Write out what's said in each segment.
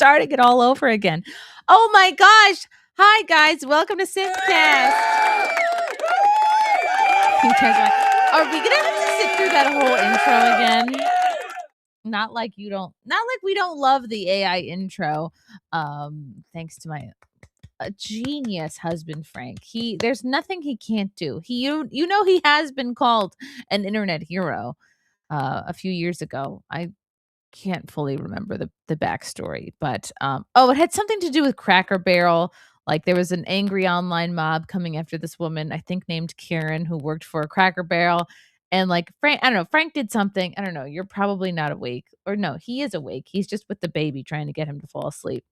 starting it all over again. Oh my gosh. Hi guys, welcome to SimpCast. You guys are we gonna have to sit through that whole intro again? Not like we don't love the AI intro. Thanks to my genius husband Frank. There's nothing he can't do. He has been called an internet hero a few years ago. I can't fully remember the backstory, but it had something to do with Cracker Barrel. Like there was an angry online mob coming after this woman, I think named Karen, who worked for Cracker Barrel. And like Frank, I don't know, Frank did something. I don't know. You're probably not awake. Or no, he is awake. He's just with the baby trying to get him to fall asleep.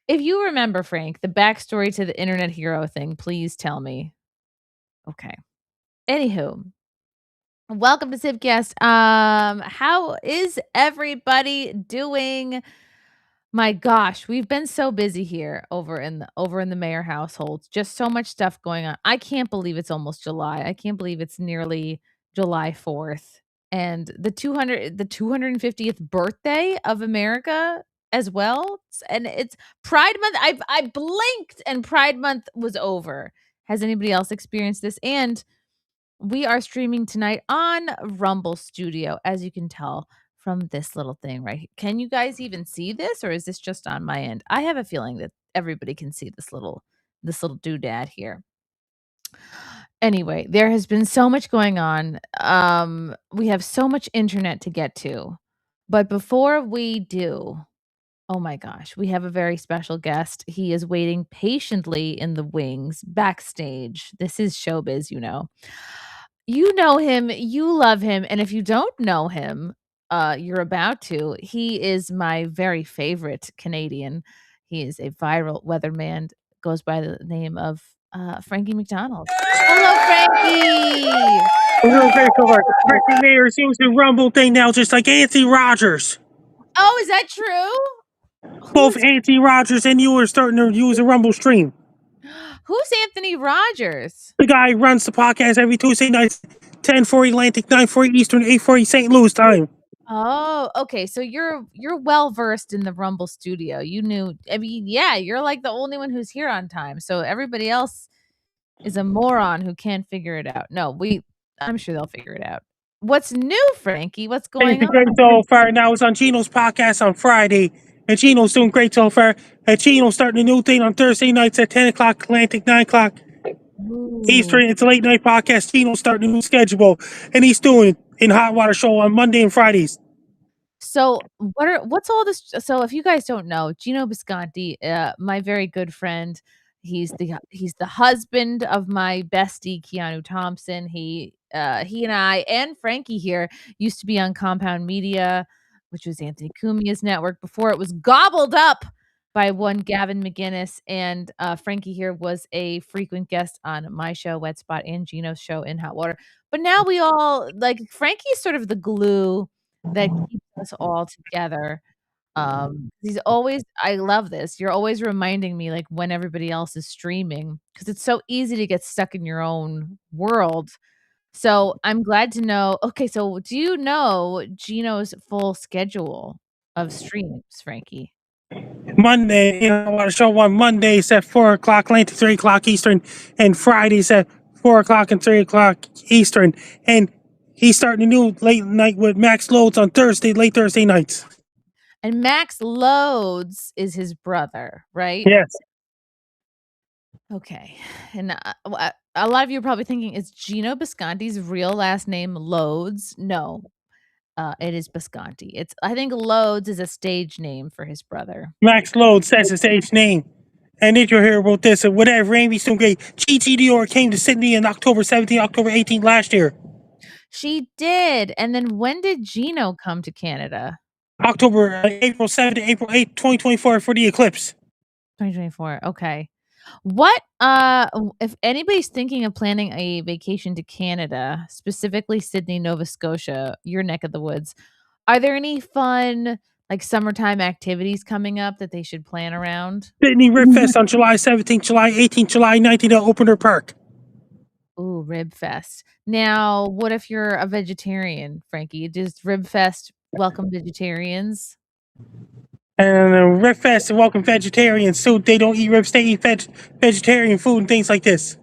If you remember, Frank, the backstory to the internet hero thing, please tell me. Okay. Anywho, welcome to SimpCast. How is everybody doing? My gosh, we've been so busy here over in the Mayr household. Just so much stuff going on. I can't believe it's almost July. I can't believe it's nearly July 4th. And the 250th birthday of America as well. And it's Pride Month. I blinked and Pride Month was over. Has anybody else experienced this? And we are streaming tonight on Rumble Studio, as you can tell from this little thing right here. Can you guys even see this, or is this just on my end? I have a feeling that everybody can see this little doodad here. Anyway, there has been so much going on. We have so much internet to get to. But before we do, oh my gosh, we have a very special guest. He is waiting patiently in the wings backstage. This is showbiz, you know. You know him, you love him, and if you don't know him, you're about to. He is my very favorite Canadian. He is a viral weatherman, goes by the name of Frankie McDonald. Hello, Frankie. Hello, Frankie Mayr seems to rumble thing now, just like Anthony Rogers. Oh, is that true? Both Anthony Rogers and you are starting to use a Rumble stream. Who's Anthony Rogers? The guy who runs the podcast every Tuesday night, 10:40 Atlantic, 9:40 Eastern, 8:40 St. Louis time. Oh, okay. So you're well versed in the Rumble studio. You knew. I mean, yeah, you're like the only one who's here on time. So everybody else is a moron who can't figure it out. No, I'm sure they'll figure it out. What's new, Frankie? What's going on? Great so far. Now it's on Gino's podcast on Friday, and Gino's doing great so far. And Gino's starting a new thing on Thursday nights at 10 o'clock Atlantic, 9 o'clock Eastern. It's a late night podcast. Gino's starting a new schedule, and he's doing in Hot Water Show on Monday and Fridays. So what's all this? So if you guys don't know, Gino Bisconti, my very good friend, he's the husband of my bestie Keanu Thompson. He and I and Frankie here used to be on Compound Media, which was Anthony Cumia's network before it was gobbled up by one Gavin McGinnis. And Frankie here was a frequent guest on my show, Wet Spot, and Gino's show in Hot Water. But now we all like Frankie's sort of the glue that keeps us all together. He's always I love this. You're always reminding me like when everybody else is streaming because it's so easy to get stuck in your own world. So I'm glad to know. Okay, so do you know Gino's full schedule of streams, Frankie? Monday, I want to show on Mondays at 4 o'clock, late to 3 o'clock Eastern, and Fridays at 4 o'clock and 3 o'clock Eastern. And he's starting a new late night with Max Loads on late Thursday nights. And Max Loads is his brother, right? Yes. Okay. And a lot of you are probably thinking, is Gino Bisconti's real last name Loads? No. It is Bisconti. I think Loads is a stage name for his brother. Max Loads says his stage name. And did you hear about this? Whatever, Amy's doing great. Gigi Dior came to Sydney on October 17th, October 18th last year. She did. And then when did Gino come to Canada? April 7th to April 8th, 2024 for the eclipse. 2024. Okay. What if anybody's thinking of planning a vacation to Canada, specifically Sydney, Nova Scotia, your neck of the woods, are there any fun like summertime activities coming up that they should plan around? Sydney Rib Fest on July 17th, July 18th, July 19th at Opener Park. Ooh, Rib Fest. Now, what if you're a vegetarian, Frankie? Does Rib Fest welcome vegetarians? And Rib Fest and welcome vegetarians too. They don't eat ribs, they eat vegetarian food and things like this.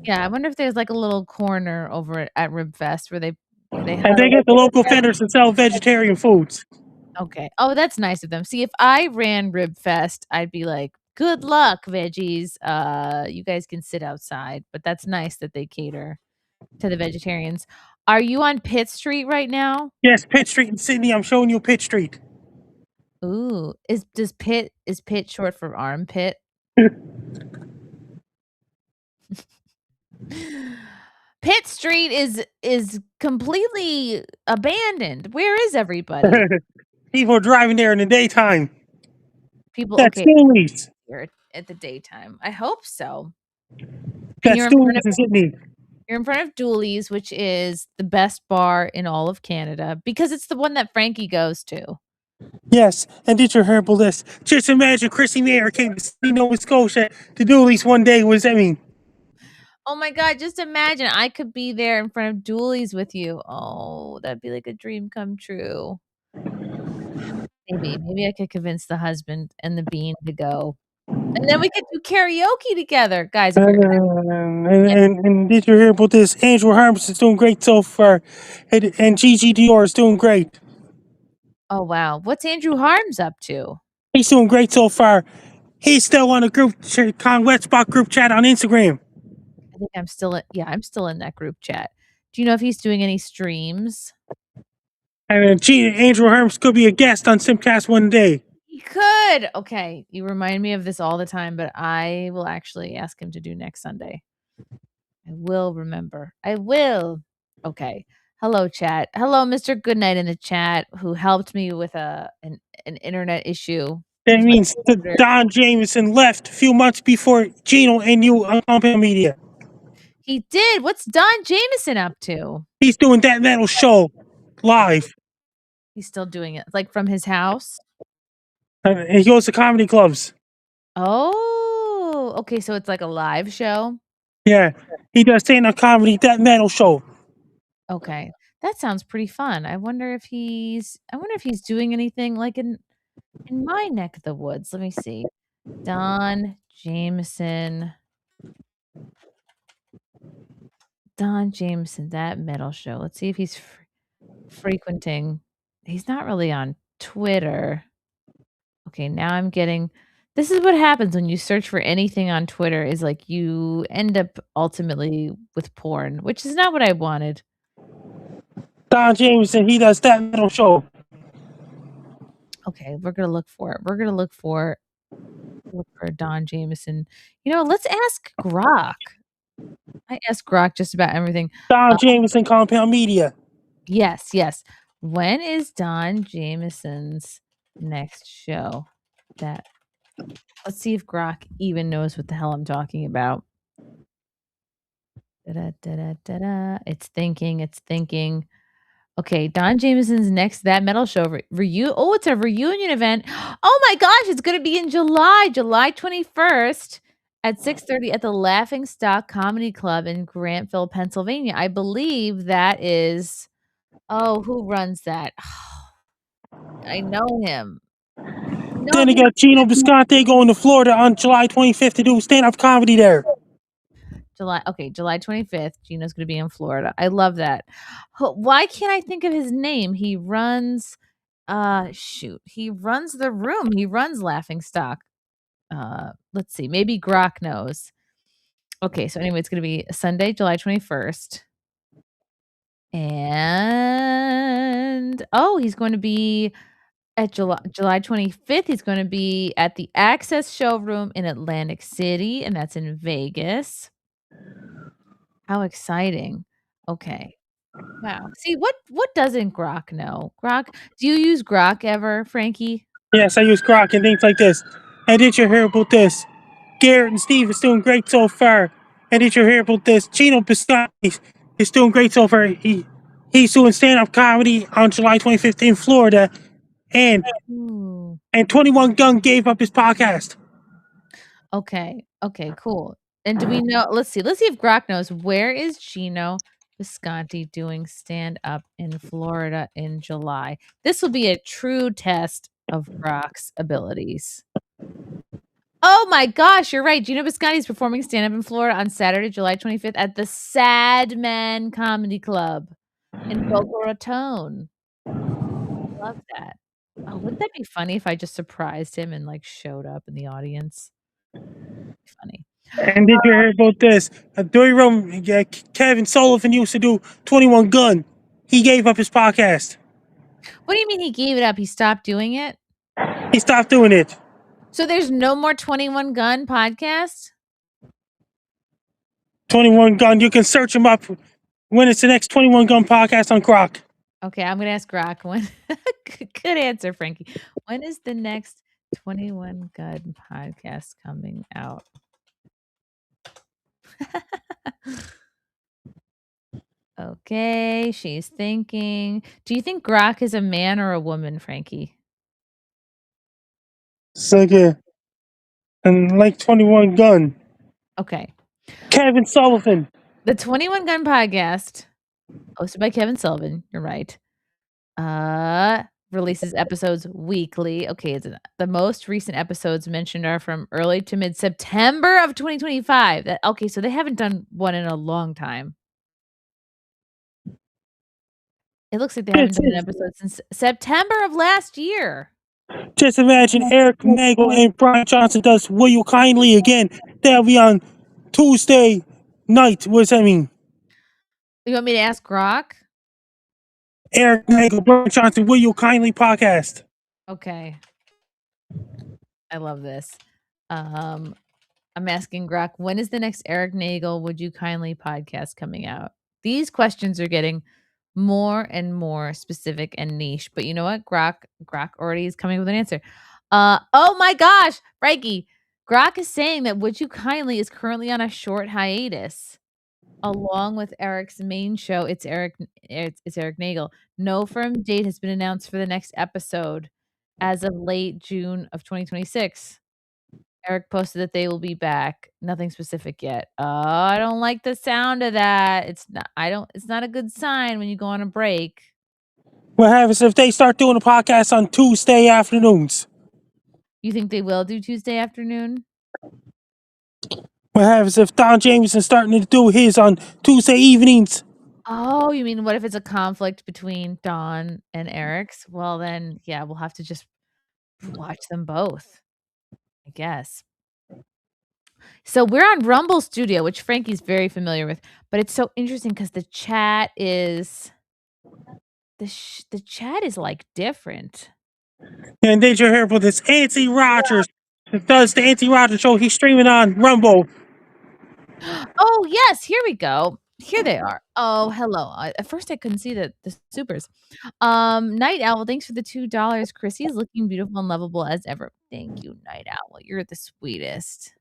Yeah, I wonder if there's like a little corner over at Rib Fest where they And they huddle get the local together. vendors to sell vegetarian foods. Okay. Oh, that's nice of them. See, if I ran Rib Fest, I'd be like, "Good luck, veggies. You guys can sit outside." But that's nice that they cater to the vegetarians. Are you on Pitt Street right now? Yes, Pitt Street in Sydney. I'm showing you Pitt Street. Ooh, is Pitt short for armpit? Pitt Street is completely abandoned. Where is everybody? People are driving there in the daytime. People That's okay, Dooley's. here at the daytime. I hope so. And That's Dooley's in Sydney. you're in front of Dooley's, which is the best bar in all of Canada because it's the one that Frankie goes to. Yes, and did your herbal list. Just imagine Chrissie Mayr came to Sydney, Nova Scotia to Dooley's one day. What does that mean? Oh my god, just imagine I could be there in front of Dooley's with you. Oh, that'd be like a dream come true. Maybe I could convince the husband and the bean to go. And then we could do karaoke together. Guys, if you're And did you hear about this? Andrew Harms is doing great so far, and Gigi Dior is doing great. Oh, wow. What's Andrew Harms up to? He's doing great so far. He's still on a group Con Wetspot group chat on Instagram. I think I'm still in that group chat. Do you know if he's doing any streams? And Andrew Harms could be a guest on SimpCast one day. He could. Okay, you remind me of this all the time, but I will actually ask him to do next Sunday. I will remember. I will. Okay. Hello, chat. Hello, Mr. Goodnight in the chat, who helped me with an internet issue. That He's my means that computer. Don Jameson left a few months before Gino and you on Compound Media. He did. What's Don Jameson up to? He's doing that metal show live. He's still doing it, like from his house. And he goes to comedy clubs. Oh, okay. So it's like a live show. Yeah, he does stand-up comedy, that metal show. Okay, that sounds pretty fun. I wonder if he's doing anything like in my neck of the woods. Let me see. Don Jameson. Don Jameson, that metal show. Let's see if he's frequenting. He's not really on Twitter. Okay, now I'm getting this is what happens when you search for anything on Twitter is like you end up ultimately with porn, which is not what I wanted. Don Jameson, he does that metal show. Okay, we're gonna look for it. We're gonna look for Don Jameson. You know, let's ask Grok. I ask Grok just about everything. Don Jameson, Compound Media. Yes. When is Don Jameson's next show? Let's see if Grok even knows what the hell I'm talking about. It's thinking. Okay, Don Jameson's next That Metal Show oh, it's a reunion event. Oh my gosh, it's gonna be in July 21st at 6:30 at the Laughing Stock Comedy Club in Grantville, Pennsylvania. I believe that is who runs that? I know him. Then they got Gino Bisconte going to Florida on July 25th to do stand-up comedy there. July 25th. Gino's gonna be in Florida. I love that. Why can't I think of his name? He runs he runs the room. He runs Laughing Stock. Let's see. Maybe Grok knows. Okay, so anyway, it's gonna be Sunday, July 21st. And he's going to be at July 25th. He's going to be at the Access Showroom in Atlantic City, and that's in Vegas. How exciting. Okay. Wow. See, what doesn't Grok know? Grok, do you use Grok ever, Frankie? Yes, I use Grok and things like this. And did you hear about this? Garrett and Steve is doing great so far. And did you hear about this? Gino Bisconti is doing great so far. He's doing stand-up comedy on July 25th in Florida. And 21 Gun gave up his podcast. Okay, cool. And do we know let's see if Grok knows, where is Gino Bisconti doing stand-up in Florida in July? This will be a true test of Brock's abilities. Oh my gosh, you're right. Gino Biscotti is performing stand-up in Florida on Saturday, July 25th at the Sad Men Comedy Club in Boca Raton. Love that. Oh, wouldn't that be funny if I just surprised him and, like, showed up in the audience? Funny. And did you hear about this? During Rome, Kevin Sullivan used to do 21 Gun. He gave up his podcast. What do you mean he gave it up? He stopped doing it? He stopped doing it. So there's no more 21 Gun podcast? 21 Gun. You can search him up when it's the next 21 Gun podcast on Grok. Okay, I'm gonna ask Grok when. Good answer, Frankie. When is the next 21 Gun podcast coming out? Okay, she's thinking. Do you think Grok is a man or a woman, Frankie? So yeah. And like 21 Gun. Okay. Kevin Sullivan. The 21 Gun podcast, hosted by Kevin Sullivan, you're right, releases episodes weekly. Okay, the most recent episodes mentioned are from early to mid-September of 2025. Okay, so they haven't done one in a long time. It looks like they haven't done an episode since September of last year. Just imagine Eric Nagel and Brian Johnson does Will You Kindly again. That'll be on Tuesday night. What does that mean? You want me to ask Grok? Eric Nagel, Brian Johnson, Will You Kindly podcast. Okay. I love this. I'm asking Grok, when is the next Eric Nagel Would You Kindly podcast coming out? These questions are getting more and more specific and niche, but you know what? Grok already is coming with an answer. Oh my gosh, Frankie, Grok is saying that Would You Kindly is currently on a short hiatus, along with Eric's main show. It's Eric Nagel. No firm date has been announced for the next episode as of late June of 2026. Eric posted that they will be back. Nothing specific yet. Oh, I don't like the sound of that. It's not a good sign when you go on a break. What happens if they start doing a podcast on Tuesday afternoons? You think they will do Tuesday afternoon? What happens if Don Jameson's starting to do his on Tuesday evenings? Oh, you mean what if it's a conflict between Don and Eric's? Well, then, yeah, we'll have to just watch them both, I guess. So we're on Rumble Studio, which Frankie's very familiar with, but it's so interesting because the chat is like different. And did you hear about this? Anthony Rogers does the Anthony Rogers show. He's streaming on Rumble. Oh, yes, here we go. Here they are. Oh, hello. At first I couldn't see the supers. Night Owl, thanks for the $2. Chrissie is looking beautiful and lovable as ever. Thank you, Night Owl. You're the sweetest.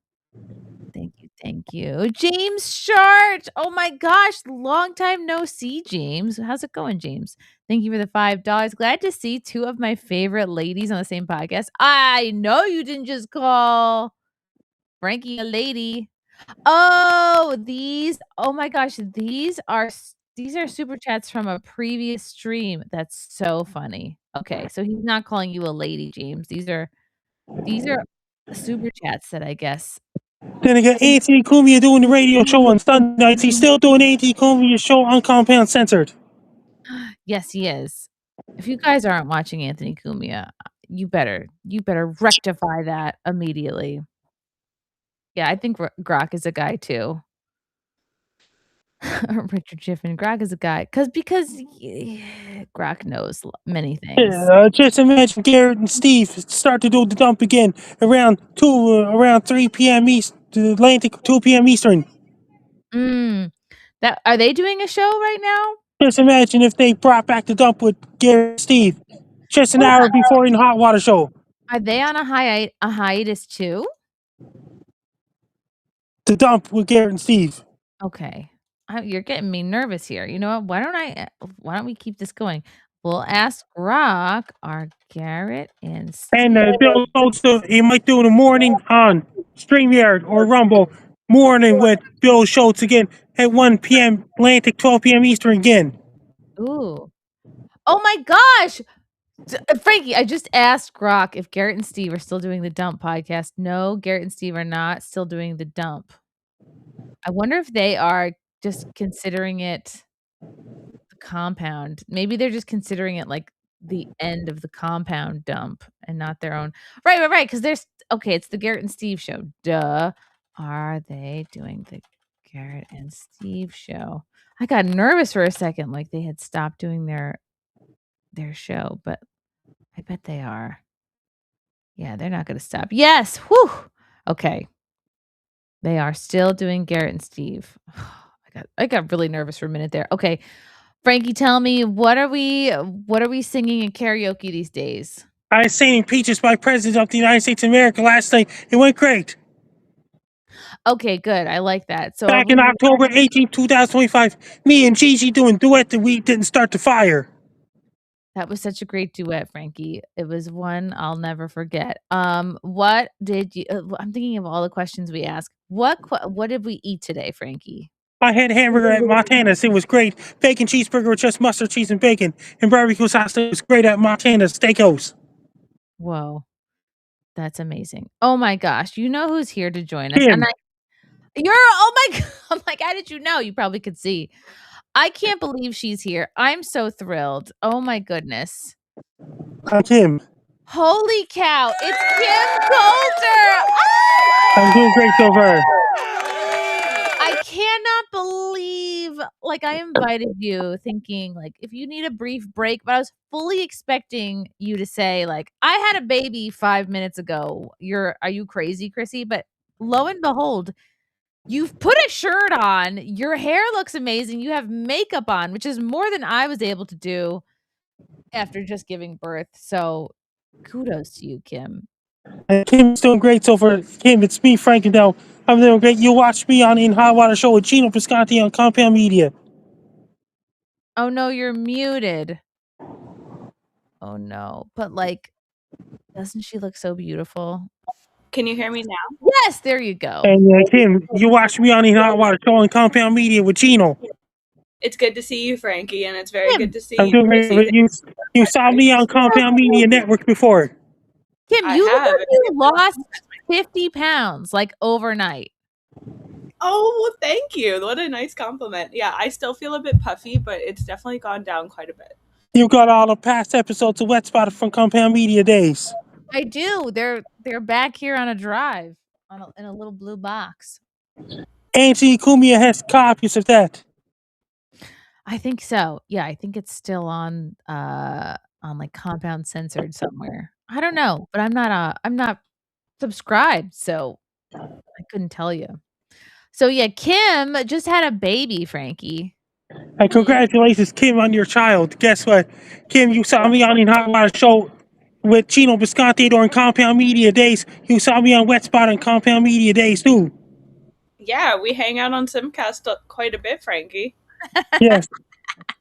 Thank you, thank you. James Shart. Oh my gosh, long time no see, James. How's it going, James? Thank you for the $5. Glad to see two of my favorite ladies on the same podcast. I know you didn't just call Frankie a lady. Oh, oh my gosh, these are super chats from a previous stream. That's so funny. Okay, so he's not calling you a lady, James. These are super chats that I guess. Then I got Anthony Cumia doing the radio show on Sunday nights. He's still doing Anthony Cumia's show on Compound Censored. Yes, he is. If you guys aren't watching Anthony Cumia, you better rectify that immediately. Yeah, I think Grok is a guy too. Richard Jiffin. Grok is a guy because Grok knows many things. Yeah, just imagine Garrett and Steve start to do the dump again around 3 p.m. East Atlantic, 2 p.m. Eastern. That are they doing a show right now? Just imagine if they brought back the dump with Garrett and Steve, just an hour before in the Hot Water Show. Are they on a hiatus too? The dump with Garrett and Steve. Okay. You're getting me nervous here. You know what? Why don't we keep this going? We'll ask Grok, are Garrett and Steve. And Bill also, he might do in the morning on StreamYard or Rumble. Morning with Bill Schultz again at 1 p.m. Atlantic, 12 p.m. Eastern again. Ooh. Oh my gosh! Frankie, I just asked Grok if Garrett and Steve are still doing the Dump podcast. No, Garrett and Steve are not still doing the Dump. I wonder if they are just considering it the compound. Maybe they're just considering it like the end of the compound dump and not their own. Right. Because there's okay, it's the Garrett and Steve show. Duh. Are they doing the Garrett and Steve show? I got nervous for a second, like they had stopped doing their show, but I bet they are. Yeah, they're not gonna stop. Yes. Whew. Okay. They are still doing Garrett and Steve. I got really nervous for a minute there. Okay. Frankie, tell me what are we singing in karaoke these days? I sang Peaches by President of the United States of America last night. It went great. Okay, good. I like that. So Back in October 18th, 2025, me and Gigi doing duet that we didn't start the fire. That was such a great duet, Frankie. It was one I'll never forget. What did you I'm thinking of all the questions we asked. What did we eat today, Frankie? I had hamburger at Montana's. It was great. Bacon cheeseburger with just mustard, cheese, and bacon. And barbecue sauce. It was great at Montana's Steakhouse. Whoa. That's amazing. Oh my gosh. You know who's here to join us. Kim. And oh my god. I'm like, how did you know? You probably could see. I can't believe she's here. I'm so thrilled. Oh my goodness. I'm Kim. Holy cow. It's Kim Coulter. I'm doing great so far. I cannot believe, like, I invited you thinking, like, if you need a brief break, but I was fully expecting you to say, like, I had a baby 5 minutes ago. Are you crazy, Chrissie? But lo and behold, you've put a shirt on. Your hair looks amazing. You have makeup on, which is more than I was able to do after just giving birth. So kudos to you, Kim. And Kim's doing great so far. Kim, it's me, Frank, and now I'm doing great. You watch me on In Hot Water Show with Gino Pisconti on Compound Media. Oh no, you're muted. Oh no. But like, doesn't she look so beautiful? Can you hear me now? Yes, there you go. And Kim, you watch me on In Hot Water Show on Compound Media with Gino. It's good to see you, Frankie, and it's very Kim, good to see I'm you. doing great. You saw me on Compound Media Network before. Kim, you look like you lost 50 pounds like overnight. Oh, well, thank you. What a nice compliment. Yeah, I still feel a bit puffy, but it's definitely gone down quite a bit. You got all the past episodes of Wet Spot from Compound Media days. I do. They're back here on a drive in a little blue box. Anthony Cumia has copies of that. I think so. Yeah, I think it's still on like Compound Censored somewhere. I don't know, but I'm not subscribed, so I couldn't tell you. So yeah, Kim just had a baby, Frankie. And congratulations, Kim, on your child. Guess what? Kim, you saw me on the Hot Water Show with Gino Bisconti during Compound Media Days. You saw me on Wet Spot on Compound Media Days, too. Yeah, we hang out on SimpCast quite a bit, Frankie. Yes.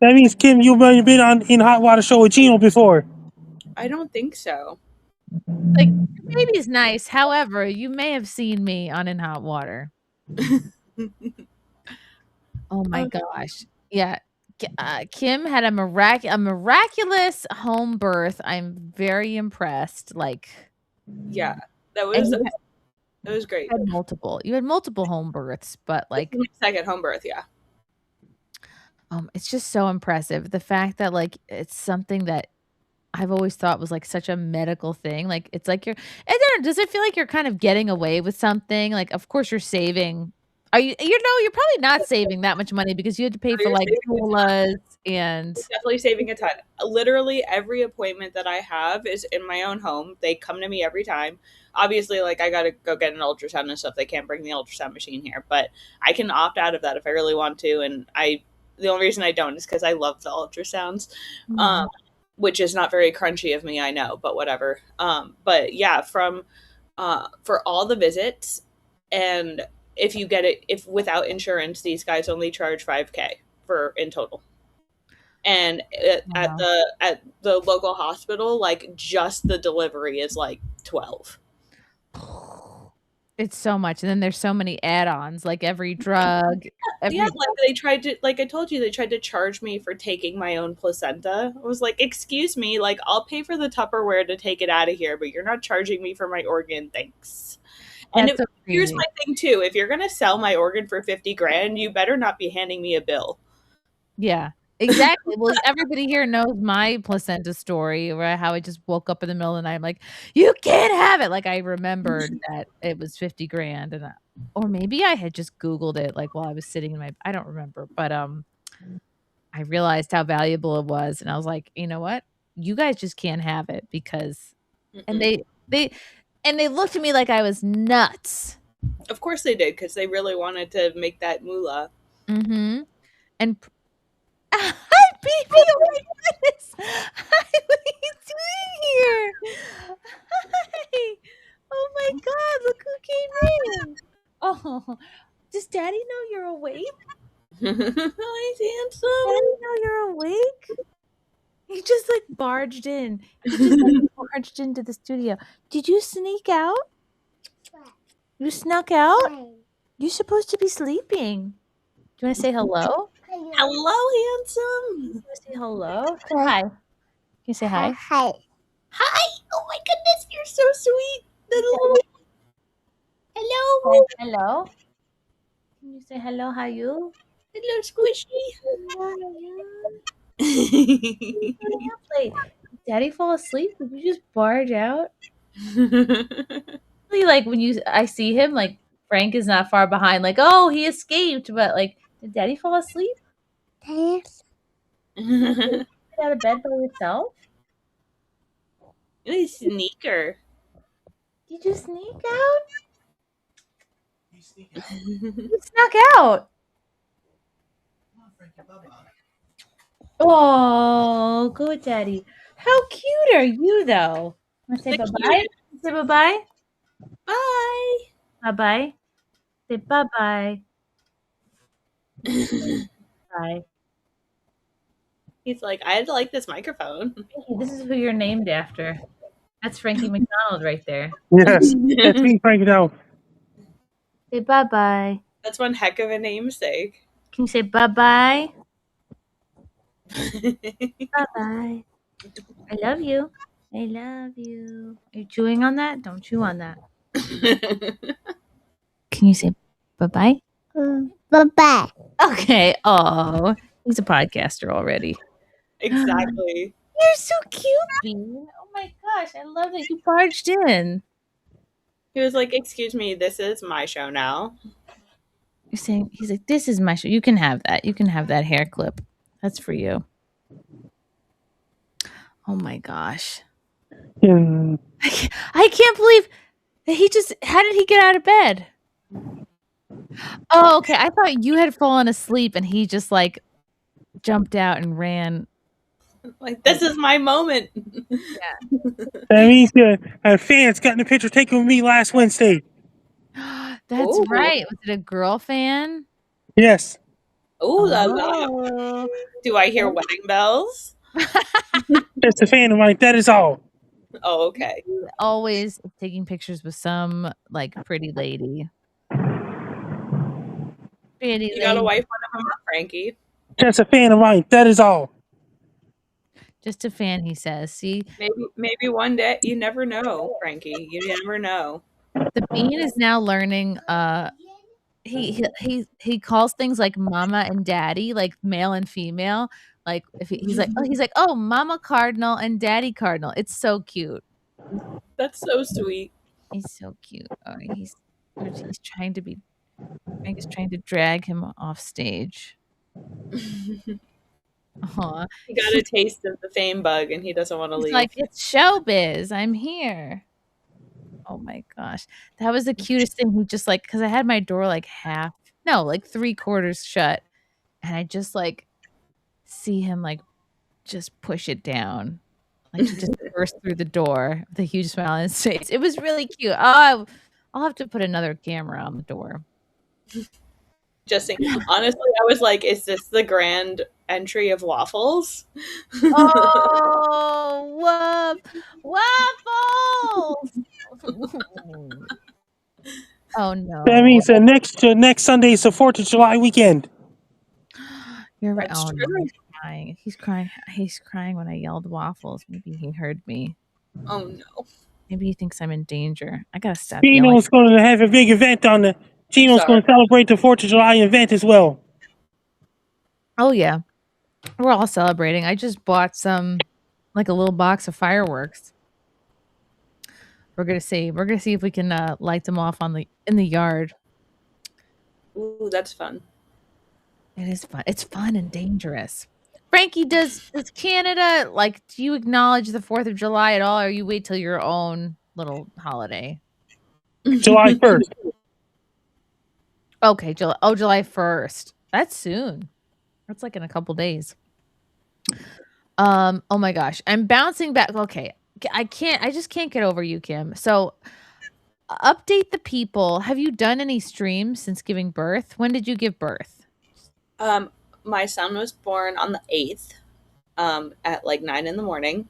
That means, Kim, you've been on In Hot Water Show with Gino before. I don't think so. Like, your baby's nice. However, you may have seen me on In Hot Water. Oh my gosh. Yeah. Kim had a miraculous home birth. I'm very impressed. Like, yeah, it was great. You had multiple home births, but like second home birth, yeah. It's just so impressive. The fact that like it's something that I've always thought was like such a medical thing. Like it's like I don't know, does it feel like you're kind of getting away with something? Like of course you're saving. You're probably not saving that much money because you had to pay for like doulas and definitely saving a ton. Literally every appointment that I have is in my own home. They come to me every time. Obviously, like I gotta go get an ultrasound and stuff. They can't bring the ultrasound machine here, but I can opt out of that if I really want to. And the only reason I don't is because I love the ultrasounds, which is not very crunchy of me, I know, but whatever. But yeah, for all the visits, and if you get it, if without insurance, these guys only charge $5,000 in total. And at the local hospital, like just the delivery is like $12,000. It's so much, and then there's so many add-ons, like every drug, Yeah, like they tried to, like I told you, they tried to charge me for taking my own placenta. I was like, excuse me, like I'll pay for the Tupperware to take it out of here, but you're not charging me for my organ, thanks. And so here's my thing too: if you're gonna sell my organ for $50,000, you better not be handing me a bill. Yeah, exactly. Well, everybody here knows my placenta story, where how I just woke up in the middle of the night. I'm like, you can't have it. Like I remembered that it was $50,000, and or maybe I had just Googled it like while I was sitting in my. I don't remember, but I realized how valuable it was, and I was like, you know what? You guys just can't have it because, and they looked at me like I was nuts. Of course they did, because they really wanted to make that moolah. Mm-hmm. And hi, baby! Oh my goodness! Hi, what are you doing here? Hi! Oh my God! Look who came in! Oh, does Daddy know you're awake? Hi, handsome. Daddy know you're awake? He just like barged in. He just like barged into the studio. Did you sneak out? You snuck out? You're supposed to be sleeping. Do you want to say hello? Hello, handsome. You want to say hello? Say hi. Can you say hi? Hi. Hi. Oh my goodness, you're so sweet. Hello. Hello. Can you say hello? How you? Hello, Squishy. Did Daddy fall asleep? Did you just barge out? Like when I see him, like Frank is not far behind. Like, oh, he escaped, but like, did Daddy fall asleep? Yes. Get out of bed by yourself? Ooh, sneaker. Did you sneak out? You snuck out. Oh, good Daddy. How cute are you, though? Want to say bye-bye? Say bye-bye? Bye. Bye-bye. Say bye-bye. Bye. He's like, I like this microphone. This is who you're named after. That's Frankie McDonald right there. Yes, that's me, Frank Down. Say bye-bye. That's one heck of a namesake. Can you say bye-bye? Bye-bye. I love you. I love you. Are you chewing on that? Don't chew on that. Can you say bye-bye? Bye-bye. Okay. Oh, he's a podcaster already. Exactly. You're so cute, Bean. Oh my gosh, I love that you barged in. He was like, excuse me, this is my show now. You're saying, he's like, this is my show. You can have that. You can have that hair clip. That's for you. Oh my gosh. Yeah. I can't believe that how did he get out of bed? Oh, okay. I thought you had fallen asleep and he just like jumped out and ran. Like, this is my moment. That means fans got in the picture taken with me last Wednesday. That's Ooh. right. Was it a girl fan? Yes. Ooh la la. Oh. Do I hear wedding bells? Just a fan of mine. That is all. Oh, okay. Always taking pictures with some like pretty lady. Pretty You got a lady. wife, one of them, Frankie. Just a fan of mine. That is all. Just a fan, he says. See, Maybe one day. You never know, Frankie. You never know. the Bean is now learning. He calls things like mama and daddy, like male and female. Like if he's like, oh, mama cardinal and daddy cardinal. It's so cute. That's so sweet. He's so cute. Oh, he's trying to be. Frank is trying to drag him off stage. Aw. He got a taste of the fame bug and he doesn't want to He's leave. like, it's showbiz. I'm here. Oh my gosh. That was the cutest thing. He just like, because I had my door like like 3/4 shut. And I just like see him like just push it down. Like he just burst through the door with a huge smile on his face. It was really cute. Oh, I'll have to put another camera on the door. Just saying. Honestly, I was like, is this the grand entry of waffles? Oh, waffles! Oh no. That means the next Sunday is the 4th of July weekend. You're right. That's Oh no, true. he's crying. He's crying. He's crying when I yelled waffles. Maybe he heard me. Oh no. Maybe he thinks I'm in danger. I gotta stop yelling. Gino's going to have a big event on the. Gino's going to celebrate the 4th of July event as well. Oh yeah, we're all celebrating. I just bought some, like a little box of fireworks. We're gonna see. We're gonna see if we can light them off in the yard. Ooh, that's fun. It is fun. It's fun and dangerous. Frankie, does Canada, like, do you acknowledge the 4th of July at all, or you wait till your own little holiday? July 1st. Okay, July 1st. That's soon. That's like in a couple days. Oh my gosh. I'm bouncing back. Okay. I just can't get over you, Kim. So update the people. Have you done any streams since giving birth? When did you give birth? My son was born on the 8th, at like 9 in the morning,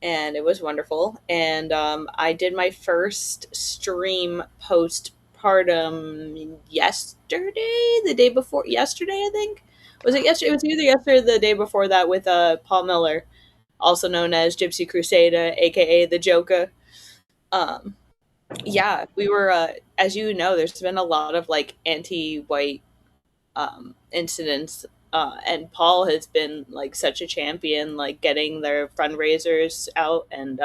and it was wonderful. And I did my first stream postpartum yesterday, the day before yesterday, I think. Was it yesterday? It was either yesterday or the day before that with Paul Miller, also known as Gypsy Crusader, aka the Joker. Yeah, we were, as you know, there's been a lot of like anti-white incidents, and Paul has been like such a champion, like getting their fundraisers out and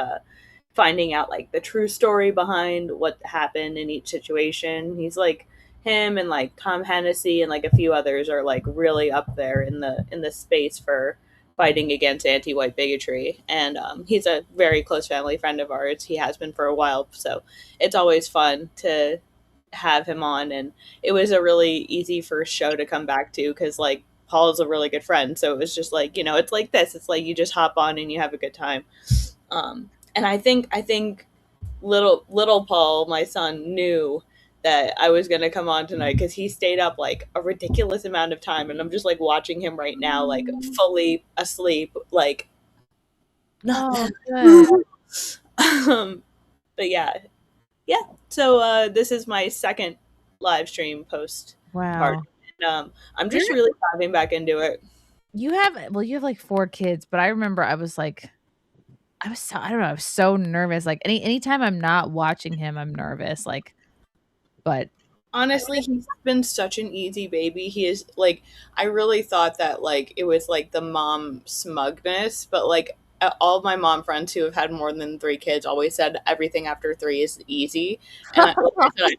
finding out like the true story behind what happened in each situation. He's like him and like Tom Hennessy and like a few others are like really up there in the space for fighting against anti-white bigotry. And he's a very close family friend of ours. He has been for a while, so it's always fun to have him on. And it was a really easy first show to come back to because like Paul's a really good friend, so it was just like, you know, it's like this, it's like you just hop on and you have a good time. And I think little Paul, my son, knew that I was gonna come on tonight because he stayed up like a ridiculous amount of time, and I'm just like watching him right now, like fully asleep, like nothing. Oh, good. But yeah. So this is my second live stream post part. wow. And, I'm just really diving back into it. You have like 4 kids, but I remember I was like, I don't know, I was so nervous. Like anytime I'm not watching him, I'm nervous. Like, but Honestly, he's been such an easy baby. He is like, I really thought that like it was like the mom smugness, but like all of my mom friends who have had more than 3 kids always said everything after 3 is easy. And I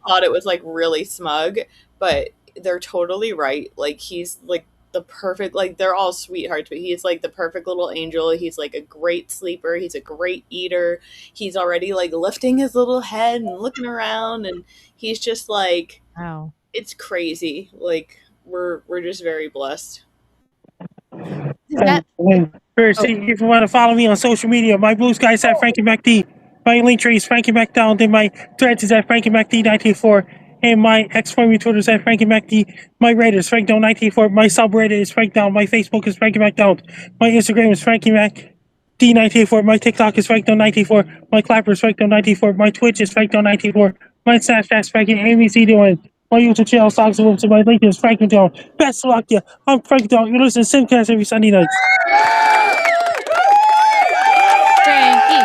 thought it was like really smug, but they're totally right. Like he's like the perfect, like they're all sweethearts, but he's like the perfect little angel. He's like a great sleeper. He's a great eater. He's already like lifting his little head and looking around, and he's just like, wow. it's crazy. Like we're just very blessed. First, if you want to follow me on social media, my blue sky is at Frankie MacD. My link tree is Frankie MacDonald, and my threads is at Frankie MacD984. And my ex-primary Twitter is at Frankie MacD. My Reddit is FrankDown984. My subreddit is FrankDown. My Facebook is Frankie MacDonald. My Instagram is Frankie MacD984. My TikTok is FrankDown984. My Clapper is FrankDown984. My Twitch is FrankDown984. My Snapchat is Frankie ABC doing. My YouTube channel is Songs and Whoops, and my link is Frankie Down. Best of luck to you. I'm Frankie Down. You listen to SimpCast every Sunday night. Frankie.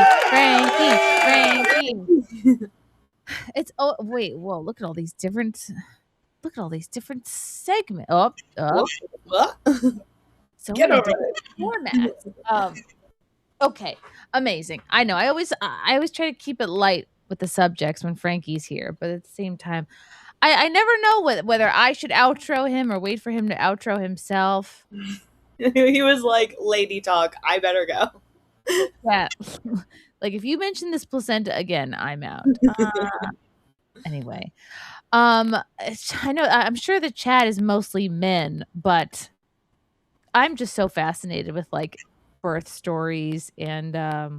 It's whoa, look at all these different segments. What? So Get many over different formats. Okay, amazing. I know. I always try to keep it light with the subjects when Frankie's here, but at the same time, I never know whether I should outro him or wait for him to outro himself. He was like, "Lady talk. I better go." Yeah. Like if you mention this placenta again, I'm out. Anyway, I know I'm sure the chat is mostly men, but I'm just so fascinated with like birth stories, and I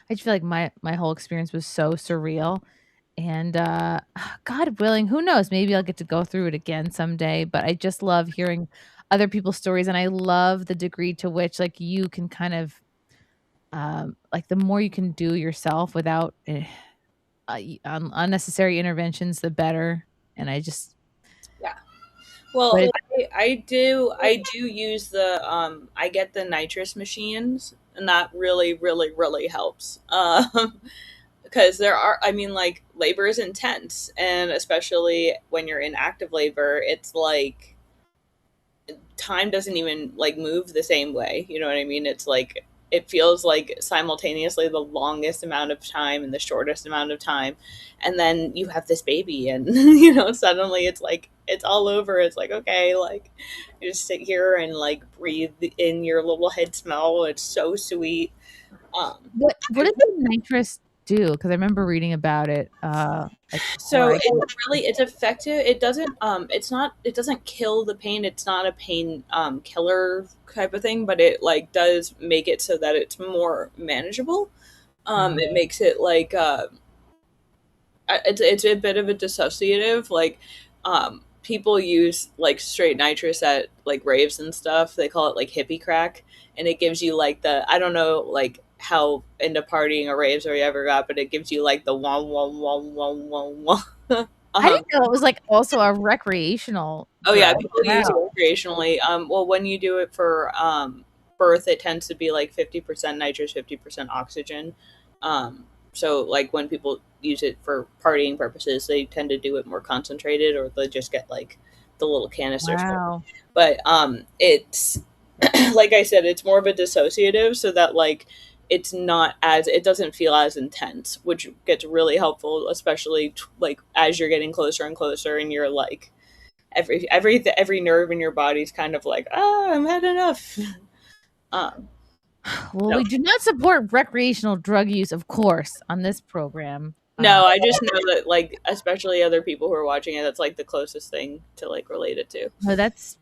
just feel like my whole experience was so surreal. And God willing, who knows? Maybe I'll get to go through it again someday. But I just love hearing other people's stories, and I love the degree to which like you can kind of like the more you can do yourself without unnecessary interventions, the better. And I just Well, but I do use the I get the nitrous machines, and that really helps. Because there are, I mean, like, labor is intense, and especially when you're in active labor, it's like time doesn't even like move the same way. You know what I mean? It's like it feels like simultaneously the longest amount of time and the shortest amount of time, and then you have this baby, and you know, suddenly it's like it's all over. It's like, okay, like you just sit here and like breathe in your little head smell. It's so sweet. what does the nitrous do? Because I remember reading about it. So it's effective. It doesn't it doesn't kill the pain. It's not a pain killer type of thing, but it like does make it so that it's more manageable. It makes it like it's a bit of a dissociative. Like people use like straight nitrous at like raves and stuff. They call it like hippie crack, and it gives you like the, I don't know like how into partying or raves or you ever got, but it gives you like the wah wah wah wah wah wah. I didn't know it was like also a recreational. Oh yeah, people use it recreationally. Well, when you do it for birth, it tends to be like 50% nitrous, 50% oxygen. So like when people use it for partying purposes, they tend to do it more concentrated, or they just get like the little canisters. Wow. But it's like I said, it's more of a dissociative, so that like it's not as, it doesn't feel as intense, which gets really helpful, especially like as you're getting closer and closer, and you're like every nerve in your body's kind of like, I'm had enough. Well, we do not support recreational drug use, of course, on this program. No, I just know that like especially other people who are watching it, that's like the closest thing to like relate it to. No, that's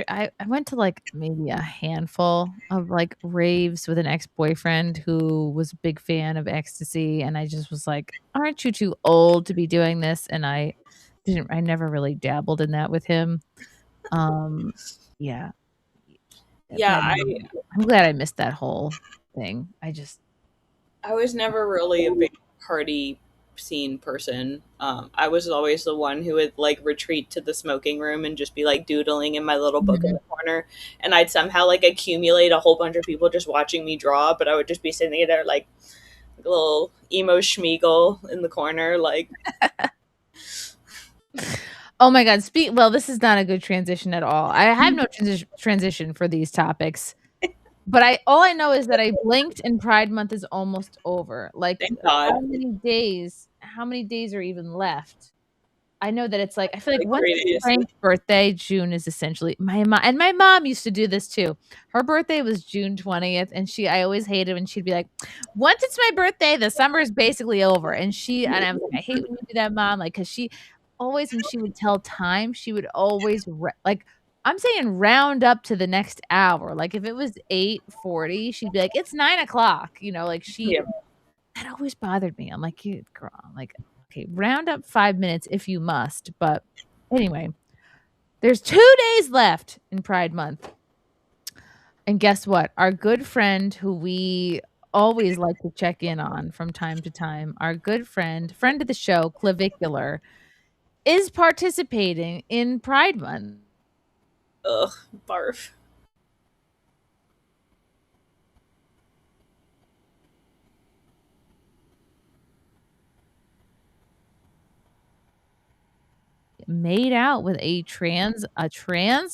I went to like maybe a handful of like raves with an ex-boyfriend who was a big fan of ecstasy, and I just was like, aren't you too old to be doing this? And I never really dabbled in that with him. Yeah. I'm glad I missed that whole thing. I was never really a big party scene person. I was always the one who would like retreat to the smoking room and just be like doodling in my little book in the corner, and I'd somehow like accumulate a whole bunch of people just watching me draw, but I would just be sitting there like a little emo schmeagle in the corner, like. Oh my God. Well, this is not a good transition at all. I have no transition for these topics, but all I know is that I blinked and Pride Month is almost over. Like, how many days are even left? I know that it's like, I feel like once Frank's birthday, June is essentially my mom. And my mom used to do this too. Her birthday was June 20th. And I always hated when she'd be like, once it's my birthday, the summer is basically over. And I'm like, I hate when you do that, Mom. Like, cause she always, when she would tell time, she would always like, I'm saying round up to the next hour. Like if it was 8:40, she'd be like, it's 9:00. You know, like that always bothered me. I'm like, you girl, like, okay, round up 5 minutes if you must. But anyway, there's 2 days left in Pride Month. And guess what? Our good friend who we always like to check in on from time to time, our good friend of the show, Clavicular, is participating in Pride Month. Ugh, barf. Made out with a trans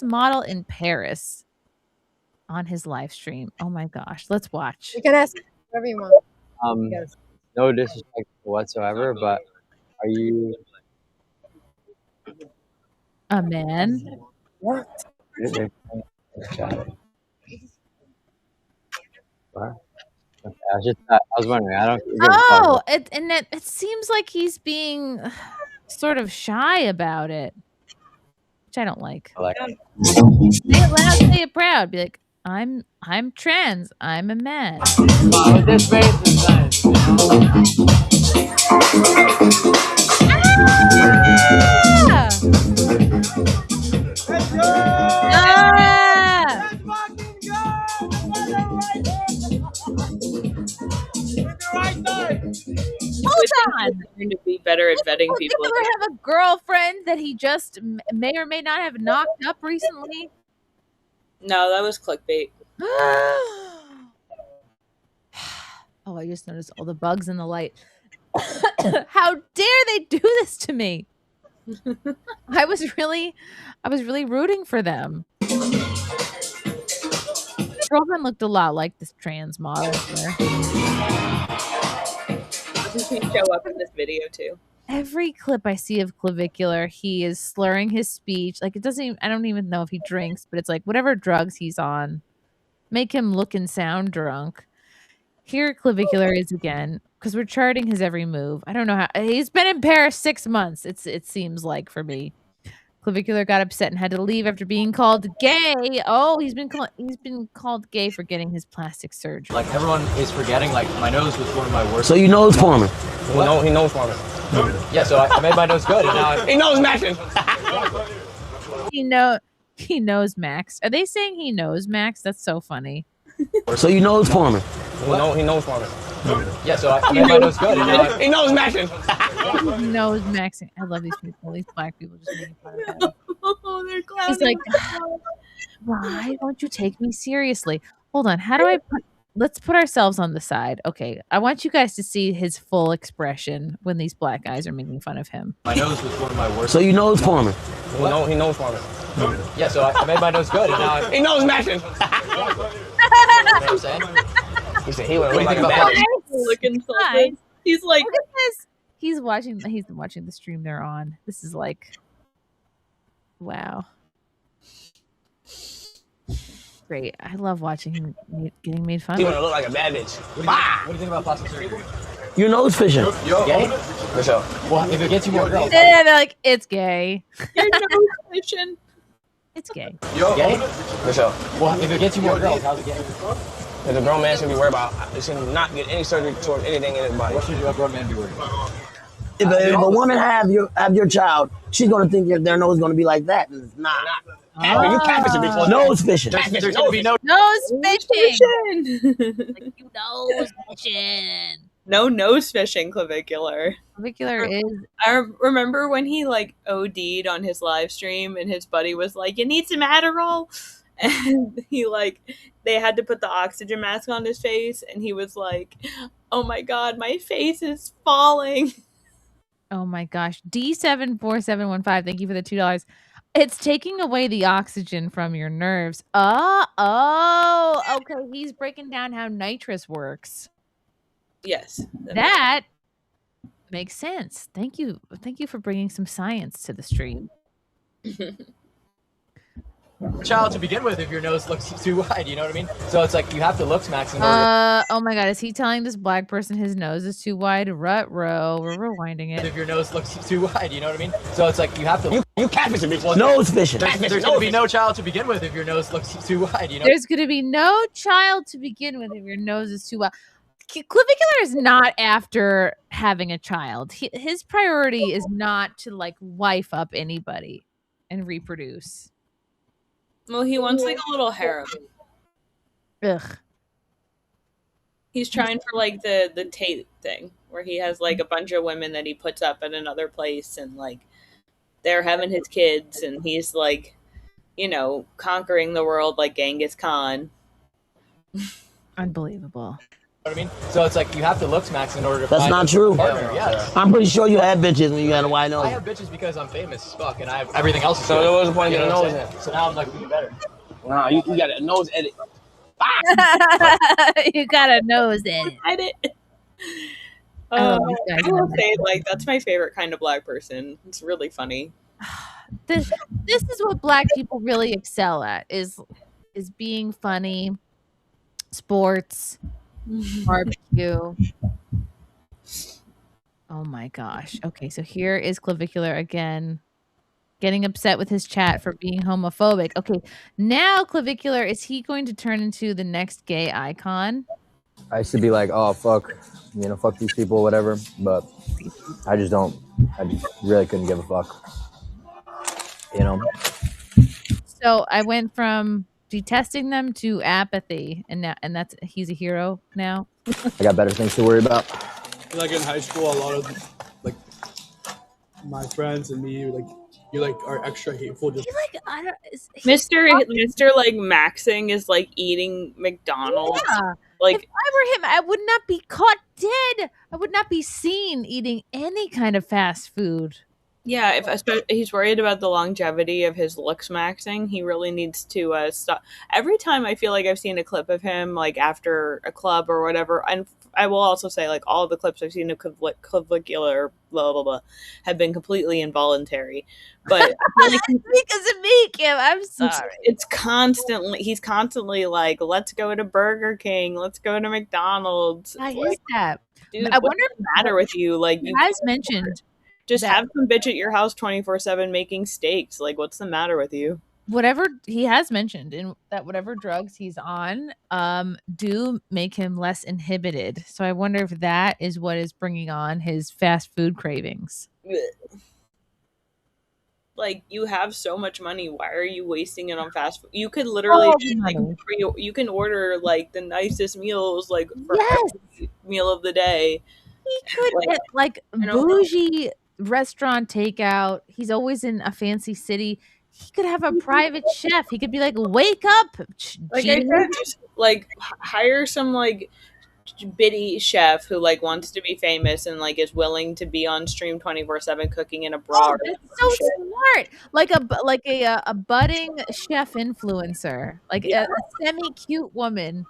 model in Paris on his live stream. Oh my gosh, let's watch. You can ask whatever you want. Yes. No disrespect whatsoever, but are you a man? What? I was wondering. I don't. Oh, it seems like he's being sort of shy about it, which I don't like. Say it loud, say it proud. Be like, I'm trans. I'm a man. This face is nice. Let's go! Let's fucking go! With the right side. Hold on. Trying to be better at vetting people. Clavicular have a girlfriend that he just may or may not have knocked up recently. No, that was clickbait. Oh, I just noticed all the bugs in the light. How dare they do this to me? I was really rooting for them. Girlfriend looked a lot like this trans model here. Doesn't he show up in this video too? Every clip I see of Clavicular, he is slurring his speech. Like it doesn't even, I don't even know if he drinks, but it's like whatever drugs he's on make him look and sound drunk. Here Clavicular is again because we're charting his every move. I don't know how he's been in Paris 6 months. It seems like for me. Clavicular got upset and had to leave after being called gay. Oh, he's been called gay for getting his plastic surgery. Like everyone is forgetting, like my nose was one of my worst. So you nose for me? He knows for me. Yeah, so I made my nose good, and now He knows matching. He knows Max. Are they saying he knows Max? That's so funny. So you nose for me? He knows for me. Yeah, so I made my nose good, and now He knows matching. He knows Max. I love these people. These black people just making fun of him. Oh, they're clowning. He's like, why won't you take me seriously? Hold on. How do I put... Let's put ourselves on the side. Okay. I want you guys to see his full expression when these black guys are making fun of him. my nose was one of my worst. So you nose for me? He knows for me. Yeah, so I made my nose good, and now He knows matching. you know what I'm saying? He said he went What do you like think a about bad. that? looking Hi. insulted. He's like, Look at this. He's watching the stream they're on. This is like, wow. Great. I love watching him getting made fun He of. wanna look like a bad bitch. What do you think about plastic surgery? You nose fishing. Gay? For sure. Well, if it gets you more girls. Yeah, they're like, it's gay. your nose fishing. It's gay. Gay? For sure. Well, if it gets you more girls, how's it gay? Because a grown man should be worried about, it should not get any surgery toward anything in his body. What should a grown man be worried about? If a woman have your child, she's gonna think their nose is gonna be like that. And it's not. You catfishing, bitch. Nose fishing. There's going to be no Nose fishing. Fishing. Like, you nose fishing. No nose fishing, Clavicular. Clavicular is I remember when he like OD'd on his live stream and his buddy was like, "You need some Adderall," and he like they had to put the oxygen mask on his face, and he was like, "Oh my god, my face is falling." Oh my gosh. D74715, thank you for the $2. It's taking away the oxygen from your nerves. Oh, okay. He's breaking down how nitrous works. Yes, That makes sense. Thank you. Thank you for bringing some science to the stream. child to begin with if your nose looks too wide, you know what I mean? So it's like you have to look max in order Oh my god, is he telling this black person his nose is too wide? Rut-row. We're rewinding it. if your nose looks too wide, you know what I mean? So it's like you have to You catfishing, bitch. Nose fishing. there's going to be no child to begin with if your nose looks too wide, you know? There's going to be no child to begin with if your nose is too wide. Clavicular is not after having a child. His priority is not to like wife up anybody and reproduce. Well, he wants like a little harem. Ugh. He's trying for like the Tate thing, where he has like a bunch of women that he puts up at another place, and like they're having his kids, and he's like, you know, conquering the world like Genghis Khan. Unbelievable. You know what I mean? So it's like you have to look max in order to That's find not a true. partner. Yes. I'm pretty sure you had bitches when you had a wide nose. I have bitches because I'm famous as fuck, and I have everything else. Is So good. there was a point You in know getting what a I'm nose saying? So now I'm like even better. Nah, you got a nose edit. You got a nose in it. I did. I love these guys. I will say, like, that's my favorite kind of black person. It's really funny. This is what black people really excel at is being funny, sports, barbecue. Oh my gosh. Okay, so here is Clavicular again getting upset with his chat for being homophobic. Okay, now Clavicular, is he going to turn into the next gay icon? I used to be like, oh, fuck, you know, fuck these people, whatever. But I just really couldn't give a fuck. You know? So I went from detesting them to apathy, and that's he's a hero now. I got better things to worry about. like in high school, a lot of like my friends and me, like you like are extra hateful. Just like I don't, Mr. like Maxing is like eating McDonald's. Yeah. Like if I were him, I would not be caught dead. I would not be seen eating any kind of fast food. Yeah, if he's worried about the longevity of his looks maxing, he really needs to stop. Every time I feel like I've seen a clip of him, like after a club or whatever, and I will also say, like, all of the clips I've seen of Clavicular, blah, blah, blah, have been completely involuntary. But I feel like because of me, Kim, I'm sorry. he's constantly like, let's go to Burger King, let's go to McDonald's. Why like, is that? Dude, I what's wonder the matter with you? Like, you you guys mentioned just that- have some bitch at your house 24/7 making steaks. Like, what's the matter with you? Whatever he has mentioned in that, whatever drugs he's on, do make him less inhibited. So I wonder if that is what is bringing on his fast food cravings. Like, you have so much money. Why are you wasting it on fast food? You could literally you can order like the nicest meals, like for every meal of the day. He could get like bougie restaurant takeout. He's always in a fancy city. He could have a private chef. He could be like, "Wake up, like I said, just like hire some like bitty chef who like wants to be famous and like is willing to be on stream 24/7 cooking in a bra." Oh, that's so smart. Like a budding chef influencer, like a semi cute woman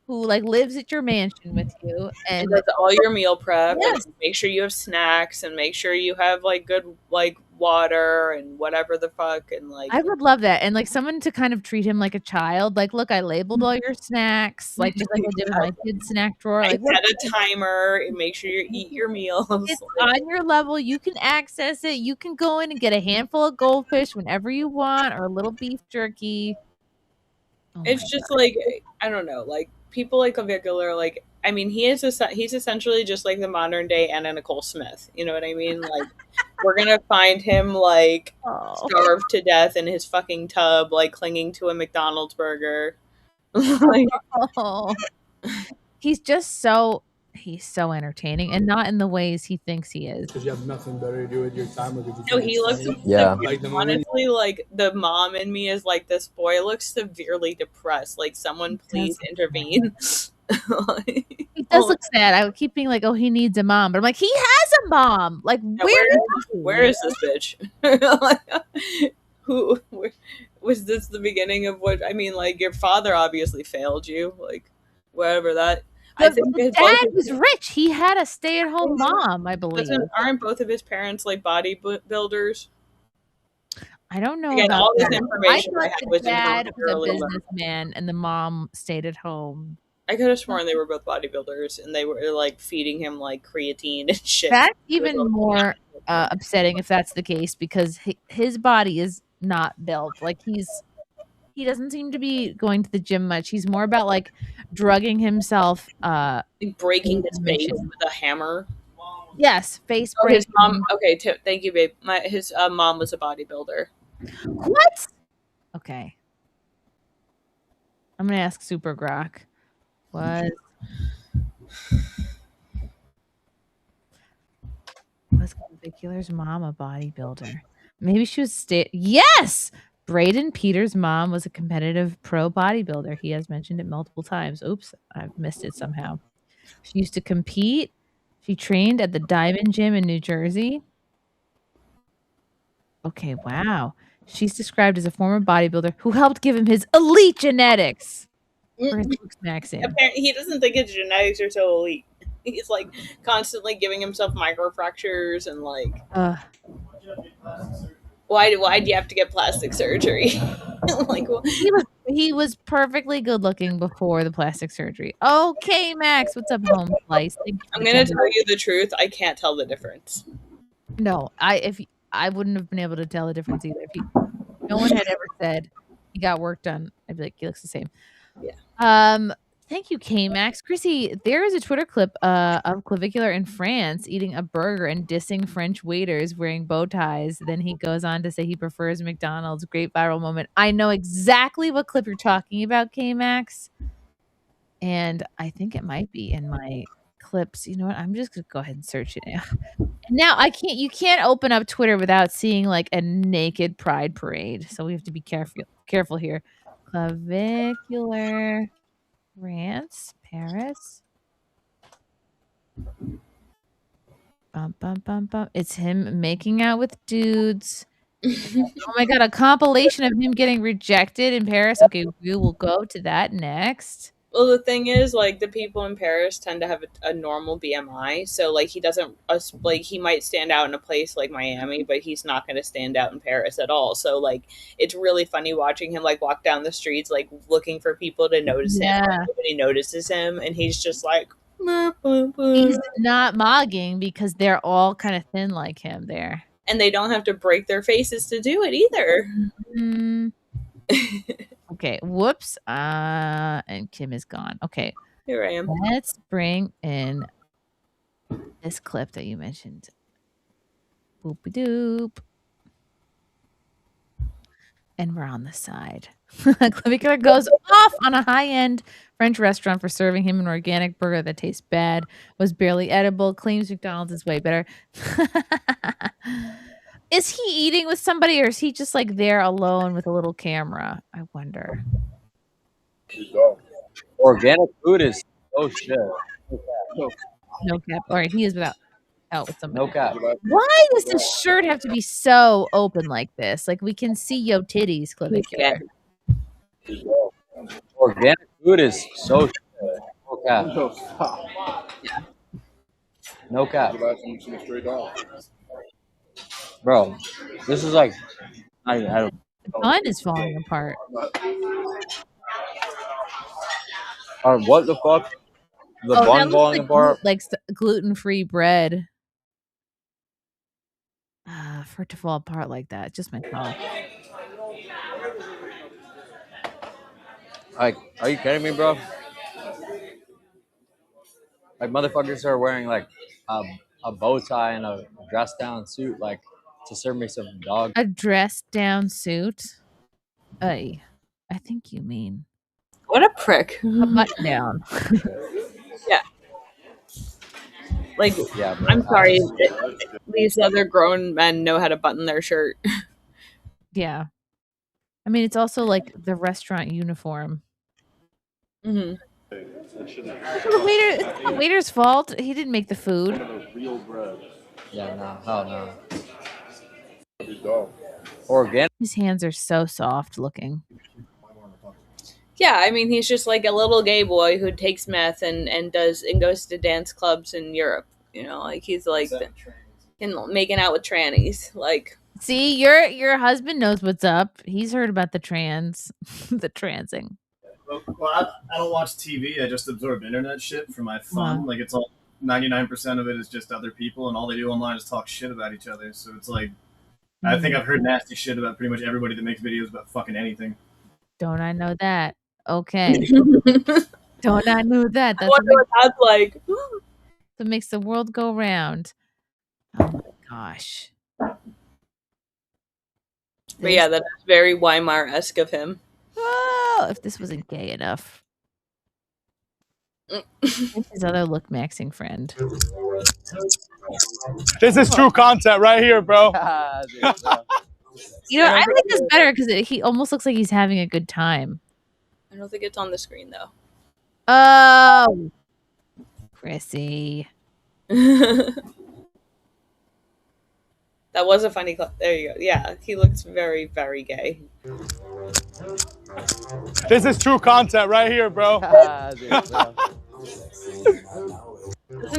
who like lives at your mansion with you and does all your meal prep. And make sure you have snacks and make sure you have like good like water and whatever the fuck, and like I would love that. And like someone to kind of treat him like a child. Like, look, I labeled all your snacks, like just like I did with my kid's snack drawer. I Like, set a timer and make sure you eat your meals. It's on your level. You can access it. You can go in and get a handful of goldfish whenever you want, or a little beef jerky. It's just like, I don't know, like people like Clavicular, like, I mean, he's essentially just like the modern day Anna Nicole Smith. You know what I mean? Like, we're gonna find him like starved to death in his fucking tub, like clinging to a McDonald's burger. Like, he's just so entertaining, and not in the ways he thinks he is. because you have nothing better to do with your time. No, he looks Like the moment honestly like the mom in me is like, this boy looks severely depressed. Like, someone please intervene. He does look sad. I would keep being like, "Oh, he needs a mom," but I'm like, he has a mom. Like, where is this bitch? Who was this the beginning of what? I mean, like, your father obviously failed you. Like, whatever that. I think his dad was rich. He had a stay-at-home mom, I believe. Aren't both of his parents like bodybuilders? I don't know. Again, about all this that. information I I thought had the was dad was a in businessman, and the mom stayed at home. I could have sworn they were both bodybuilders, and they were like feeding him like creatine and shit. That's even more upsetting if that's the case, because his body is not built. Like, he doesn't seem to be going to the gym much. He's more about like drugging himself, like breaking his face with a hammer. Yes, face breaking. His mom. Okay, thank you, babe. His mom was a bodybuilder. What? Okay, I'm gonna ask SuperGirl. Was Clavicular's mom a bodybuilder? Maybe she was Yes! Braden Peters' mom was a competitive pro bodybuilder. He has mentioned it multiple times. Oops, I've missed it somehow. She used to compete. She trained at the Diamond Gym in New Jersey. Okay, wow. She's described as a former bodybuilder who helped give him his elite genetics. For his looks maxing. Apparently, he doesn't think his genetics are so elite. He's like constantly giving himself microfractures and like. Why do you have to get plastic surgery? Like, well, he was perfectly good looking before the plastic surgery. Okay, Max, what's up, home slice? I'm gonna tell you the truth. I can't tell the difference. No, I wouldn't have been able to tell the difference either. If no one had ever said he got work done, I'd be like, he looks the same. Yeah. Thank you, K-Max. Chrissy, there is a Twitter clip of Clavicular in France eating a burger and dissing French waiters wearing bow ties. Then he goes on to say he prefers McDonald's. Great viral moment. I know exactly what clip you're talking about, K-Max. And I think it might be in my clips. You know what? I'm just gonna go ahead and search it now. Now you can't open up Twitter without seeing like a naked pride parade. So we have to be careful here. Clavicular France, Paris. Bum, bum, bum, bum. It's him making out with dudes. Oh my god, a compilation of him getting rejected in Paris. Okay, we will go to that next. Well, the thing is, like, the people in Paris tend to have a normal BMI, so like he doesn't like he might stand out in a place like Miami, but he's not going to stand out in Paris at all. So like, it's really funny watching him like walk down the streets, like looking for people to notice him. Nobody notices him, and he's just like, he's not mogging because they're all kind of thin like him there, and they don't have to break their faces to do it either. Mm-hmm. Okay, whoops. And Kim is gone. Okay. Here I am. Let's bring in this clip that you mentioned. Boopy doop. And we're on the side. Clavicular goes off on a high-end French restaurant for serving him an organic burger that tastes bad, was barely edible, claims McDonald's is way better. Is he eating with somebody, or is he just like there alone with a little camera? I wonder. Organic food is oh shit. No cap. All right, he is out with somebody. No cap. Why does this shirt have to be so open like this? Like we can see yo titties, Clavicular. Organic food is so shit. No cap. No cap. Bro, this is like I don't. The bun is falling apart. What the fuck? The bun falling apart? Like gluten-free bread. For it to fall apart like that, just my thought. Like, are you kidding me, bro? Like, motherfuckers are wearing like a bow tie and a dress-down suit, like to serve me some dog. A dress-down suit. I think you mean what a prick. A button-down. Yeah. Like, yeah, I'm sorry. These other grown men know how to button their shirt. Yeah. I mean, it's also like the restaurant uniform. Mm-hmm. It's the waiter's fault. He didn't make the food. Yeah, no, hell no. Organic. His hands are so soft looking. Yeah, I mean, he's just like a little gay boy who takes meth and goes to dance clubs in Europe. You know, like he's like making out with trannies. Like, see, your husband knows what's up. He's heard about the the transing. Well, I don't watch TV. I just absorb internet shit for my fun. Wow. Like, it's all 99% of it is just other people, and all they do online is talk shit about each other. So it's like, I think I've heard nasty shit about pretty much everybody that makes videos about fucking anything. Don't I know that? Okay. Don't I know that? I wonder what that's like. That makes the world go round. Oh my gosh. But yeah, that's very Weimar-esque of him. Oh, if this wasn't gay enough. His other look maxing friend. This is true content right here, bro. You know, I like this better because he almost looks like he's having a good time. I don't think it's on the screen though. Oh, Chrissie. That was a funny clip. There you go. Yeah, he looks very, very gay. This is true content right here, bro. Doesn't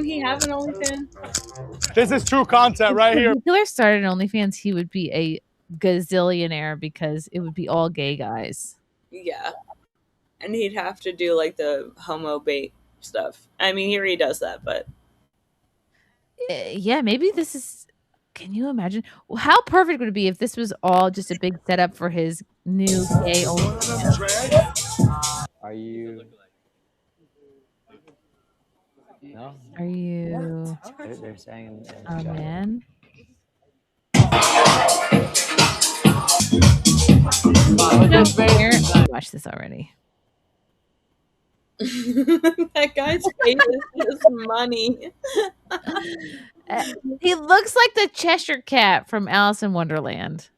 he have an OnlyFans? This is true content right here. If Clavicular started an OnlyFans, he would be a gazillionaire because it would be all gay guys. Yeah. And he'd have to do like the homo bait stuff. I mean, he already does that, but yeah, maybe this is. Can you imagine how perfect would it be if this was all just a big setup for his new gay OnlyFans? Are you? No. Are you? They're saying. Oh man. I watched this already. That guy's face is just money. He looks like the Cheshire Cat from Alice in Wonderland.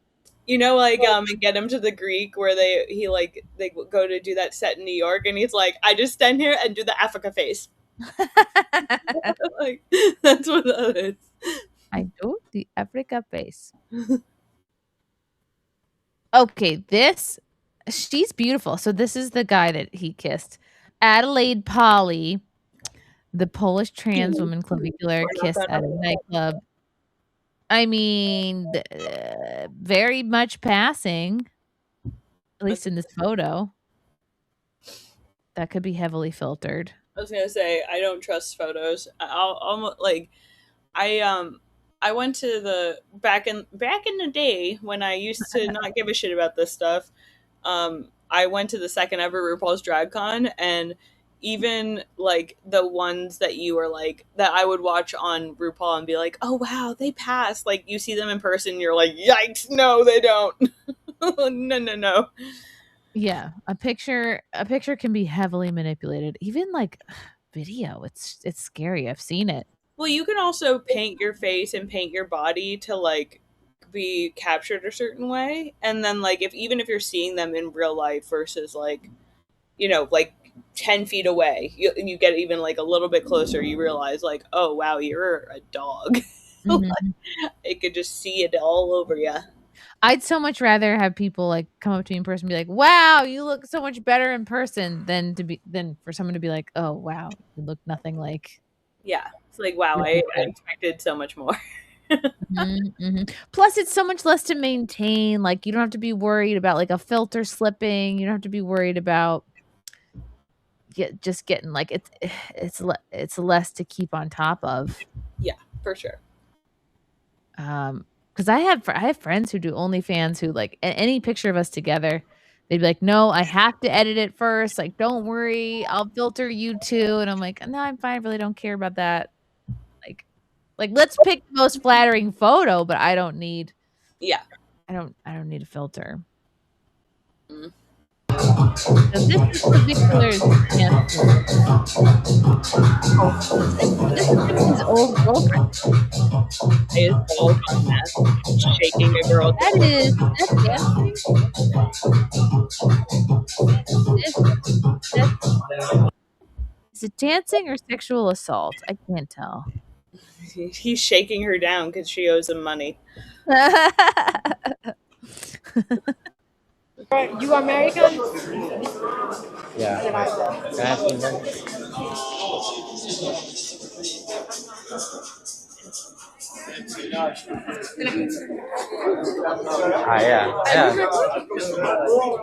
You know, like Get Him to the Greek, where they go to do that set in New York, and he's like, I just stand here and do the Africa face. Like, that's what that is. I do the Africa face. Okay, she's beautiful. So this is the guy that he kissed. Adelaide Polly, the Polish trans woman Clavicular, kissed at a nightclub. I mean, very much passing, at least in this photo. That could be heavily filtered. I was gonna say, I don't trust photos. I went to the back in the day when I used to not give a shit about this stuff. I went to the second ever RuPaul's Drag Con, and even like the ones that you were like that I would watch on RuPaul and be like, oh wow, they passed. Like you see them in person, you're like, yikes, no, they don't. No. Yeah, a picture can be heavily manipulated. Even like video, it's scary. I've seen it. Well, you can also paint your face and paint your body to like be captured a certain way, and then like even if you're seeing them in real life versus like, you know, like 10 feet away, you get even like a little bit closer, you realize like, oh wow, you're a dog. Mm-hmm. Like, it could just see it all over you. I'd so much rather have people like come up to me in person and be like, wow, you look so much better in person than for someone to be like, oh wow, you look nothing like. Yeah, it's like, wow, I expected so much more. Mm-hmm. Plus it's so much less to maintain. Like you don't have to be worried about like a filter slipping. You don't have to be worried about just getting like it's less to keep on top of. Yeah, for sure. Because I have friends who do OnlyFans who like any picture of us together, they'd be like, no, I have to edit it first. Like, don't worry, I'll filter you too. And I'm like, no, I'm fine. I really don't care about that. Like let's pick the most flattering photo, but I don't need. Yeah. I don't need a filter. Mm. So this is Clavicular's answer. This is his old girlfriend. His old girlfriend shaking a girl. That's dancing. Is it dancing or sexual assault? I can't tell. He's shaking her down because she owes him money. You American? Yeah. Can I ask you one?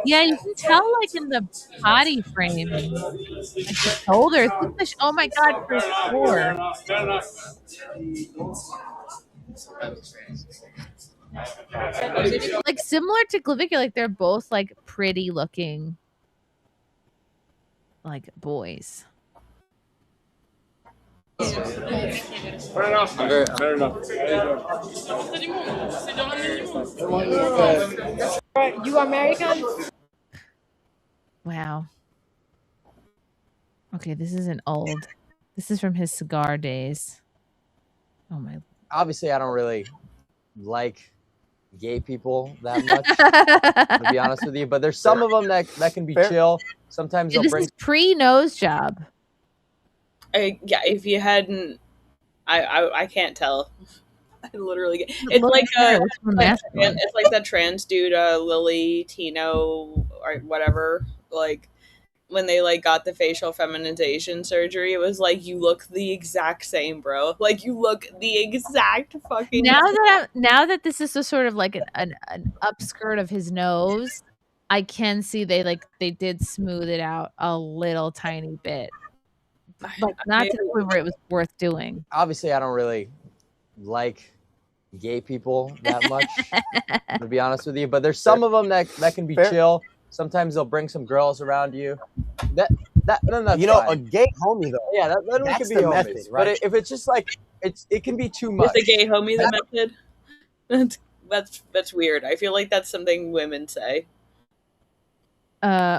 Yeah, you can tell like in the body frame and like the shoulders. Oh my god, for sure. Like similar to Clavicular, like they're both like pretty looking like boys. You American? Wow. Okay, this isn't old. This is from his cigar days. Oh my. Obviously, I don't really like gay people that much, to be honest with you. But there's some of them that can be chill. Sometimes they'll bring. This is pre-nose job. Yeah, if you hadn't, I can't tell. I literally get. It's like it's like that trans dude, Lily Tino or whatever. Like when they like got the facial feminization surgery, it was like you look the exact same, bro. Like you look the exact fucking. Now that this is a sort of like an upskirt of his nose, I can see they did smooth it out a little tiny bit, but not to the point where it was worth doing. Obviously, I don't really like gay people that much, to be honest with you. But there's some of them that can be chill. Sometimes they'll bring some girls around you. That's you know, a gay homie though. Yeah, then we can be homies. Method, right? But if it's just like it can be too much. Is the gay homie the method? That's weird. I feel like that's something women say.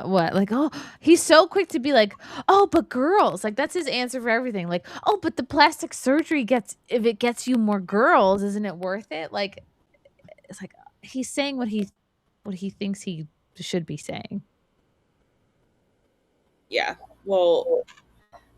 what? Like, oh, he's so quick to be like, oh, but girls, like that's his answer for everything. Like, oh, but the plastic surgery if it gets you more girls, isn't it worth it? Like, it's like he's saying what he thinks he should be saying. Yeah. Well,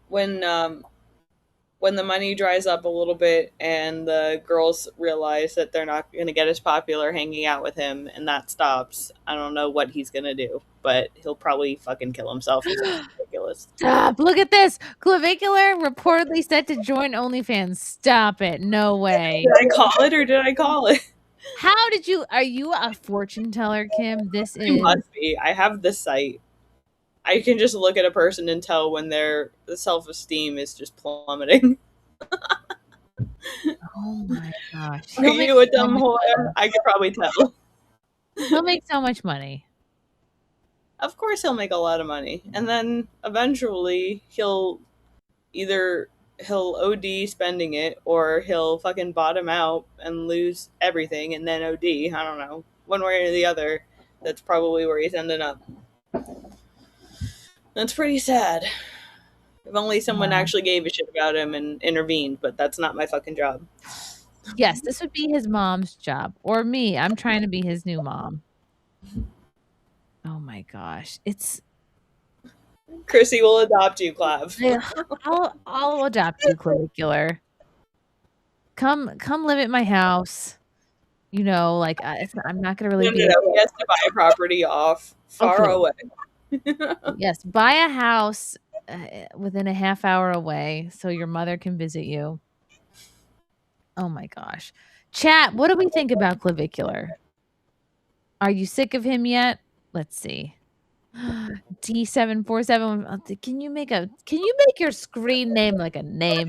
when the money dries up a little bit and the girls realize that they're not going to get as popular hanging out with him and that stops, I don't know what he's going to do, but he'll probably fucking kill himself. It's ridiculous. Stop. Look at this. Clavicular reportedly set to join OnlyFans. Stop it. No way. Did I call it or did I call it? How did you, are you a fortune teller, Kim? This is. You must be. I have the site. I can just look at a person and tell when their self-esteem is just plummeting. Oh my gosh. Are you a dumb whore? I could probably tell. He'll make so much money. Of course he'll make a lot of money. And then eventually he'll OD spending it, or he'll fucking bottom out and lose everything and then OD. I don't know. One way or the other, that's probably where he's ending up. That's pretty sad. If only someone actually gave a shit about him and intervened, but that's not my fucking job. Yes, this would be his mom's job. Or me. I'm trying to be his new mom. Oh my gosh. It's Chrissie will adopt you, Clav. I'll adopt you, Clavicular. Come live at my house. You know, like I'm not gonna really be. He has to buy a property far away. Yes, buy a house within a half hour away so your mother can visit you. Oh my gosh. Chat, what do we think about Clavicular? Are you sick of him yet? Let's see. D747. Can you make your screen name like a name?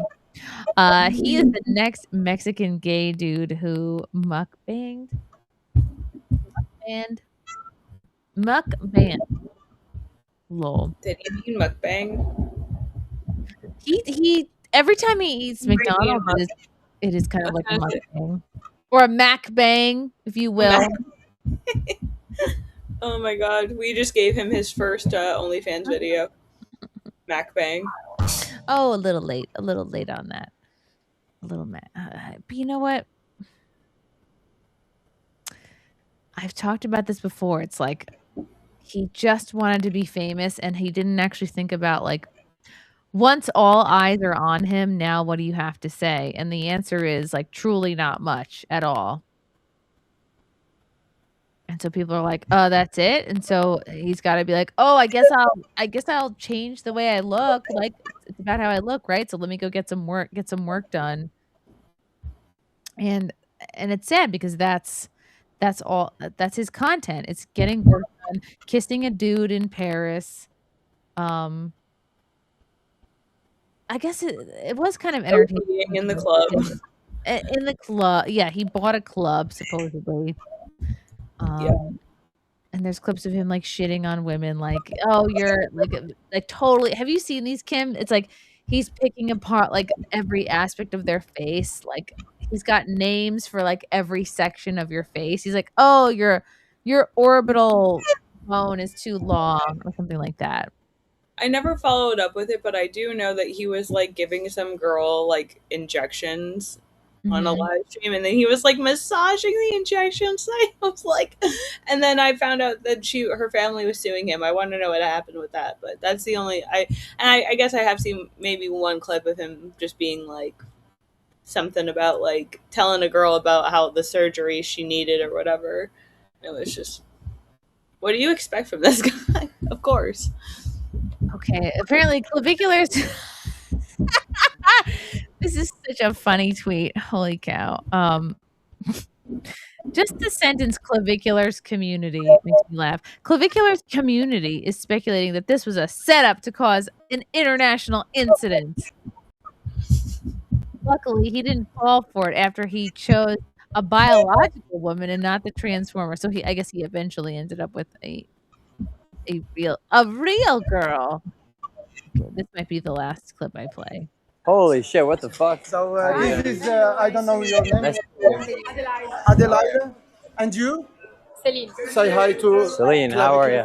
He is the next Mexican gay dude who mukbanged. Lol. Did he mean mukbang? He every time he eats McDonald's, it is kind of like a mukbang or a macbang, if you will. Oh my god, we just gave him his first OnlyFans video. Macbang. Oh, a little late on that. But you know what? I've talked about this before. It's like he just wanted to be famous and he didn't actually think about like, once all eyes are on him, now what do you have to say? And the answer is like truly not much at all. And so people are like, "Oh, that's it." And so he's got to be like, "Oh, I guess I'll change the way I look. Like it's about how I look, right? So let me go get some work done." And it's sad because that's his content. It's getting work done, kissing a dude in Paris. I guess it was kind of entertaining in the club. In the club, yeah, he bought a club supposedly. And there's clips of him like shitting on women, like, "Oh, you're like totally." Have you seen these, Kim? It's like he's picking apart like every aspect of their face. Like he's got names for like every section of your face. He's like, "Oh, your orbital bone is too long," or something like that. I never followed up with it, but I do know that he was like giving some girl like injections on a live stream, and then he was like massaging the injections. I was like, and then I found out that her family was suing him. I want to know what happened with that, but that's the only I guess I have seen maybe one clip of him just being like something about like telling a girl about how the surgery she needed or whatever. It was just, what do you expect from this guy? Of course. Okay, apparently Clavicular's this is such a funny tweet. Holy cow. Just the sentence "Clavicular's community" makes me laugh. Clavicular's community is speculating that this was a setup to cause an international incident. Luckily, he didn't fall for it after he chose a biological woman and not the transformer. So I guess he eventually ended up with a real girl. Okay, this might be the last clip I play. Holy shit, what the fuck? So this is, I don't know your name. Adelaide. And you? Celine. Say hi to Celine, how are you?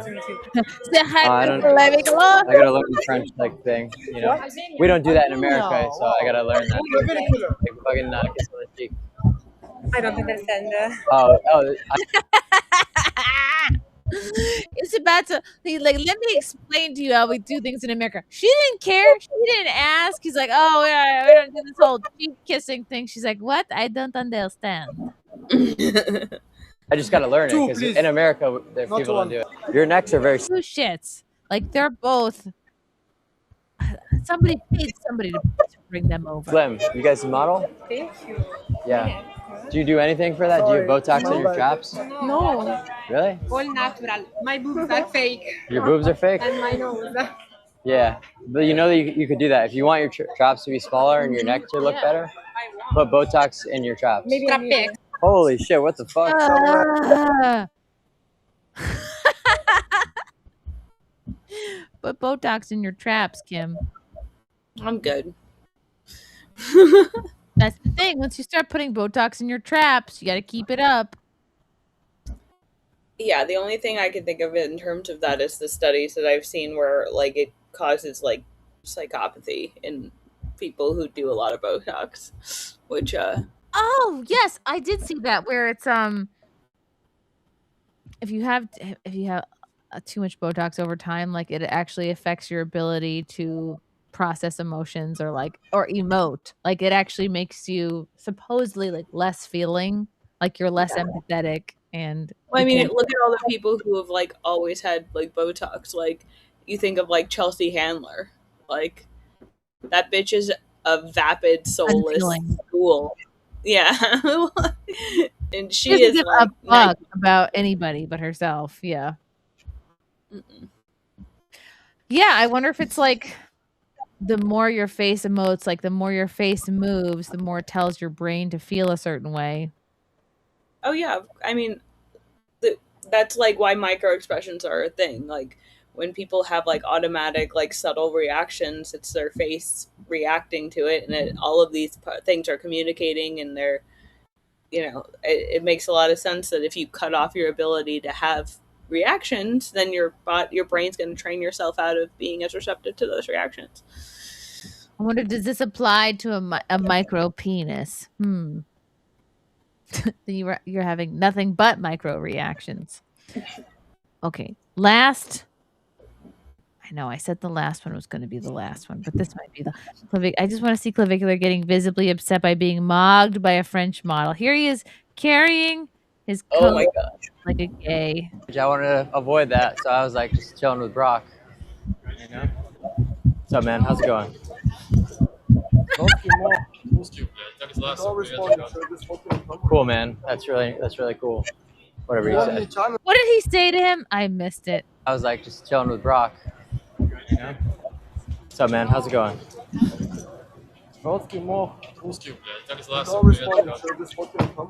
Say hi I to don't. Clavicular. I gotta learn the French like thing. You know, we don't do that in America, so I gotta learn that. Like fucking kiss on the cheek. I don't understand. Oh, It's about to like, let me explain to you how we do things in America. She didn't care. She didn't ask. He's like, oh, yeah, we don't do this whole cheek kissing thing. She's like, what? I don't understand. I just gotta learn it because in America, people don't do it. Your necks are very. Two shits. Like they're both. Somebody paid somebody to bring them over. Slim, you guys model? Thank you. Yeah. Do you do anything for that? Do you have Botox in your traps? No. Really? All natural. My boobs are fake. Your boobs are fake? And my nose. Yeah. But you know that you could do that. If you want your traps to be smaller and your neck to look better, put Botox in your traps. Maybe a Holy shit, what the fuck? Put Botox in your traps, Kim. I'm good. That's the thing. Once you start putting Botox in your traps, you got to keep it up. Yeah, the only thing I can think of in terms of that is the studies that I've seen where like it causes like psychopathy in people who do a lot of Botox, which Oh, yes, I did see that where it's if you have too much Botox over time, like it actually affects your ability to process emotions or emote. Like it actually makes you supposedly like less feeling, like you're less empathetic. And well, I mean, look at all the people who have like always had like Botox. Like you think of like Chelsea Handler, like that bitch is a vapid, soulless ghoul. Yeah, and she doesn't is give like a fuck about anybody but herself. Yeah. Yeah, I wonder if it's like the more your face emotes, like the more your face moves, the more it tells your brain to feel a certain way. Oh yeah, I mean, that's like why micro expressions are a thing. Like when people have like automatic, like subtle reactions, it's their face reacting to it, and all of these things are communicating, and they're, you know, it makes a lot of sense that if you cut off your ability to have reactions, then your brain's going to train yourself out of being as receptive to those reactions. I wonder, does this apply to a micro penis? You're having nothing but micro reactions. Okay, last. I know I said the last one was going to be the last one, but this might be the. I just want to see Clavicular getting visibly upset by being mogged by a French model. Here he is carrying his coat. Oh my gosh, like a gay. I wanted to avoid that, so I was like just chilling with Brock. You know? What's up, man? How's it going? Cool, man. That's really cool. Whatever he said. What did he say to him? I missed it. I was like just chilling with Brock. You know? What's up, man? How's it going?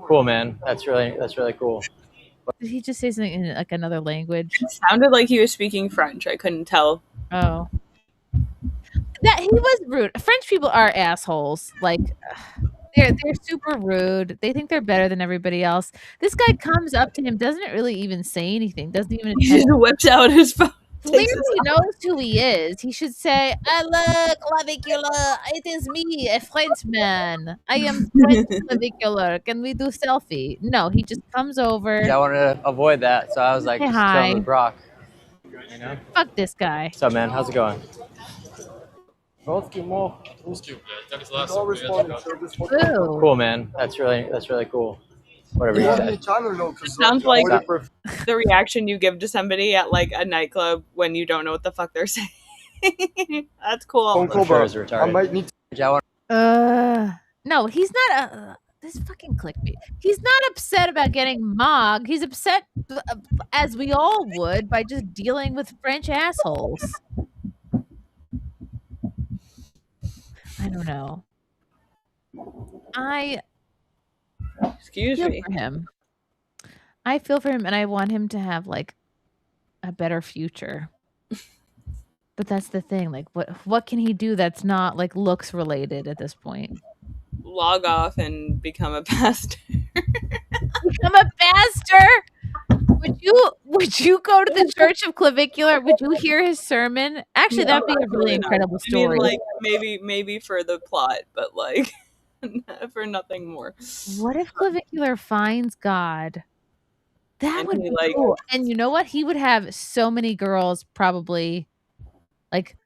Cool, man. That's really cool. Did he just say something in like another language? It sounded like he was speaking French. I couldn't tell. Oh. That he was rude. French people are assholes. Like they're super rude. They think they're better than everybody else. This guy comes up to him, doesn't really even say anything. Doesn't even. He just whips out his phone. Clearly knows who he is. He should say, "Hello, Clavicular. It is me, a Frenchman. I am French Clavicular. Can we do selfie?" No, he just comes over. I wanted to avoid that, so I was like Hey, just hi. chilling with Brock. You know? Fuck this guy. What's up, man? How's it going? Cool, man. That's really cool. Whatever you said. Sounds like the reaction you give to somebody at like a nightclub when you don't know what the fuck they're saying. That's cool. I'm sure it's retarded. No, he's not. This fucking clickbait. He's not upset about getting mogged. He's upset, as we all would, by just dealing with French assholes. I don't know. Excuse me. For him. I feel for him, and I want him to have like a better future. But that's the thing. Like, what can he do that's not like looks related at this point? Log off and become a pastor. Become a pastor? Would you go to the Church of Clavicular? Would you hear his sermon? Actually, that'd be a really incredible story. I mean, like maybe for the plot, but like for nothing more. What if Clavicular finds God? That And would he, be like- cool. And you know what? He would have so many girls probably like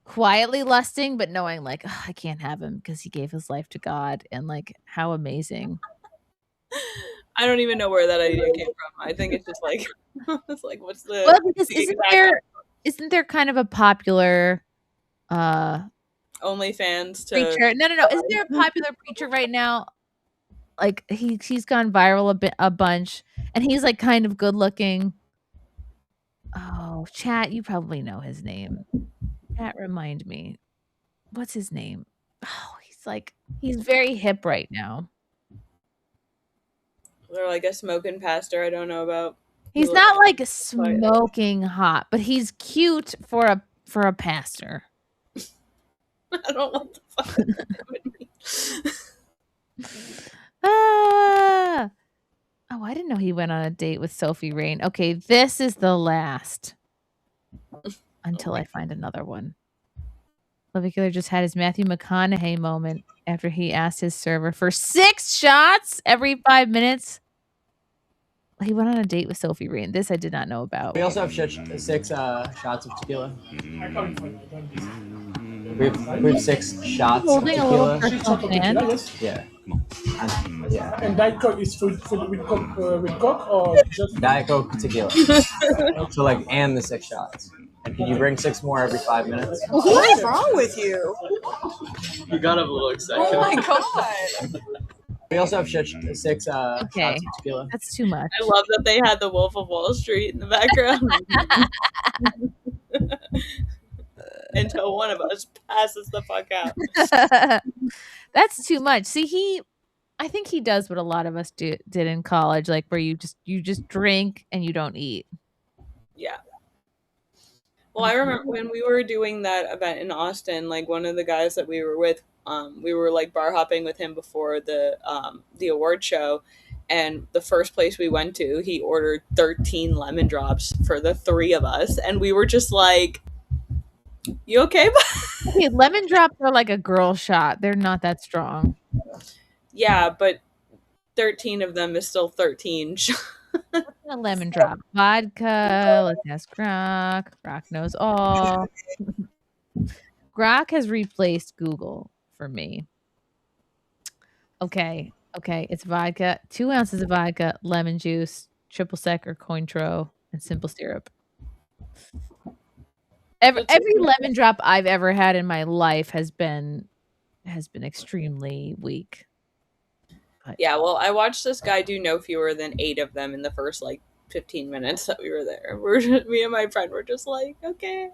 quietly lusting, but knowing like, "Ugh, I can't have him because he gave his life to God, and like how amazing. I don't even know where that idea came from. I think it's just like it's like what's the Well, because the isn't exact isn't there kind of a popular OnlyFans to preacher? No. Isn't there a popular preacher right now? Like he's gone viral a bunch, and he's like kind of good looking. Oh, chat, you probably know his name. Chat, remind me. What's his name? Oh, he's very hip right now. or like a smoking pastor I don't know about. He's not like smoking hot, but he's cute for a pastor. I don't know what the fuck that would mean. Ah! Oh, I didn't know he went on a date with Sophie Rain. Okay, this is the last until I find another one. Clavicular just had his Matthew McConaughey moment after he asked his server for 6 shots every 5 minutes. He went on a date with Sophie Rain. This I did not know about. We also have 6 shots of tequila. We have 6 shots Holding of a little tequila. personal fan. Yeah. Yeah. And Diet Coke is with Coke or just Diet Coke tequila. So like, and the 6 shots. And can you bring 6 more every 5 minutes? What is wrong with you? You got up a little excited. Oh my god. We also have 6 Okay, shots of tequila. that's too much. I love that they had the Wolf of Wall Street in the background. Until one of us passes the fuck out. That's too much. See, I think he does what a lot of us did in college, like where you just drink and you don't eat. Yeah. Well, I remember when we were doing that event in Austin, like one of the guys that we were with, we were like bar hopping with him before the award show, and the first place we went to, he ordered 13 lemon drops for the 3 of us, and we were just like, "You okay?" Okay, lemon drops are like a girl shot. They're not that strong. Yeah, but 13 of them is still 13. What's a lemon drop? Vodka. Let's ask Grok. Grok knows all. Grok has replaced Google for me. Okay. It's vodka. 2 ounces of vodka, lemon juice, triple sec or Cointreau, and simple syrup. Every lemon drop I've ever had in my life has been extremely weak. Yeah, well, I watched this guy do no fewer than 8 of them in the first like 15 minutes that we were there. Me and my friend were just like, okay,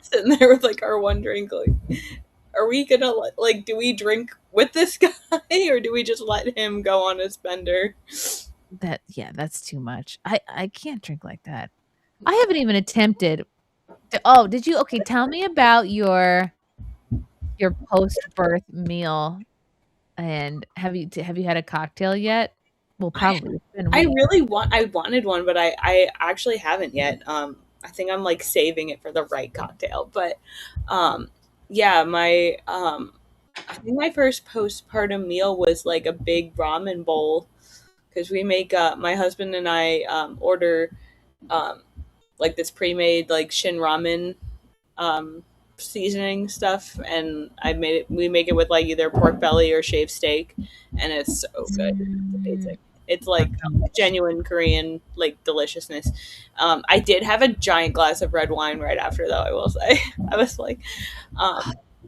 sitting there with like our one drink. Like, are we gonna like? Do we drink with this guy, or do we just let him go on his bender? That's too much. I can't drink like that. I haven't even attempted. Oh, did you? Okay, tell me about your post-birth meal. And have you had a cocktail yet? Well, probably. It's been I weeks. wanted one, but I actually haven't yet. I think I'm like saving it for the right cocktail. But yeah, I think my first postpartum meal was like a big ramen bowl, because we make my husband and I order like this pre-made like shin ramen seasoning stuff, and we make it with like either pork belly or shaved steak, and it's so good. It's amazing. It's like genuine Korean like deliciousness. I did have a giant glass of red wine right after, though, I will say. I was like,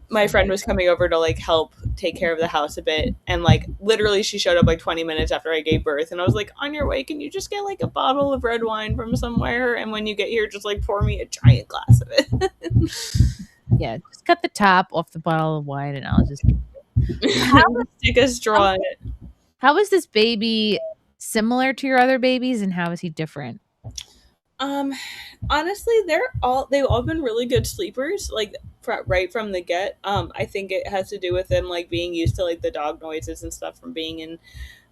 my friend was coming over to like help take care of the house a bit, and like literally she showed up like 20 minutes after I gave birth, and I was like, on your way, can you just get like a bottle of red wine from somewhere, and when you get here just like pour me a giant glass of it. Yeah, just cut the top off the bottle of wine, and I'll just stick a straw in it. How is this baby similar to your other babies, and how is he different? Honestly, they've all been really good sleepers, like right from the get. I think it has to do with them like being used to like the dog noises and stuff from being in.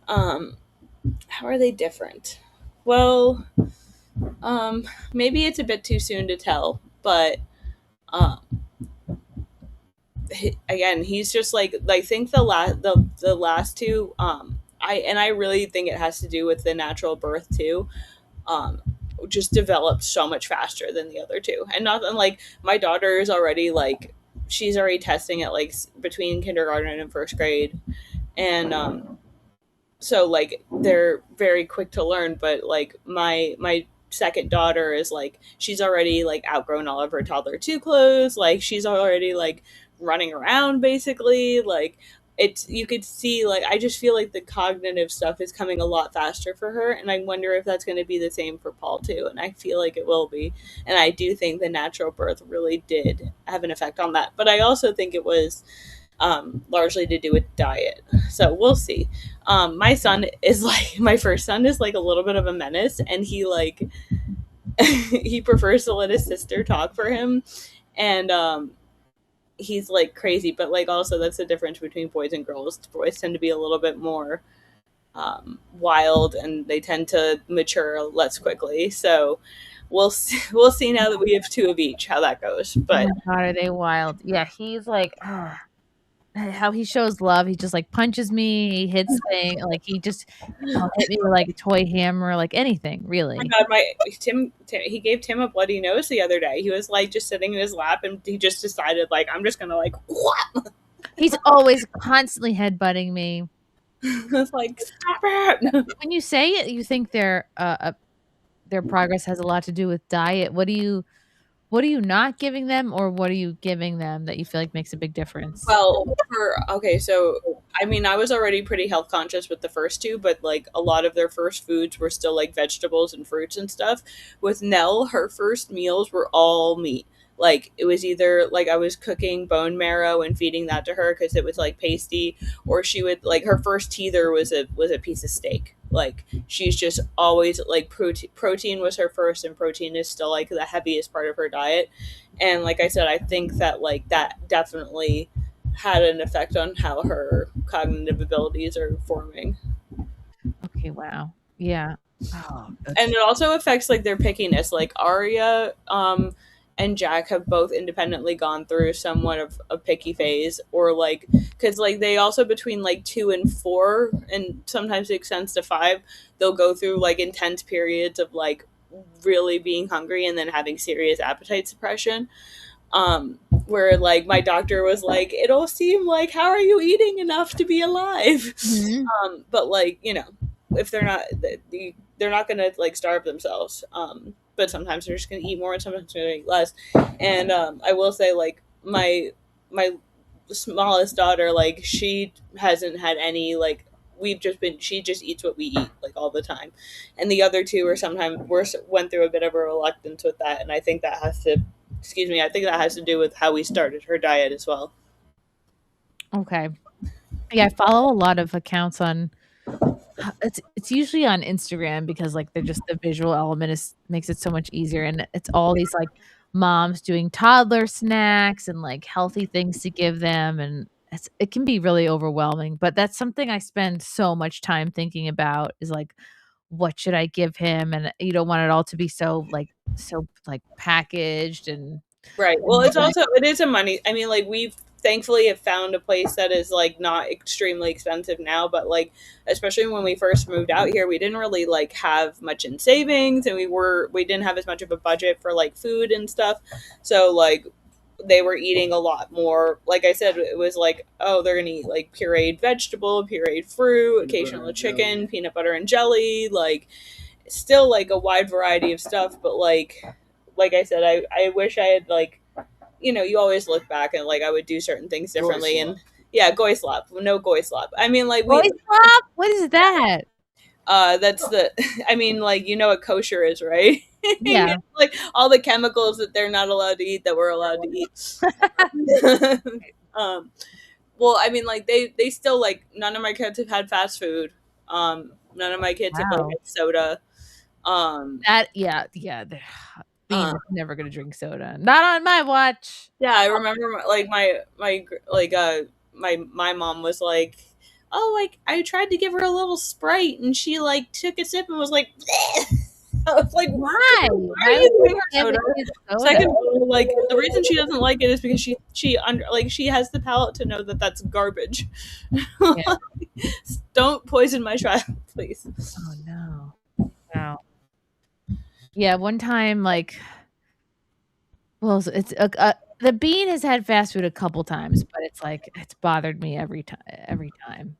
How are they different? Well, maybe it's a bit too soon to tell, but again, he's just like I think the last two I really think it has to do with the natural birth too. Just developed so much faster than the other two, and not like my daughter is already like she's already testing it like between kindergarten and first grade, and so like they're very quick to learn. But like my second daughter is like she's already like outgrown all of her toddler 2 clothes, like she's already like running around basically, like it's you could see like I just feel like the cognitive stuff is coming a lot faster for her, and I wonder if that's going to be the same for Paul too, and I feel like it will be. And I do think the natural birth really did have an effect on that, but I also think it was largely to do with diet. So we'll see. My son is like my first son is like a little bit of a menace, and he like he prefers to let his sister talk for him, and he's like crazy. But like also that's the difference between boys and girls. Boys tend to be a little bit more wild, and they tend to mature less quickly. So we'll see now that we have 2 of each how that goes. But oh my God, are they wild? Yeah, he's like how he shows love. He just like punches me, he hits things, like he just hit me with like a toy hammer, like anything really. Oh my God, Tim, he gave Tim a bloody nose the other day. He was like just sitting in his lap, and he just decided like I'm just gonna like what? He's always constantly headbutting me. It's like stop it. When you say it, you think their progress has a lot to do with diet. What are you not giving them, or what are you giving them that you feel like makes a big difference? Well, so I mean, I was already pretty health conscious with the first 2, but like a lot of their first foods were still like vegetables and fruits and stuff. With Nell, her first meals were all meat. Like it was either like I was cooking bone marrow and feeding that to her because it was like pasty, or she would like her first teether was a piece of steak. Like she's just always like protein was her first, and protein is still like the heaviest part of her diet. And like I said, I think that like that definitely had an effect on how her cognitive abilities are forming. Okay, wow. Yeah. Oh, and it also affects like their pickiness. Like Arya and Jack have both independently gone through somewhat of a picky phase, or like because like they also between like 2 and 4, and sometimes it extends to 5, they'll go through like intense periods of like really being hungry and then having serious appetite suppression, where like my doctor was like it'll seem like how are you eating enough to be alive. Mm-hmm. But like if they're not gonna like starve themselves, but sometimes they're just gonna eat more and sometimes they're gonna eat less. And I will say like my smallest daughter, like she hasn't had any like she just eats what we eat like all the time, and the other 2 are sometimes went through a bit of a reluctance with that, and I think that has to do with how we started her diet as well. Okay. Yeah, I follow a lot of accounts on it's usually on Instagram because like they're just the visual element makes it so much easier, and it's all these like moms doing toddler snacks and like healthy things to give them, and it can be really overwhelming, but that's something I spend so much time thinking about is like what should I give him, and you don't want it all to be so packaged and right. Well, it is a money. I mean, like we've thankfully have found a place that is like not extremely expensive now, but like especially when we first moved out here, we didn't really like have much in savings, and we didn't have as much of a budget for like food and stuff. So like they were eating a lot more. Like I said, it was like, oh, they're gonna eat like pureed vegetable, pureed fruit, occasional chicken, peanut butter and jelly, like still like a wide variety of stuff. But like I said, I wish I had like you always look back and like I would do certain things differently. And yeah, goy slop. No goy slop. I mean, like goy slop? What is that? That's the. I mean, like what kosher is, right? Yeah. Like all the chemicals that they're not allowed to eat that we're allowed to eat. Well, I mean, like they still like none of my kids have had fast food. None of my kids have like had soda. Bean's never gonna drink soda. Not on my watch. Yeah, I remember like my mom was like, oh, like I tried to give her a little Sprite and she like took a sip and was like, I was like, why? Why are you giving her soda? soda? Second of all, like the reason she doesn't like it is because she has the palate to know that that's garbage. Yeah. Don't poison my child, please. Oh no. Wow. Yeah, one time, like, well, it's the Bean has had fast food a couple times, but it's like it's bothered me every time.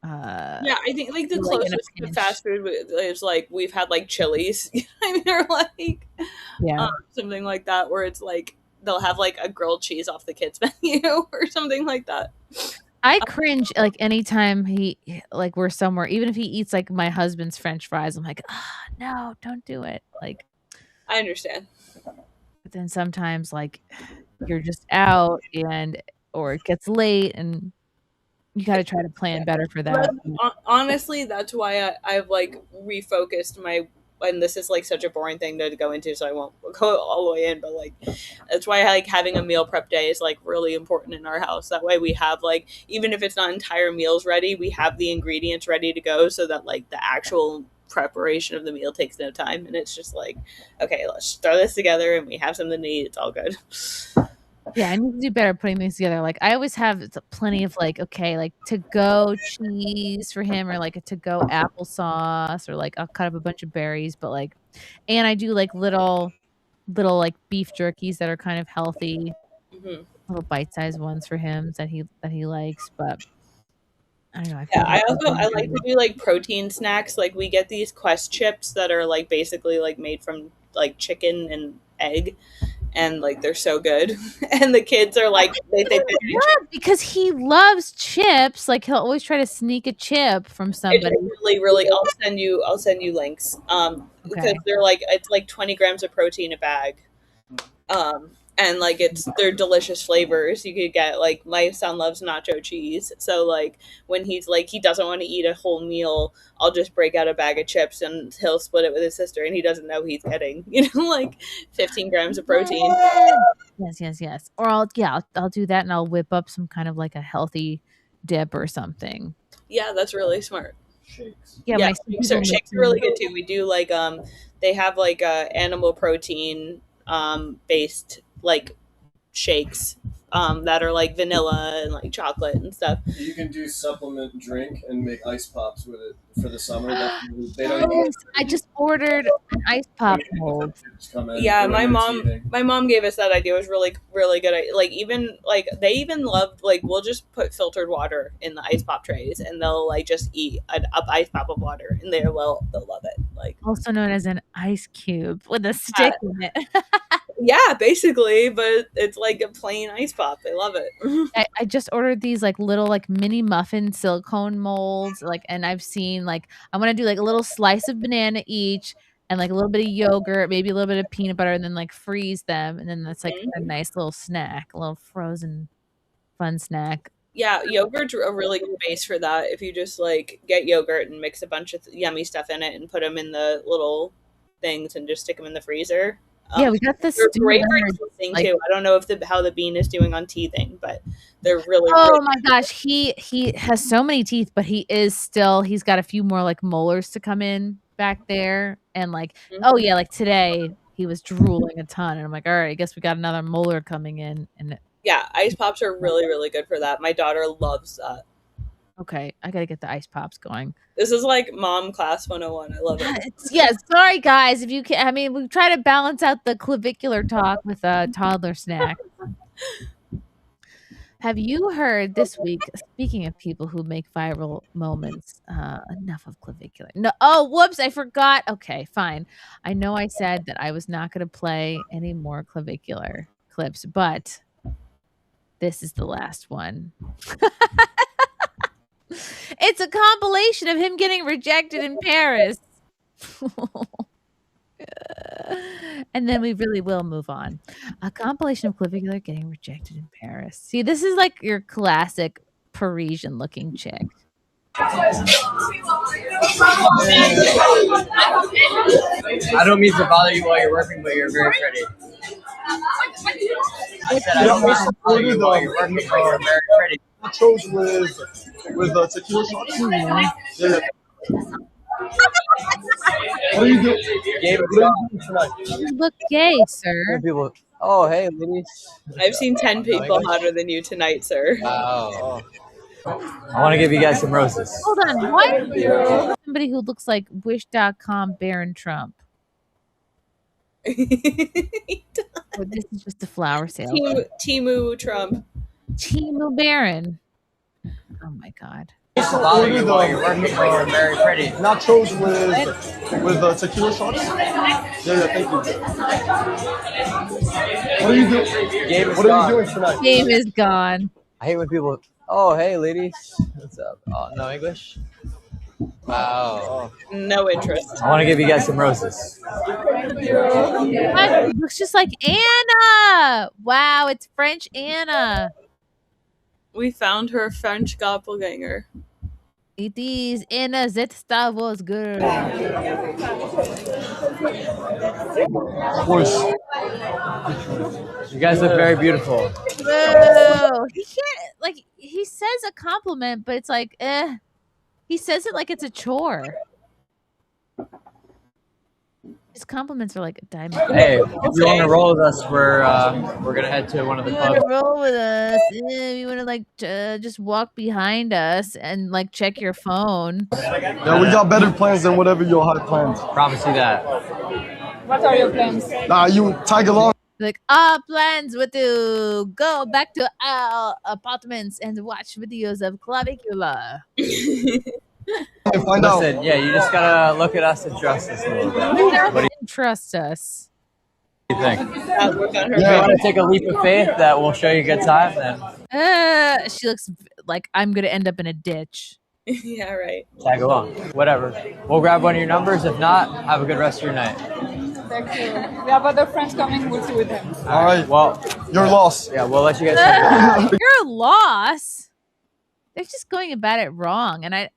Yeah, I think like the like, in a closest to pinch. fast food is like we've had like Chili's, I mean, or like Yeah. something like that, where it's like they'll have like a grilled cheese off the kids menu or something like that. I cringe like anytime like we're somewhere, even if he eats like my husband's French fries, I'm like, no, don't do it. Like, I understand. but then sometimes like you're just out or it gets late and you got to try to plan better for that. Honestly, that's why I've like refocused my, and this is like such a boring thing to go into, so I won't go all the way in, but like that's why like having a meal prep day is like really important in our house. That way we have like, even if it's not entire meals ready, we have the ingredients ready to go so that like the actual preparation of the meal takes no time, and it's just like, okay, let's throw this together and we have something to eat. It's all good. Yeah, I need to do better putting things together. Like I always have plenty of like, okay, like to-go cheese for him, or like a to-go applesauce, or like I'll cut up a bunch of berries, but like, and I do like little like beef jerkies that are kind of healthy, little bite-sized ones for him that he likes. But I don't know. I like to do like protein snacks. Like we get these Quest chips that are like basically like made from like chicken and egg, and like they're so good. And the kids are like, they because he loves chips. Like he'll always try to sneak a chip from somebody. It's really. I'll send you links. Because they're like, it's like 20 grams of protein a bag. And like they're delicious flavors. You could get like, my son loves nacho cheese, so like when he's like he doesn't want to eat a whole meal, I'll just break out a bag of chips and he'll split it with his sister, and he doesn't know he's getting like 15 grams of protein. Yes. Or I'll do that, and I'll whip up some kind of like a healthy dip or something. Yeah, that's really smart. Shakes. Yeah, shakes are really good too. We do like they have like animal protein based like shakes that are like vanilla and like chocolate and stuff. You can do supplement drink and make ice pops with it for the summer. I just ordered an ice pop mold. Yeah, my mom gave us that idea. It was really good. Like even like they even loved, like we'll just put filtered water in the ice pop trays and they'll like just eat an ice pop of water, and they'll love it. Like also known as an ice cube with a stick in it. Yeah, basically, but it's like a plain ice pop. They love it. I just ordered these like little like mini muffin silicone molds, like, and I've seen like I'm gonna do like a little slice of banana each, and like a little bit of yogurt, maybe a little bit of peanut butter, and then like freeze them, and then that's like a nice little snack, a little frozen fun snack. Yeah, yogurt's a really good base for that. If you just like get yogurt and mix a bunch of yummy stuff in it and put them in the little things and just stick them in the freezer. Yeah, we got this. They're great for teething too. I don't know if how the bean is doing on teething, but they're really. Oh my gosh, he has so many teeth, but he's got a few more like molars to come in back there, and like oh yeah, like today he was drooling a ton, and I'm like, all right, I guess we got another molar coming in, and yeah, ice pops are really good for that. My daughter loves that. Okay, I gotta get the ice pops going. This is like mom class 101. I love it. Yeah, sorry guys, if you can. I mean, we try to balance out the clavicular talk with a toddler snack. Have you heard this week? Speaking of people who make viral moments, enough of clavicular. No, oh, whoops, I forgot. Okay, fine. I know I said that I was not going to play any more clavicular clips, but this is the last one. It's a compilation of him getting rejected in Paris. And then we really will move on. A compilation of clavicular getting rejected in Paris. See, this is like your classic Parisian looking chick. I don't mean to bother you while you're working, but you're very pretty. I said I don't mean to bother you while you're working, but you're very pretty. Nachos with tequila shots. Yeah. What are you doing? Tonight? You look gay, sir. People. Oh, hey, ladies. I've seen 10 people hotter than you tonight, sir. Wow. I want to give you guys some roses. Hold on. Why do you somebody who looks like Wish.com Baron Trump? Or this is just a flower sale. Timu Trump. Timu Baron. Oh my God. While you're working, you're very pretty. Nachos with tequila shots. Yeah, thank you. What are you doing? What are you doing tonight? Game is gone. I hate when people. Oh, hey, ladies. What's up? Oh, no English? Wow. No interest. I want to give you guys some roses. It looks just like Anna. Wow, it's French Anna. We found her French doppelganger. It is Anna Zetstabos girl. Of course. You guys look very beautiful. Whoa. He can't, like, he says a compliment, but it's like, he says it like it's a chore. His compliments are like a diamond. Hey, if you want to roll with us, we're gonna head to one of the You want to clubs. roll with us? You want to like just walk behind us and like check your phone? Yeah, we got better plans than whatever you all had planned. Promise you that. What are your plans? Nah, you tag along. Like our plans were to go back to our apartments and watch videos of Clavicular. And find out. Listen, yeah, you just gotta look at us and trust us a little bit. What do Trust us. you think? Work on her If you want to take a leap of faith that will show you a good time, then She looks like I'm gonna end up in a ditch. Yeah, right. tag along. Whatever. We'll grab one of your numbers. If not, have a good rest of your night. Thank you. We have other friends coming. We'll see with them. All right. Well, Your loss. yeah, we'll let you guys take it. Your loss. They're just going about it wrong, and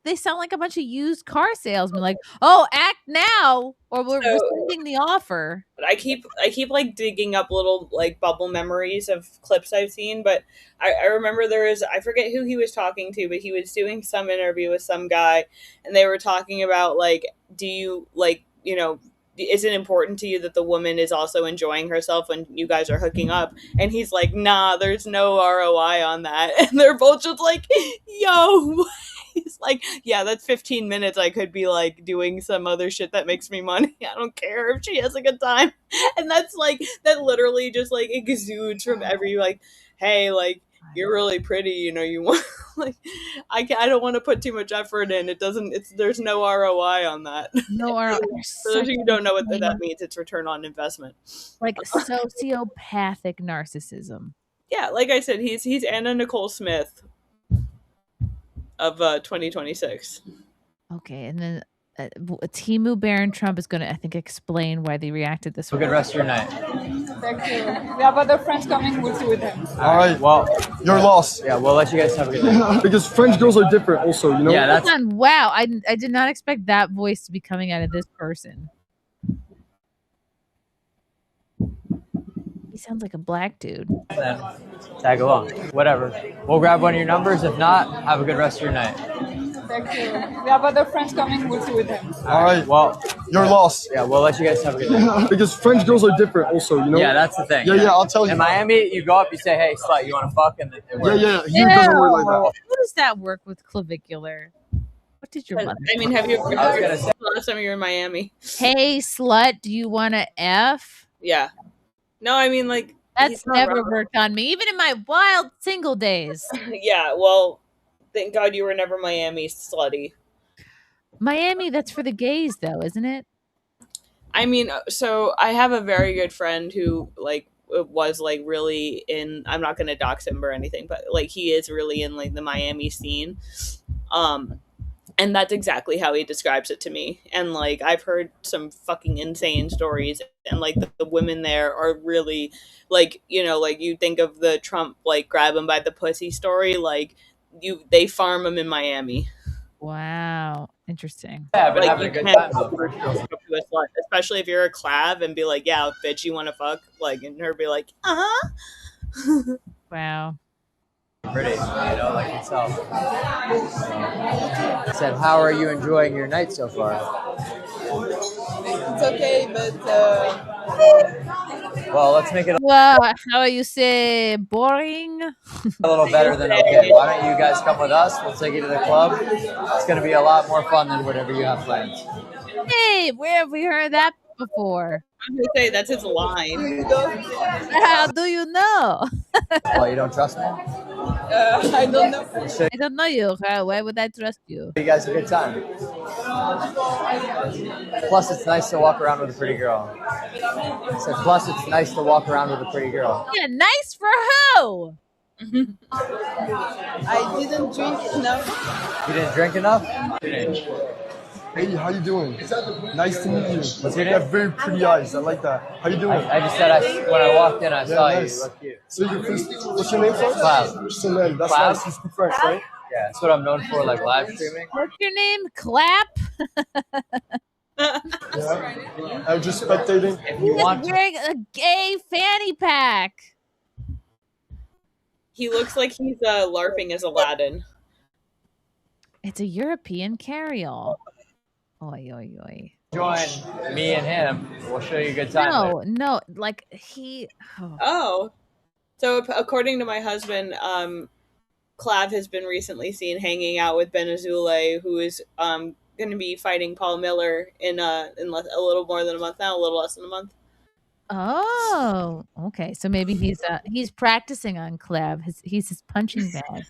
they sound like a bunch of used car salesmen. Like, oh, act now, or we're rescinding the offer. But I keep like digging up little like bubble memories of clips I've seen, but I remember I forget who he was talking to, but he was doing some interview with some guy, and they were talking about like, do you like, you know, is it important to you that the woman is also enjoying herself when you guys are hooking up? And he's like, nah, there's no ROI on that. And they're both just like, yo. He's like, yeah, that's 15 minutes. I could be like doing some other shit that makes me money. I don't care if she has a good time. And that's like, that literally just like exudes from every like, hey, like, you're really pretty, you know, you want like, I don't want to put too much effort in. There's no ROI on that. No ROI. For those of you who don't know what that means, it's return on investment. Like sociopathic narcissism. Yeah, like I said, he's Anna Nicole Smith of 2026. Okay, and then Timu Baron Trump is going to, I think, explain why they reacted this way. Have a good rest of your night. Thank you. We have other friends coming. We'll see with them. All right. Well, Your loss. yeah, we'll let you guys have a good day. Because French girls are different also, you know? Yeah, that's Hold on, wow, I did not expect that voice to be coming out of this person. He sounds like a black dude. then tag along. Whatever. We'll grab one of your numbers. If not, have a good rest of your night. Thank you. We have other friends coming. We'll see with them. All right. Well, Your loss. yeah, we'll let you guys have a good day. Because French girls are different also, you know? Yeah, that's the thing. Yeah, I'll tell you. In Miami, you go up, you say, "Hey, slut, you want to fuck?" And then it works. Yeah. Here it doesn't work like that. How does that work with clavicular? What did your mother? I mean, have you I was gonna ever say- last time you were in Miami? Hey, slut, do you want to F? Yeah. No, I mean like That's he's not never wrong. worked on me, even in my wild single days. Yeah, well, thank God you were never Miami slutty. Miami, that's for the gays, though, isn't it? I mean, so I have a very good friend who like was like really in. I'm not gonna dox him or anything, but like he is really in like the Miami scene. And that's exactly how he describes it to me. And like I've heard some fucking insane stories, and like the women there are really like, you know, like you think of the Trump like grab him by the pussy story, like they farm him in Miami. Wow, interesting. Yeah, but Like having you a good can't time. go to a slut, especially if you're a clav and be like, yeah, bitch, you want to fuck, like, and her be like, Wow. pretty, you know, like yourself. I said, how are you enjoying your night so far? It's okay, but Well, let's make it How you say boring? a little better than okay. Why don't you guys come with us? We'll take you to the club. It's going to be a lot more fun than whatever you have planned. Hey, where have we heard that before? I'm gonna say that's his line. How do you know? Well, you don't trust me? I don't know. I don't know you. Why would I trust you? You guys have a good time. Plus, it's nice to walk around with a pretty girl. I said, plus, it's nice to walk around with a pretty girl. Yeah, nice for who? I didn't drink enough. You didn't drink enough? Hey, how you doing? Nice to meet you. What's your You name? have very pretty eyes. I like that. How you doing? I just said when I walked in, I saw you. nice. You look cute. So what's your name, sir? Cloud. So man, that's Cloud? nice. You speak French, right? Yeah, that's what I'm known for, like live streaming. What's your name? Clap? Yeah. I'm just spectating. If you want to, wearing a gay fanny pack. He looks like he's LARPing as Aladdin. It's a European carryall. Oi, oi, oi. join me and him, we'll show you a good time. No, like he. Oh. So according to my husband, Clav has been recently seen hanging out with Ben Azule, who is going to be fighting Paul Miller in a little more than a month now, a little less than a month. Oh, okay. So maybe he's practicing on Clav. He's his punching bag.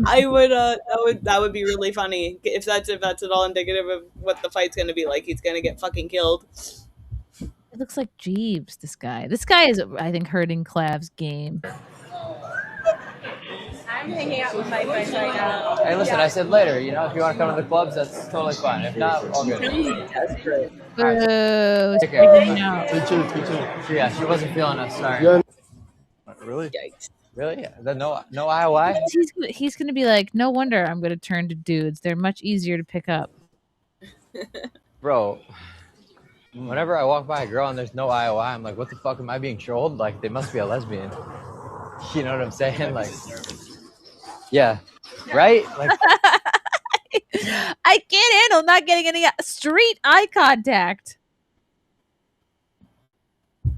I would that would be really funny if that's at all indicative of what the fight's going to be like. He's going to get fucking killed. It looks like Jeeves. This guy is, I think, hurting Clav's game. I'm hanging out with my friends right now. Hey, listen, I said later, if you want to come to the clubs, that's totally fine. If not, all good. Desperate. Boo. Take care. Take care. Yeah, she wasn't feeling us, sorry. Yeah. Really? Yikes. Really? No IOI? He's going to be like, no wonder I'm going to turn to dudes. They're much easier to pick up. Bro, whenever I walk by a girl and there's no IOI, I'm like, what the fuck, am I being trolled? Like, they must be a lesbian. You know what I'm saying? Like, yeah, right? Like, I can't handle not getting any street eye contact.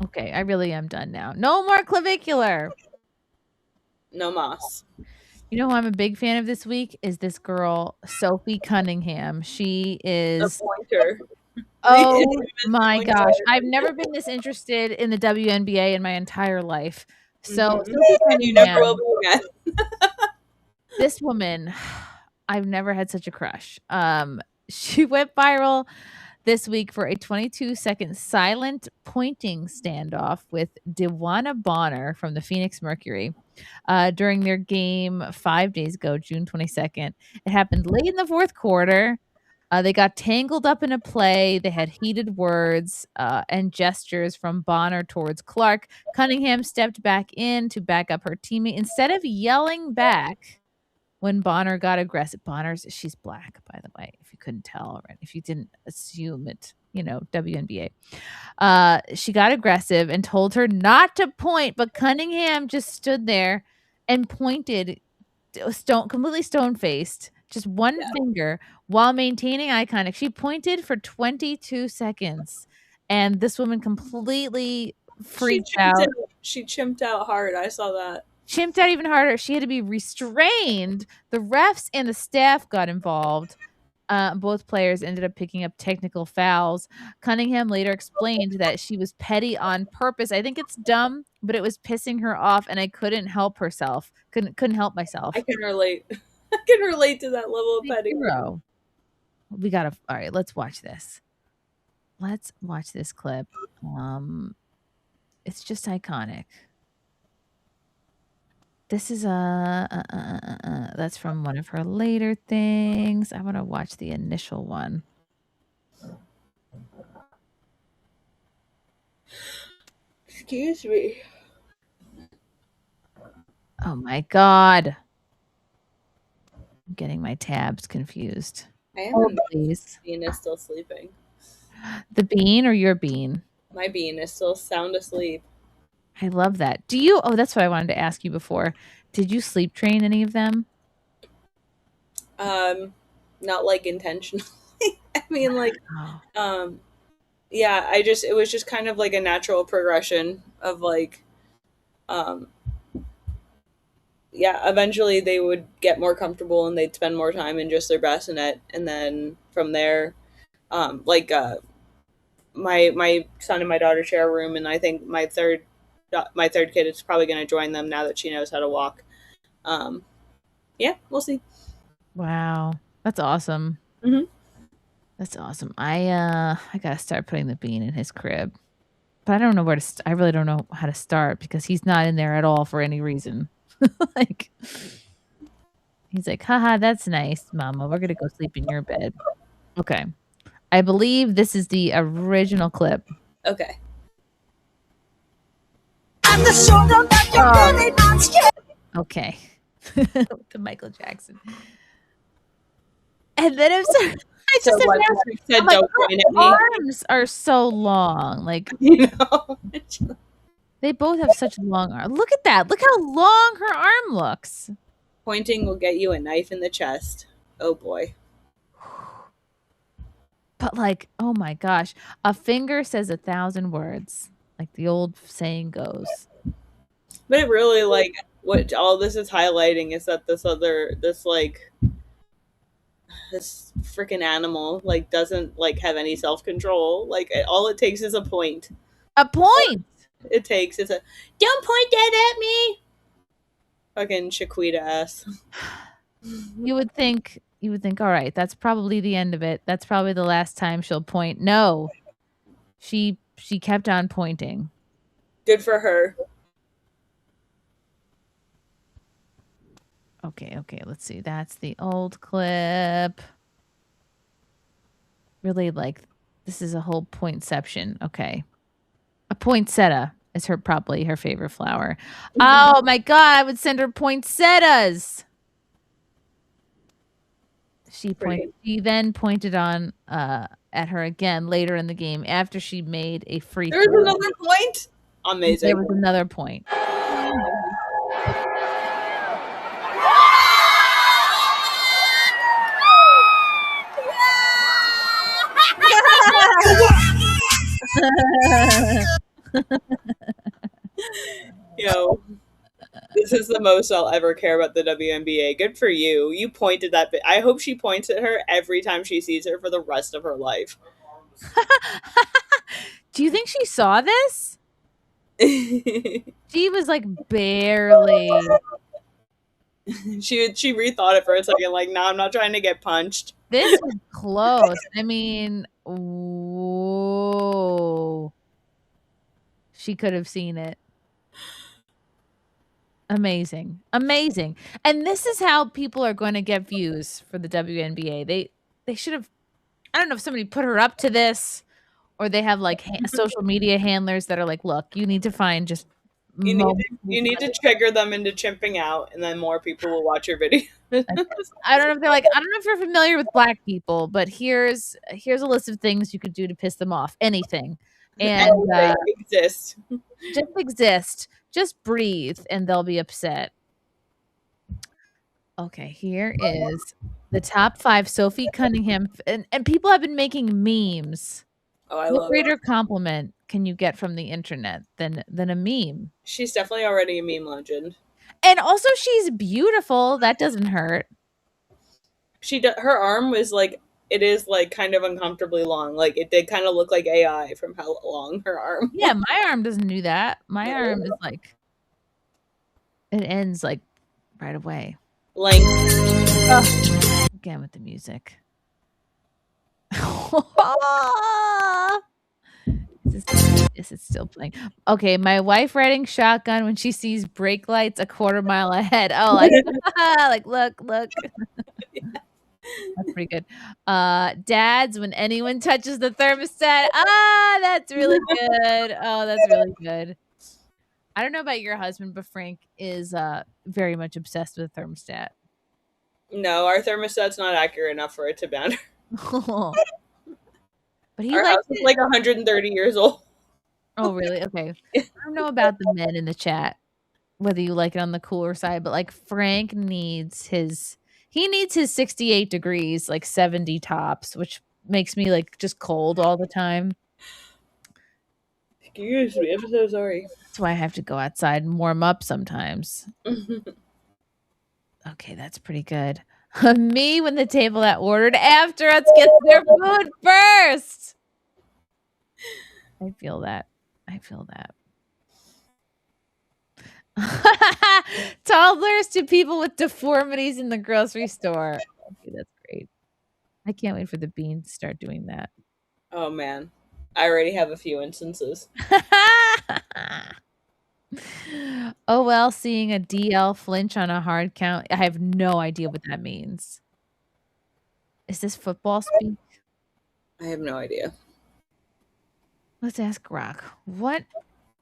Okay, I really am done now. No more clavicular. No mas. You know who I'm a big fan of this week is this girl, Sophie Cunningham. She is the pointer. Oh my gosh. I've never been this interested in the WNBA in my entire life. So and you never will be again. This woman, I've never had such a crush. She went viral this week for a 22-second silent pointing standoff with Dewana Bonner from the Phoenix Mercury during their game 5 days ago, June 22nd. It happened late in the fourth quarter. They got tangled up in a play. They had heated words and gestures from Bonner towards Clark. Cunningham stepped back in to back up her teammate. Instead of yelling back when Bonner got aggressive, she's black, by the way, if you couldn't tell already, if you didn't assume it, WNBA. She got aggressive and told her not to point, but Cunningham just stood there and pointed, completely stone-faced, just one finger while maintaining eye contact. She pointed for 22 seconds, and this woman completely freaked out. She chimped out hard. I saw that. Chimped out even harder. She had to be restrained. The refs and the staff got involved. Both players ended up picking up technical fouls. Cunningham later explained that she was petty on purpose. I think it's dumb, but it was pissing her off, and I couldn't help myself. Couldn't help myself. I can relate. I can relate to that level of petty. All right, let's watch this. Let's watch this clip. It's just iconic. This is that's from one of her later things. I want to watch the initial one. Excuse me. Oh my God. I'm getting my tabs confused. Please. Bean is still sleeping. The bean or your bean? My bean is still sound asleep. I love that. Do you? Oh, that's what I wanted to ask you before. Did you sleep train any of them? Not like intentionally. I mean, like, Oh. yeah. It was just kind of like a natural progression of like, yeah. Eventually, they would get more comfortable and they'd spend more time in just their bassinet, and then from there, like, my son and my daughter share a room, and I think my third kid is probably going to join them now that she knows how to walk. Yeah, we'll see. Wow, that's awesome. Mhm. That's awesome. I gotta start putting the bean in his crib, but I don't know where to. I really don't know how to start because he's not in there at all for any reason. Like, he's like, haha, that's nice, Mama. We're gonna go sleep in your bed. Okay. I believe this is the original clip. Okay. Okay. The Michael Jackson. And then I'm sorry, I So just what, imagine, said, I'm like, "Don't point at her me"? arms are so long. Like, You know, they both have such long arms. Look at that. Look how long her arm looks. pointing will get you a knife in the chest. Oh boy. But like, oh my gosh, a finger says 1,000 words, like the old saying goes. But it really, like, what all this is highlighting is that this freaking animal like doesn't like have any self-control. Like, all it takes is a point. A point. It takes is a don't point that at me. Fucking Shaquita ass. You would think, all right, that's probably the end of it. That's probably the last time she'll point. No. She kept on pointing. Good for her. Okay, let's see. That's the old clip. Really, like, this is a whole pointception. Okay. A poinsettia is probably her favorite flower. Oh my god, I would send her poinsettias. She then pointed on at her again later in the game after she made a free throw. There's another point. Amazing. There was another point. Yo, this is the most I'll ever care about the WNBA. Good for you. You pointed that bit. I hope she points at her every time she sees her for the rest of her life. Do you think she saw this? She was like barely. She rethought it for a second, like, nah, I'm not trying to get punched. This was close. I mean, whoa. She could have seen it. Amazing. Amazing. And this is how people are going to get views for the WNBA. They should have, I don't know if somebody put her up to this, or they have like social media handlers that are like, look, you need to find just you need to trigger them into chimping out, and then more people will watch your video. I don't know if they're like, I don't know if you're familiar with Black people, but here's a list of things you could do to piss them off. Anything. And exist. Just exist. Just breathe and they'll be upset. Okay, here is the top 5 Sophie Cunningham, and people have been making memes. Oh, I what love greater it. compliment can you get from the internet than a meme? She's definitely already a meme legend. And also she's beautiful. That doesn't hurt. Her arm was like, it is like kind of uncomfortably long. Like, it did kind of look like AI from how long her arm. Yeah, my arm doesn't do that. My arm is like, it ends like right away. Length. Again with the music. Is it still playing? Okay, my wife riding shotgun when she sees brake lights a quarter mile ahead. Oh, like, like look. That's pretty good. Dads, when anyone touches the thermostat. That's really good. Oh, that's really good. I don't know about your husband, but Frank is very much obsessed with the thermostat. No, our thermostat's not accurate enough for it to matter. But he our likes house is like 130 years old. Oh, really? Okay. I don't know about the men in the chat, whether you like it on the cooler side, but like Frank needs his 68 degrees, like 70 tops, which makes me like just cold all the time. Excuse me, I'm so sorry. That's why I have to go outside and warm up sometimes. Okay, that's pretty good. Me when the table that ordered after us gets their food first. I feel that. Toddlers to people with deformities in the grocery store. Okay, that's great. I can't wait for the beans to start doing that. Oh man, I already have a few instances. Oh well, seeing a DL flinch on a hard count. I have no idea what that means. Is this football speak? I have no idea. Let's ask Rock. What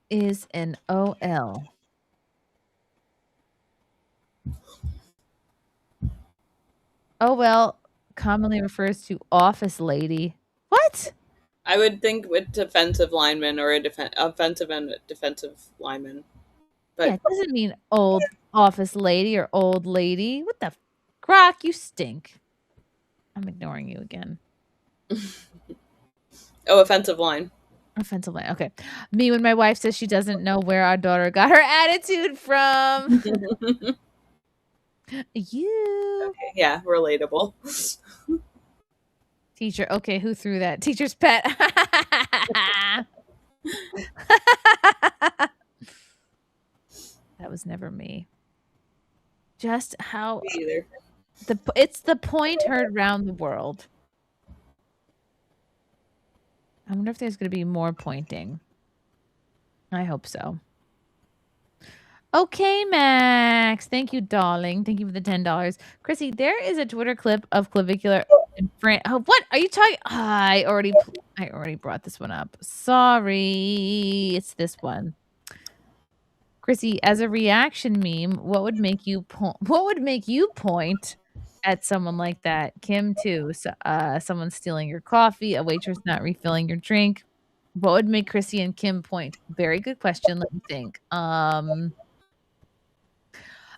is an OL? Oh well, commonly refers to office lady. What? I would think with defensive lineman or offensive and defensive lineman. But Yeah, it doesn't mean old office lady or old lady. What the Rock, you stink. I'm ignoring you again. offensive line. Offensive line. Okay. Me when my wife says she doesn't know where our daughter got her attitude from. You. Okay, yeah, relatable. Teacher. Okay, who threw that? Teacher's pet. That was never me. Just how Me either. it's the point heard around the world. I wonder if there's going to be more pointing. I hope so. Okay, Max. Thank you, darling. Thank you for the $10. Chrissy, there is a Twitter clip of Clavicular in France. Oh, what are you talking? I already brought this one up. Sorry. It's this one. Chrissy, as a reaction meme, what would make you point at someone like that? Kim too. So, someone stealing your coffee, a waitress not refilling your drink. What would make Chrissy and Kim point? Very good question. Let me think.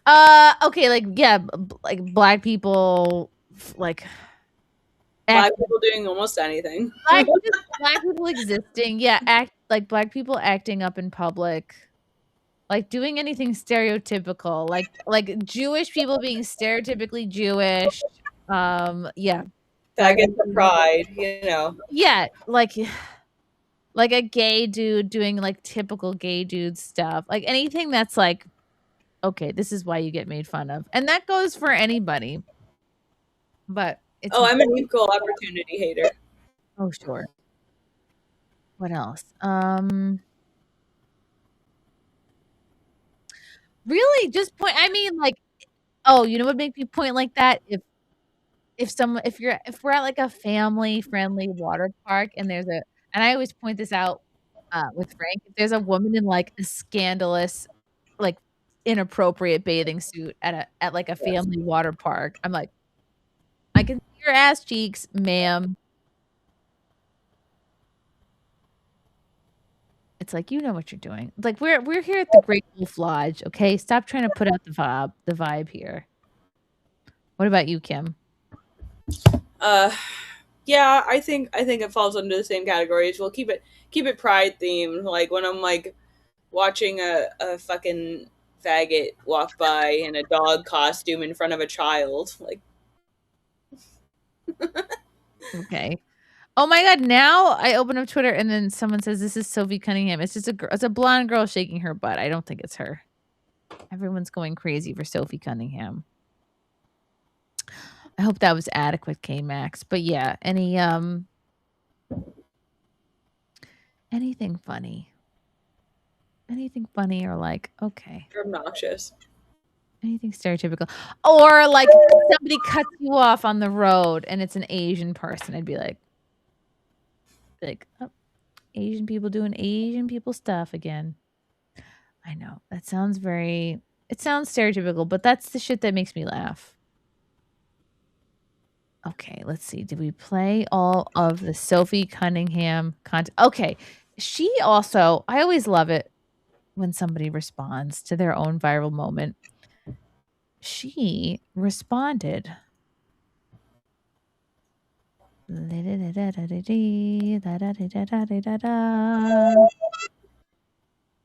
Okay, like yeah, like black people, like Black people doing almost anything. Black people existing, yeah, black people acting up in public, like doing anything stereotypical, like Jewish people being stereotypically Jewish, yeah, Faggot for pride, you know. yeah, like a gay dude doing like typical gay dude stuff, like anything that's like, okay, this is why you get made fun of, and that goes for anybody. But it's I'm an equal opportunity hater. Oh, sure. What else? Really, just point. I mean, like, oh, you know what make me point like that? If we're at like a family friendly water park and and I always point this out with Frank. If there's a woman in like a scandalous, like inappropriate bathing suit at like a family water park, I'm like, I can see your ass cheeks, ma'am. It's like, you know what you're doing. Like we're here at the Great Wolf Lodge, okay? Stop trying to put out the vibe here. What about you, Kim? Yeah, I think it falls under the same categories. We'll keep it pride themed. Like when I'm like watching a fucking faggot walk by in a dog costume in front of a child, like. Okay. Oh my god, now I open up Twitter and then someone says this is Sophie Cunningham. It's just it's a blonde girl shaking her butt. I don't think it's her. Everyone's going crazy for Sophie Cunningham. I hope that was adequate, K-Max. But yeah, anything funny? Anything funny or like, okay. You're obnoxious. Anything stereotypical. Or like somebody cuts you off on the road and it's an Asian person. I'd be like, oh, Asian people doing Asian people stuff again. I know. It sounds stereotypical, but that's the shit that makes me laugh. Okay, let's see. Did we play all of the Sophie Cunningham content? Okay, she also, I always love it when somebody responds to their own viral moment. She responded.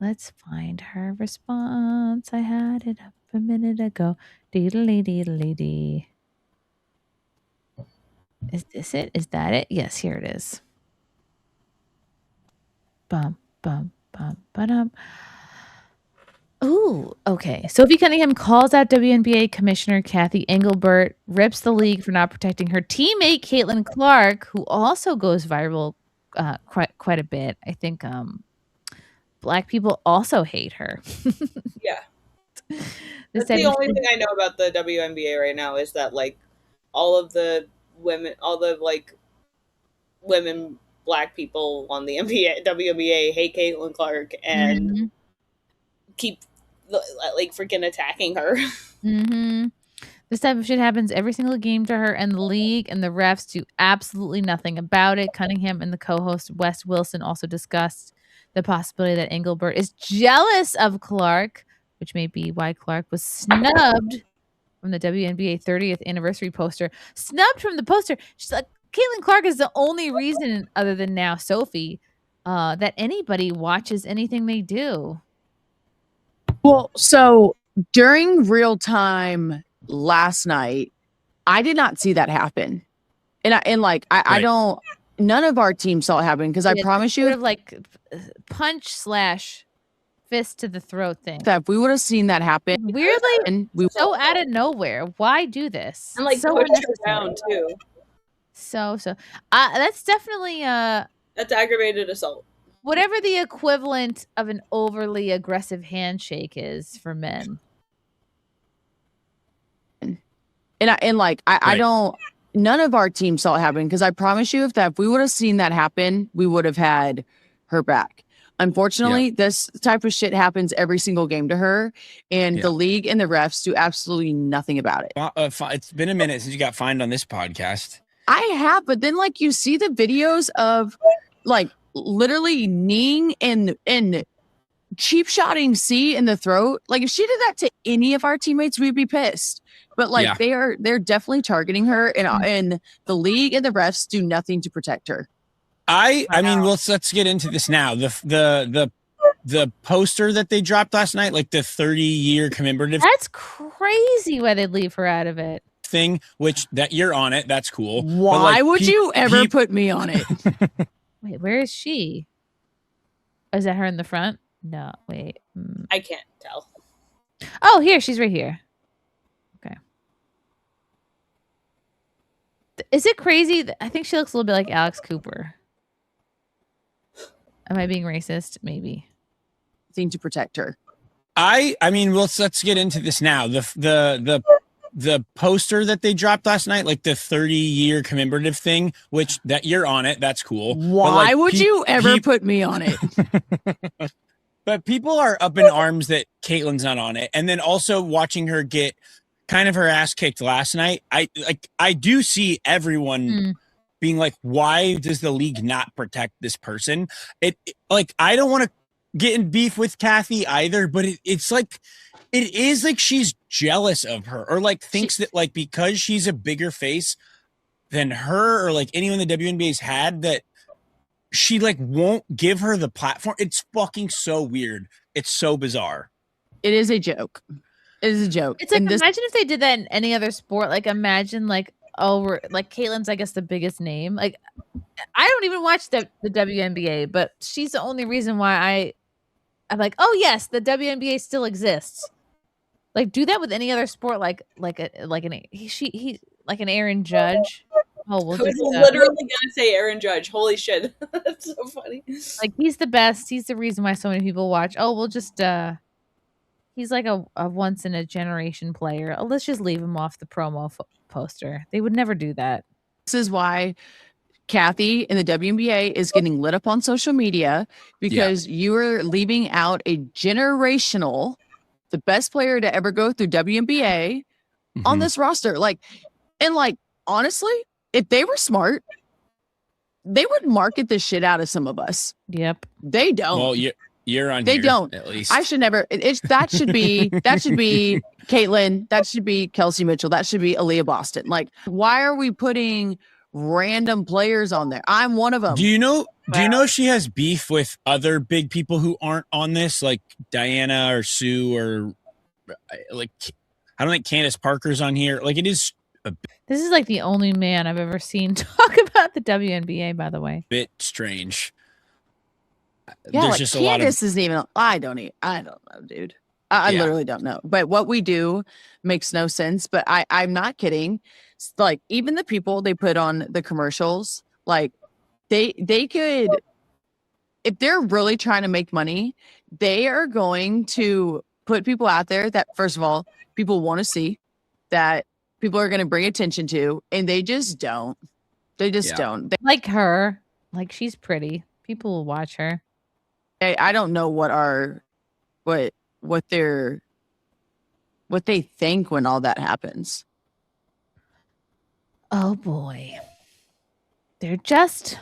Let's find her response. I had it up a minute ago. Deedly deedly dee. Is this it? Is that it? Yes, here it is. Bum, bum, bum, ba-dum. Ooh, okay. Sophie Cunningham calls out WNBA Commissioner Kathy Engelbert, rips the league for not protecting her teammate Caitlin Clark, who also goes viral quite a bit. I think Black people also hate her. Yeah. That's the only thing I know about the WNBA right now is that like all of the women, women, Black people on the WNBA hate Caitlin Clark and keep like freaking attacking her. This type of shit happens every single game to her, and the league and the refs do absolutely nothing about it. Cunningham and the co-host Wes Wilson also discussed the possibility that Engelbert is jealous of Clark, which may be why Clark was snubbed from the WNBA 30th anniversary poster. Snubbed from the poster. She's like, Caitlin Clark is the only reason, other than now Sophie, that anybody watches anything they do. Well, so during real time last night, I did not see that happen. I don't, none of our team saw it happen because I promise you, sort of like punch / fist to the throat thing. that if we would have seen that happen, Weirdly, and we so out of nowhere. Why do this? And like so push her down too. So that's definitely that's aggravated assault. Whatever the equivalent of an overly aggressive handshake is for men. I don't, none of our team saw it happen because I promise you, if we would have seen that happen, we would have had her back. Unfortunately, this type of shit happens every single game to her, and the league and the refs do absolutely nothing about it. It's been a minute since you got fined on this podcast. I have, but then like you see the videos of like literally kneeing and cheap shotting C in the throat. Like if she did that to any of our teammates, we'd be pissed. But like they're definitely targeting her, and the league and the refs do nothing to protect her. I mean, let's get into this now. The poster that they dropped last night, like the 30-year commemorative. That's crazy why they'd leave her out of it. Thing, which that you're on it. That's cool. Why would you ever put me on it? Wait, where is she? Is that her in the front? No, wait. I can't tell. Oh, here. She's right here. Okay. Is it crazy? I think she looks a little bit like Alex Cooper. Am I being racist? Maybe. Thing to protect her. I mean, let's get into this now. The poster that they dropped last night, like the 30-year commemorative thing, which that you're on it. That's cool. Why would you ever put me on it? But people are up in arms that Caitlin's not on it. And then also watching her get kind of her ass kicked last night. I do see everyone being like, why does the league not protect this person? I don't want to get in beef with Kathy either, but it's like, it is like she's jealous of her, or like thinks that like because she's a bigger face than her, or like anyone the WNBA's had, that she like won't give her the platform. It's fucking so weird. It's so bizarre. It is a joke. It is a joke. It's like, imagine if they did that in any other sport. Like imagine like, we're like Caitlin's, I guess, the biggest name. Like I don't even watch the WNBA, but she's the only reason why I'm like, oh yes, the WNBA still exists. Like do that with any other sport, like an Aaron Judge. Oh, we'll I was literally gonna say Aaron Judge. Holy shit, that's so funny. Like he's the best. He's the reason why so many people watch. Oh, we'll just he's like a once in a generation player. Oh, let's just leave him off the promo poster. They would never do that. This is why Kathy in the WNBA is getting lit up on social media, because you are leaving out a generational, the best player to ever go through WNBA on this roster. Like, and like, honestly, if they were smart, they would market the shit out of some of us. Yep. They don't. Well, you're on. They here, don't. At least I should never. That should be Caitlin. That should be Kelsey Mitchell. That should be Aaliyah Boston. Like, why are we putting random players on there? I'm one of them. Do you know? Do you know she has beef with other big people who aren't on this, like Diana or Sue or like? I don't think Candace Parker's on here. Like, it is. This is like the only man I've ever seen talk about the WNBA. By the way, Bit strange. Yeah, There's like just Candace isn't even. I don't know, dude. I literally don't know. But what we do makes no sense. But I'm not kidding. Like, even the people they put on the commercials, like they could, if they're really trying to make money, they are going to put people out there that, first of all, people want to see, that people are going to bring attention to, and they just don't. They just don't. Like her. Like, she's pretty. People will watch her. I don't know what they think when all that happens. Oh boy. They're just,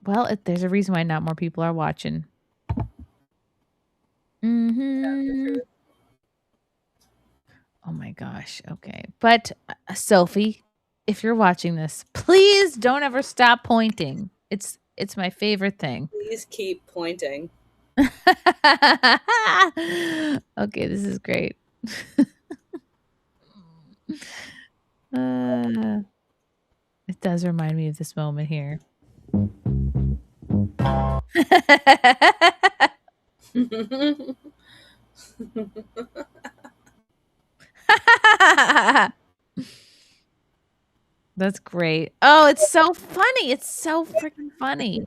well, there's a reason why not more people are watching. Oh my gosh. Okay. But Sophie, if you're watching this, please don't ever stop pointing. It's my favorite thing. Please keep pointing. Okay, this is great. It does remind me of this moment here. That's great. Oh, it's so funny. It's so freaking funny.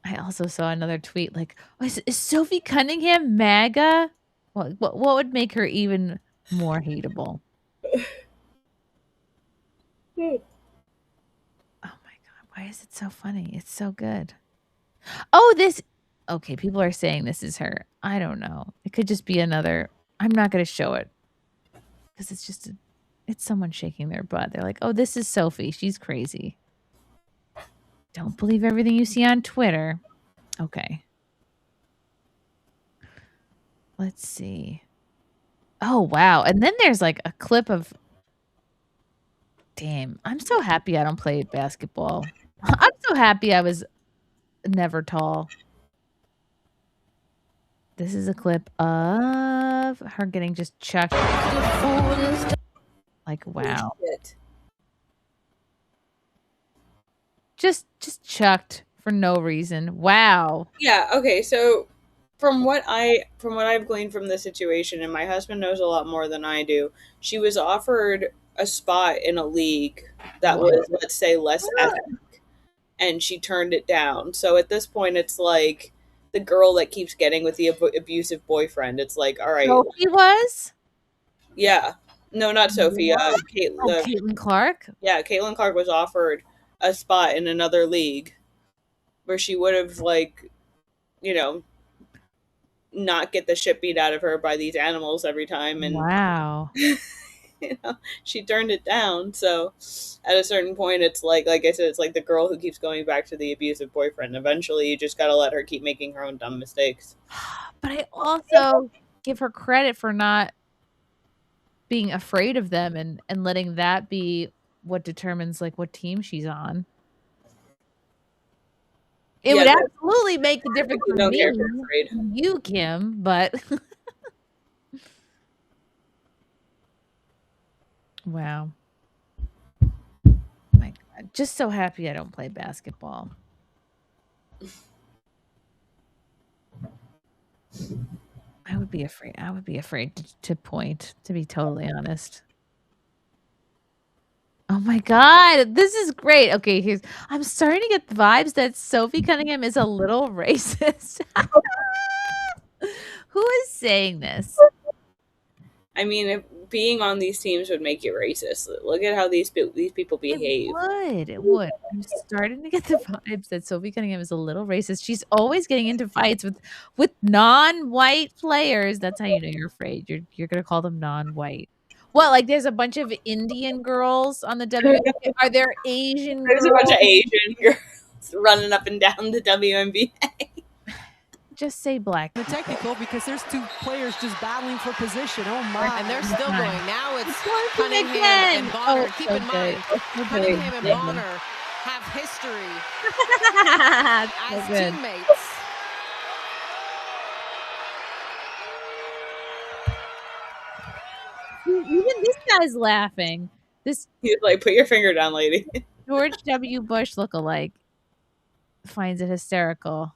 I also saw another tweet like, oh, is Sophie Cunningham MAGA? What would make her even more hateable? Oh my God. Why is it so funny? It's so good. Oh, okay, people are saying this is her. I don't know. It could just be another. I'm not going to show it because it's someone shaking their butt. They're like, oh, this is Sophie. She's crazy. Don't believe everything you see on Twitter. Okay. Let's see. Oh, wow. And then there's like a clip of, damn, I'm so happy I don't play basketball. I'm so happy I was never tall. This is a clip of her getting just chucked. Like, wow. Just chucked for no reason. Wow. Yeah, okay, so from what I've gleaned from the situation, and my husband knows a lot more than I do, she was offered a spot in a league that was, let's say, less ethnic, and she turned it down. So at this point, it's like the girl that keeps getting with the abusive boyfriend. It's like, all right. Sophie was? Yeah. No, not Sophie. Caitlin Clark? Yeah, Caitlin Clark was offered a spot in another league where she would have, like, you know, not get the shit beat out of her by these animals every time. And wow. You know, she turned it down. So at a certain point, it's like I said, it's like the girl who keeps going back to the abusive boyfriend. Eventually, you just got to let her keep making her own dumb mistakes. But I also give her credit for not being afraid of them and letting that be what determines like what team she's on. It would absolutely make a difference for me, you, Kim, but wow. My God. Just so happy I don't play basketball. I would be afraid. I would be afraid to point, to be totally honest. Oh my God, this is great. Okay, I'm starting to get the vibes that Sophie Cunningham is a little racist. Who is saying this? I mean, if being on these teams would make you racist. Look at how these people behave. It would. I'm starting to get the vibes that Sophie Cunningham is a little racist. She's always getting into fights with non-white players. That's how you know you're afraid. You're gonna call them non-white. What, like there's a bunch of Indian girls on the WNBA? Are there Asian There's girls? a bunch of Asian girls running up and down the WNBA. Just say black. The technical because there's two players just battling for position. Oh my! And they're still going. Now it's Cunningham Cunningham and Bonner. Oh, Keep so in mind, good. Cunningham and Yeah. Bonner have history So as good. teammates. Even this guy's laughing. This He's like, put your finger down, lady. George W. Bush lookalike finds it hysterical.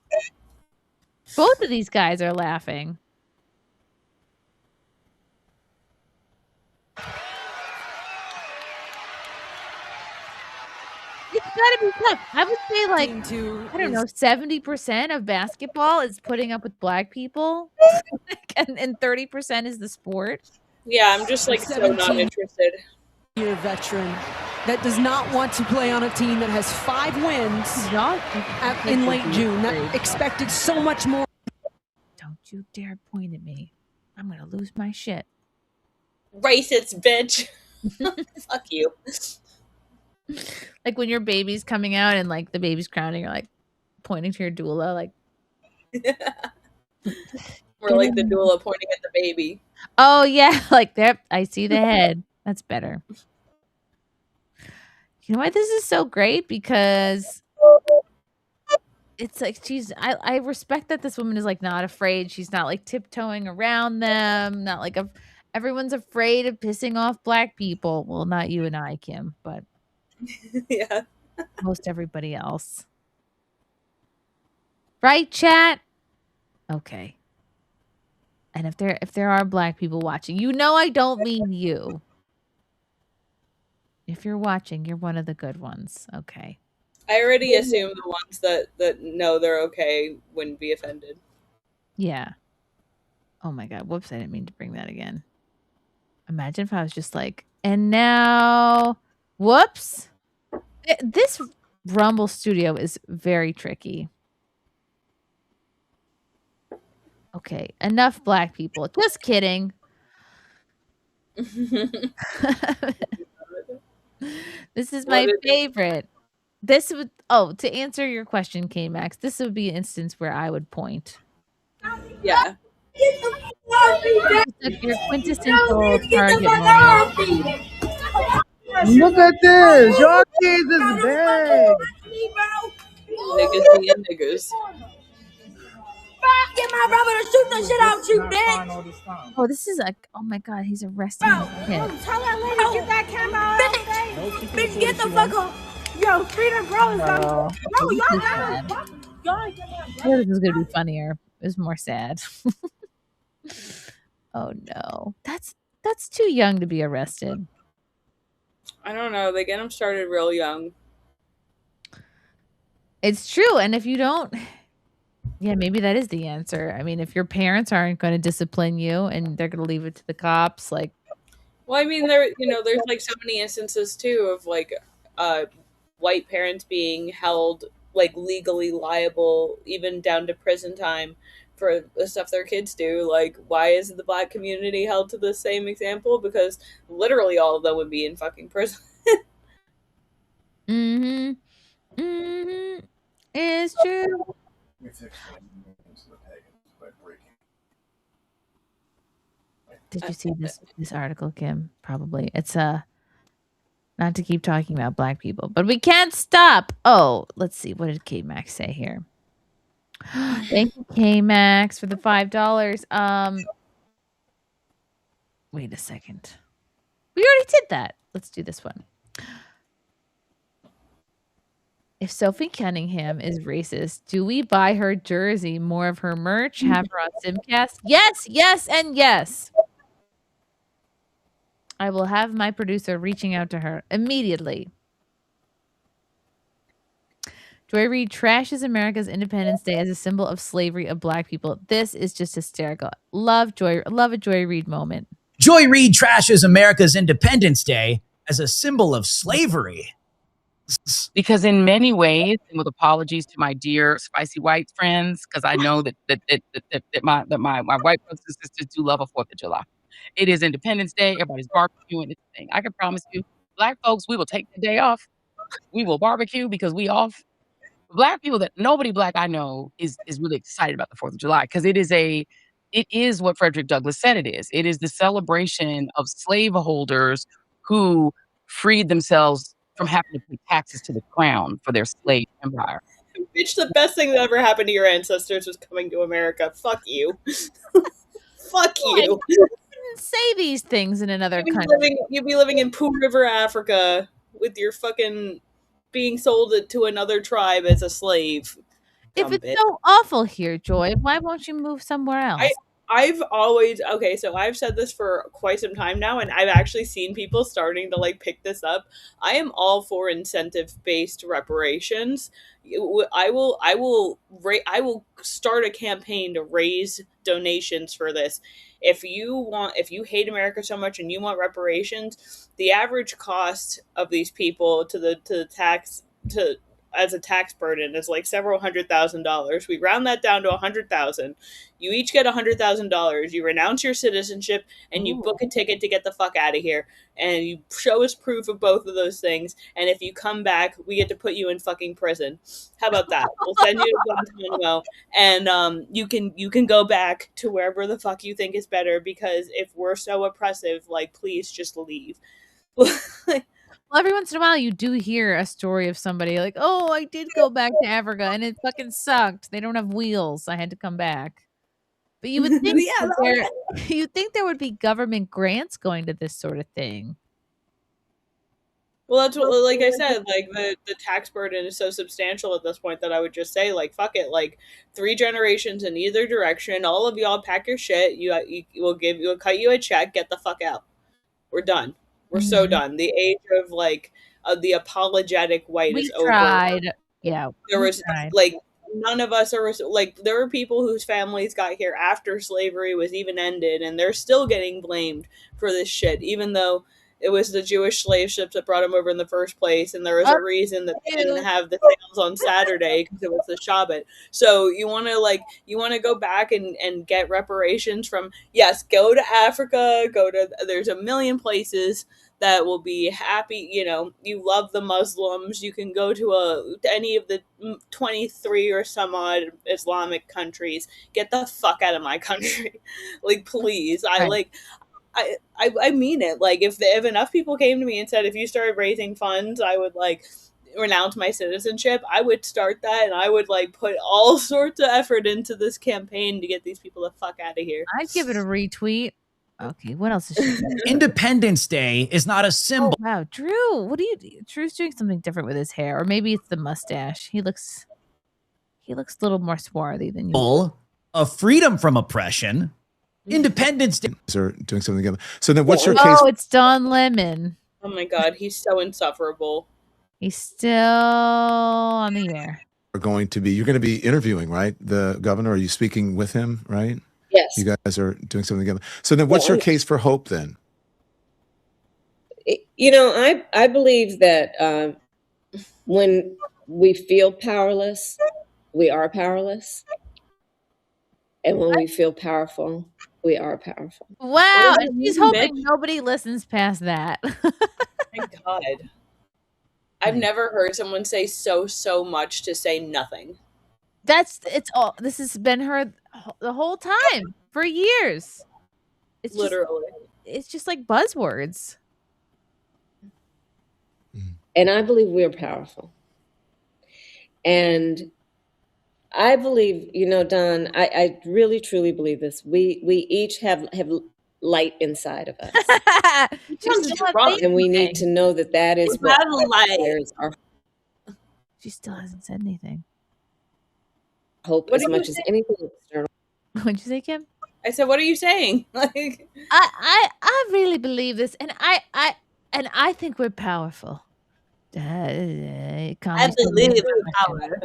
Both of these guys are laughing. It's gotta be tough. I would say like I don't know, 70% of basketball is putting up with black people, and 30% is the sport. Yeah, I'm just like so not 17. interested. Year veteran that does not want to play on a team that has 5 wins in late June. That expected so much more. Don't you dare point at me. I'm gonna lose my shit. Racist bitch. Fuck you. Like when your baby's coming out and like the baby's crowning, you're like pointing to your doula, like Or like the doula pointing at the baby. oh yeah, like that. I see the head. That's better. You know why this is so great? Because it's like I respect that this woman is like not afraid. She's not like tiptoeing around them. Not like everyone's afraid of pissing off black people. Well, not you and I, Kim, but Yeah. most everybody else. Right, chat? Okay. And if there are black people watching, you know I don't mean you. If you're watching, you're one of the good ones. Okay. I already assume the ones that know they're okay wouldn't be offended. Yeah. Oh my god. Whoops, I didn't mean to bring that again. Imagine if I was just like, and now whoops. This Rumble studio is very tricky. Okay, enough black people. Just kidding. This is my favorite. This would to answer your question, K-Max, this would be an instance where I would point. Yeah. Like your quintessential target moment. Look at this. Your kids is bad. Niggas being niggas. Get my brother to shoot the shit out you, bitch. Oh, this is like, oh my god, he's arresting a kid. Tell that lady get that camera out. Bitch, get the fuck up. Yo, freedom, bro. Is Oh, bro, this y'all is got sad. y'all I thought this was gonna be funnier. It was more sad. Oh no, that's too young to be arrested. I don't know. They get them started real young. It's true, and if you don't, yeah, maybe that is the answer. I mean, if your parents aren't going to discipline you and they're going to leave it to the cops, like, Well, I mean, there's like so many instances too of like white parents being held like legally liable, even down to prison time for the stuff their kids do. Like, why is the black community held to the same example? Because literally all of them would be in fucking prison. It's true. Did you see this article, Kim? Probably. It's not to keep talking about black people, but we can't stop. Oh, let's see. What did K-Max say here? Thank you, K-Max, for the $5. Wait a second. We already did that. Let's do this one. If Sophie Cunningham is racist, do we buy her jersey, more of her merch, have her on SimpCast? Yes, yes, and yes. I will have my producer reaching out to her immediately. Joy Reid trashes America's Independence Day as a symbol of slavery of black people. This is just hysterical. Love a Joy Reid moment. Joy Reid trashes America's Independence Day as a symbol of slavery. Because in many ways, and with apologies to my dear spicy white friends, because I know that my white brothers and sisters do love a 4th of July. It is Independence Day. Everybody's barbecuing. It's a thing. I can promise you, Black folks, we will take the day off. We will barbecue because we off. Black people that nobody Black I know is really excited about the 4th of July because it is what Frederick Douglass said it is. It is the celebration of slaveholders who freed themselves from having to pay taxes to the crown for their slave empire. Bitch, the best thing that ever happened to your ancestors was coming to America. Fuck you. Fuck you. You couldn't say these things in another country. You'd be living in Pooh River, Africa, with your fucking being sold to another tribe as a slave. If it's so awful here, Joy, why won't you move somewhere else? I've always so I've said this for quite some time now, and I've actually seen people starting to like pick this up. I am all for incentive-based reparations. I will start a campaign to raise donations for this. If you hate America so much and you want reparations, the average cost of these people as a tax burden is like several $100,000. We round that down to $100,000. You each get $100,000. You renounce your citizenship and you book a ticket to get the fuck out of here. And you show us proof of both of those things. And if you come back, we get to put you in fucking prison. How about that? We'll send you to Guantanamo, and you can go back to wherever the fuck you think is better. Because if we're so oppressive, like, please just leave. Well, every once in a while, you do hear a story of somebody like, "Oh, I did go back to Africa, and it fucking sucked. They don't have wheels. I had to come back." But you would think you'd think there would be government grants going to this sort of thing. Well, that's what, like I said, like the tax burden is so substantial at this point that I would just say, like, fuck it, like 3 generations in either direction. All of y'all pack your shit. We'll cut you a check. Get the fuck out. We're done. We're so done. The age of like the apologetic white is over. Tried. Yeah. There was like none of us are like, there were people whose families got here after slavery was even ended, and they're still getting blamed for this shit, even though it was the Jewish slave ships that brought them over in the first place, and there was a reason that they didn't have the sales on Saturday because it was the Shabbat. So you want to go back and get reparations from, yes, go to Africa, there's a million places that will be happy. You know, you love the Muslims, you can go to any of the 23 or some odd Islamic countries. Get the fuck out of my country. Like, please. I mean it. Like, if enough people came to me and said, if you started raising funds, I would like renounce my citizenship, I would start that, and I would like put all sorts of effort into this campaign to get these people the fuck out of here. I'd give it a retweet. Okay, what else is she doing? Independence Day is not a symbol. Oh, wow, Drew, what do you do? Drew's doing something different with his hair, or maybe it's the mustache. He looks a little more swarthy than you. Of freedom from oppression. Independence Day. Are doing something together. So then what's your case? Oh, it's Don Lemon. Oh my God, he's so insufferable. He's still on the air. You're going to be interviewing, right? The governor, are you speaking with him, right? Yes. You guys are doing something together. So then what's your case for hope then? You know, I believe that when we feel powerless, we are powerless. And when we feel powerful, we are powerful. Wow. And she's hoping nobody listens past that. Thank God. I've never heard someone say so much to say nothing. This has been her the whole time for years. It's literally. It's just like buzzwords. And I believe we are powerful. And I believe, you know, Don, I really truly believe this. We each have light inside of us. And we need to know that is what inspires our She still hasn't said anything. hope as much as anything external. What'd you say, Kim? I said, what are you saying? Like, I really believe this, and I think we're powerful. I believe in power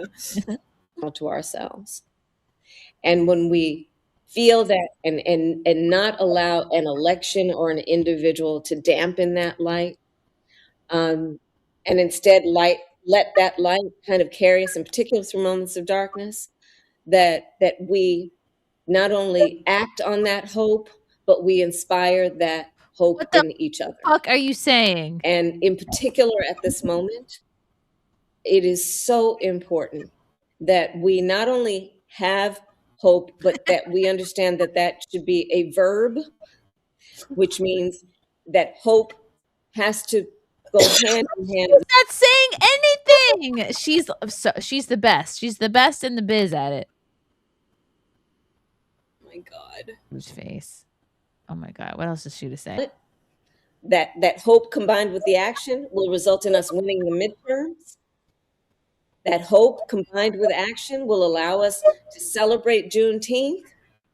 to ourselves. And when we feel that and not allow an election or an individual to dampen that light, and instead let that light kind of carry us, in particular through moments of darkness, that we not only act on that hope, but we inspire that hope in each other. Fuck are you saying? And in particular at this moment, it is so important that we not only have hope, but that we understand that that should be a verb, which means that hope has to go hand in hand. She's not saying anything. She's the best. She's the best in the biz at it. Oh my God. Whose face? Oh my God. What else is she to say? That hope combined with the action will result in us winning the midterms. That hope combined with action will allow us to celebrate Juneteenth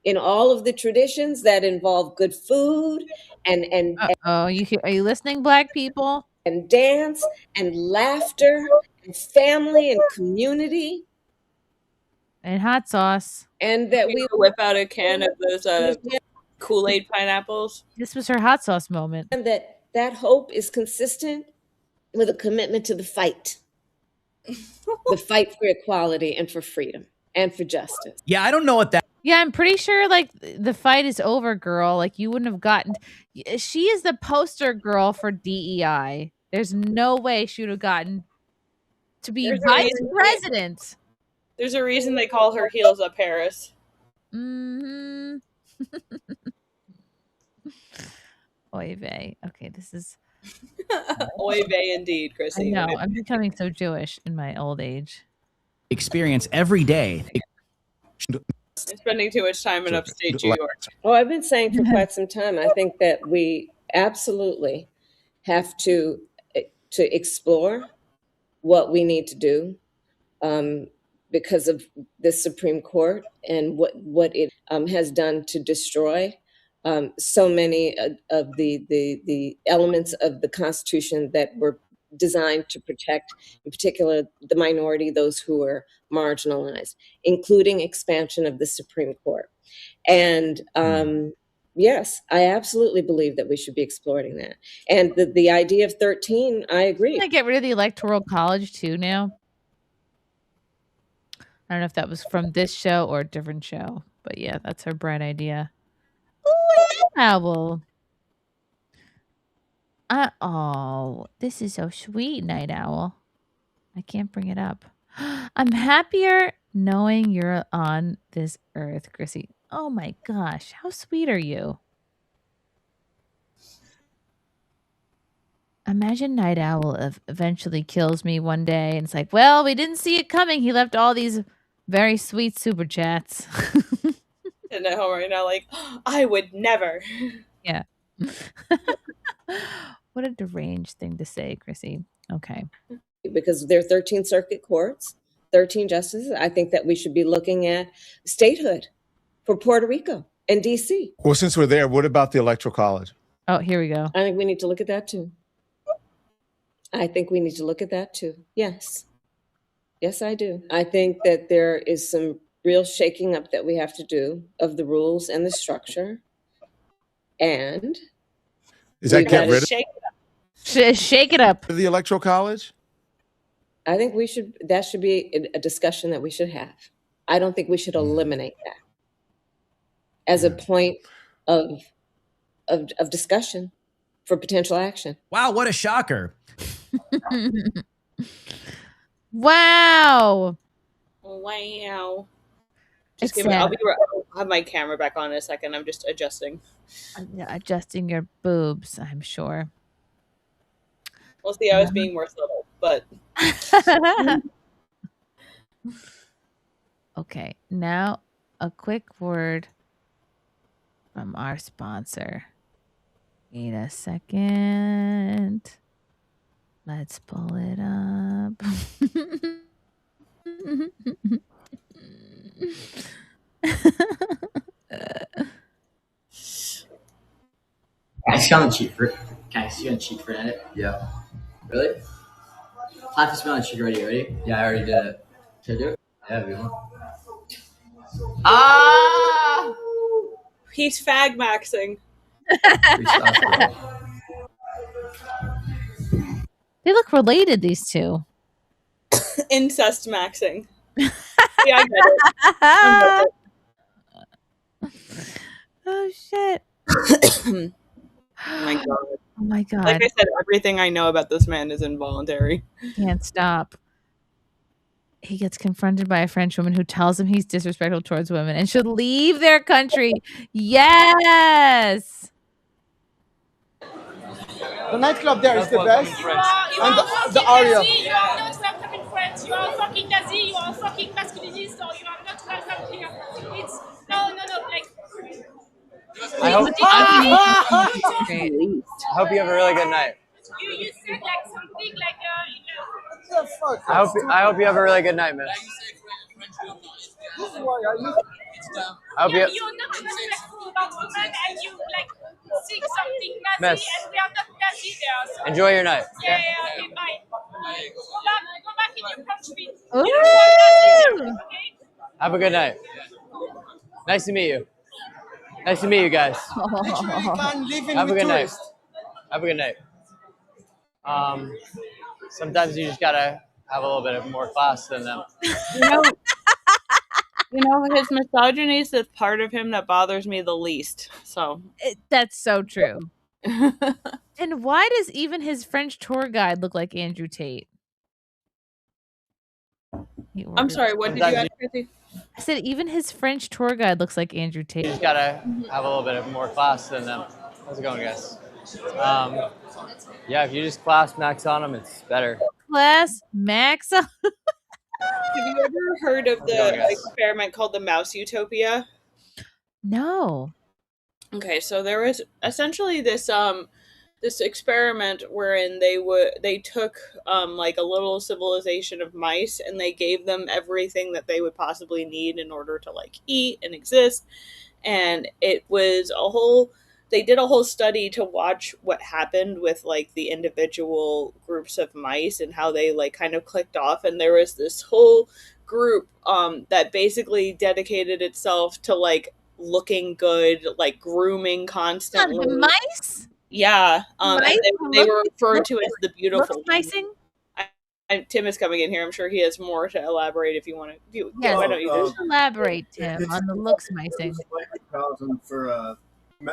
in all of the traditions that involve good food and are you listening, Black people? And dance and laughter and family and community and hot sauce. And that we whip out a can of those Kool-Aid pineapples. This was her hot sauce moment. And that hope is consistent with a commitment to the fight. The fight for equality and for freedom and for justice. Yeah, I don't know what that. Yeah, I'm pretty sure like the fight is over, girl. Like you wouldn't have gotten. She is the poster girl for DEI. There's no way she would have gotten to be vice president. There's a reason they call her Heels Up Harris. Mm-hmm. Oy vey. Okay, this is. Oy vey indeed, Chrissy. I know. I'm becoming so Jewish in my old age. Experience every day. I'm spending too much time in upstate New York. Oh, I've been saying for quite some time, I think that we absolutely have to explore what we need to do because of the Supreme Court and what it has done to destroy so many of the elements of the Constitution that were designed to protect, in particular, the minority, those who are marginalized, including expansion of the Supreme Court. And yes, I absolutely believe that we should be exploring that. And the idea of 13, I agree. I get rid of the Electoral College too now. I don't know if that was from this show or a different show, but yeah, that's her bright idea. Ooh, owl. Oh, this is so sweet, Night Owl. I can't bring it up. I'm happier knowing you're on this earth, Chrissy. Oh my gosh, how sweet are you? Imagine Night Owl eventually kills me one day and it's like, well, we didn't see it coming. He left all these very sweet super chats. And at home right now, like, I would never. Yeah. What a deranged thing to say, Chrissy. Okay. Because there are 13 circuit courts, 13 justices. I think that we should be looking at statehood for Puerto Rico and D.C. Well, since we're there, what about the Electoral College? Oh, here we go. I think we need to look at that too. Yes. Yes, I do. I think that there is some real shaking up that we have to do of the rules and the structure. And is that get rid of shake it up? The Electoral College? I think that should be a discussion that we should have. I don't think we should eliminate that as a point of discussion for potential action. Wow, what a shocker. Wow. Wow. Just give me, I'll have my camera back on in a second. I'm just adjusting. Adjusting your boobs, I'm sure. We'll see, I was being more subtle, but okay, now a quick word from our sponsor. Wait a second. Let's pull it up. Can I spell and cheat for it? Can I see on cheat for it? Yeah. Really? I have to spell and cheat already. Ready? Yeah, I already did it. Should I do it? Yeah, we want. Ah! He's fag maxing. They look related, these two. Incest maxing. Yeah, I get it. Oh shit. Oh my god. Oh my god. Like I said, everything I know about this man is involuntary. Can't stop. He gets confronted by a French woman who tells him he's disrespectful towards women and should leave their country. Yes. The nightclub there is the best. You are The aria. You are not welcome in France. You are fucking Nazi. You are fucking masculinist. Or you are not welcome here. It's no. Like. I hope you have a really good night. You said like something like What the fuck? I hope you have a really good night, miss. I hope you. You're not respectful about women and you like sing something Nazi Miss. and we are not Nazi there. So. Enjoy your night. Yeah, okay, bye. Go back in your country. Ooh. You don't want Nazi there, okay? Have a good night. Nice to meet you. Nice to meet you guys. Have a good night. Have a good night. Sometimes you just gotta have a little bit of more class than them. You know, his misogyny is the part of him that bothers me the least. So That's so true. And why does even his French tour guide look like Andrew Tate? I'm sorry, what did you ask, Chrissy? I said even his French tour guide looks like Andrew Tate. You just gotta have a little bit of more class than them. How's it going, guys? Yeah, if you just class max on them, it's better. Class max. Have you ever heard of the experiment called the Mouse Utopia? No. Okay, so there was essentially this experiment wherein they took like a little civilization of mice and they gave them everything that they would possibly need in order to like eat and exist, and it was they did a whole study to watch what happened with like the individual groups of mice and how they like kind of clicked off, and there was this whole group that basically dedicated itself to like looking good, like grooming constantly. The mice? Yeah, Mice? and they were referred to as the beautiful. Micing? Tim is coming in here. I'm sure he has more to elaborate if you want to. Yes, why don't you do? Elaborate, Tim, on the looks micing. Microcosm for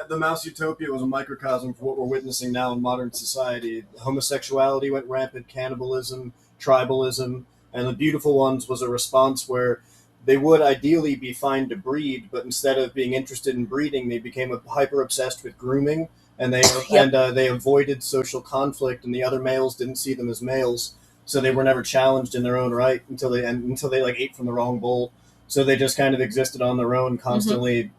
the Mouse Utopia was a microcosm for what we're witnessing now in modern society. Homosexuality went rampant, cannibalism, tribalism, and the Beautiful Ones was a response where they would ideally be fine to breed, but instead of being interested in breeding, they became hyper obsessed with grooming, and they avoided social conflict, and the other males didn't see them as males, so they were never challenged in their own right until they like ate from the wrong bowl. So they just kind of existed on their own, constantly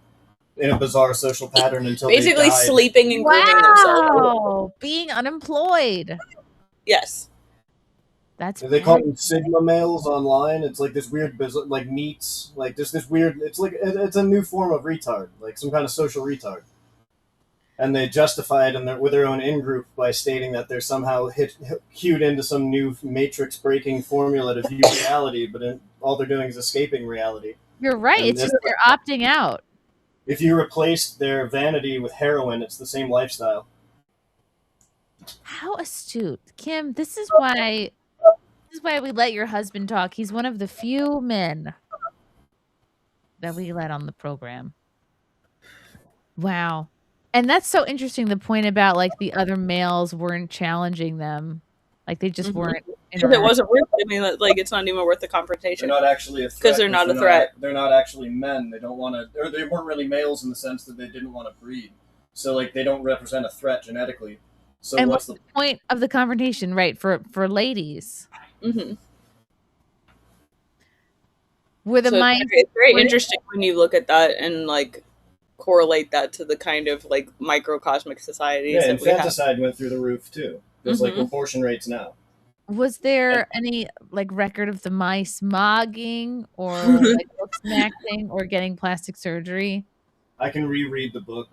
in a bizarre social pattern until basically they died. sleeping and grooming themselves. Wow, being unemployed. Yes. That's They call them Sigma males online. It's like this weird, like meats, like just this weird. It's like it's a new form of retard, like some kind of social retard. And they justify it with their own in-group by stating that they're somehow cued into some new matrix-breaking formula to view reality, but all they're doing is escaping reality. You're right. And it's just they're opting out. If you replaced their vanity with heroin, it's the same lifestyle. How astute, Kim. This is why we let your husband talk. He's one of the few men that we let on the program. Wow. And that's so interesting, the point about like the other males weren't challenging them. Like they just weren't. Because it wasn't worth it. I mean, like it's not even worth the confrontation. They're not actually a threat. Because they're not a threat. They're not actually men. They don't want to, or they weren't really males in the sense that they didn't want to breed. So like they don't represent a threat genetically. So and what's the point of the confrontation, right? For ladies. Mm-hmm. Were the mice? It's very interesting when you look at that and like correlate that to the kind of like microcosmic societies. Yeah, that we have. infanticide went through the roof too. There's like abortion rates now. Was there any like record of the mice mogging or like book smacking or getting plastic surgery? I can reread the book.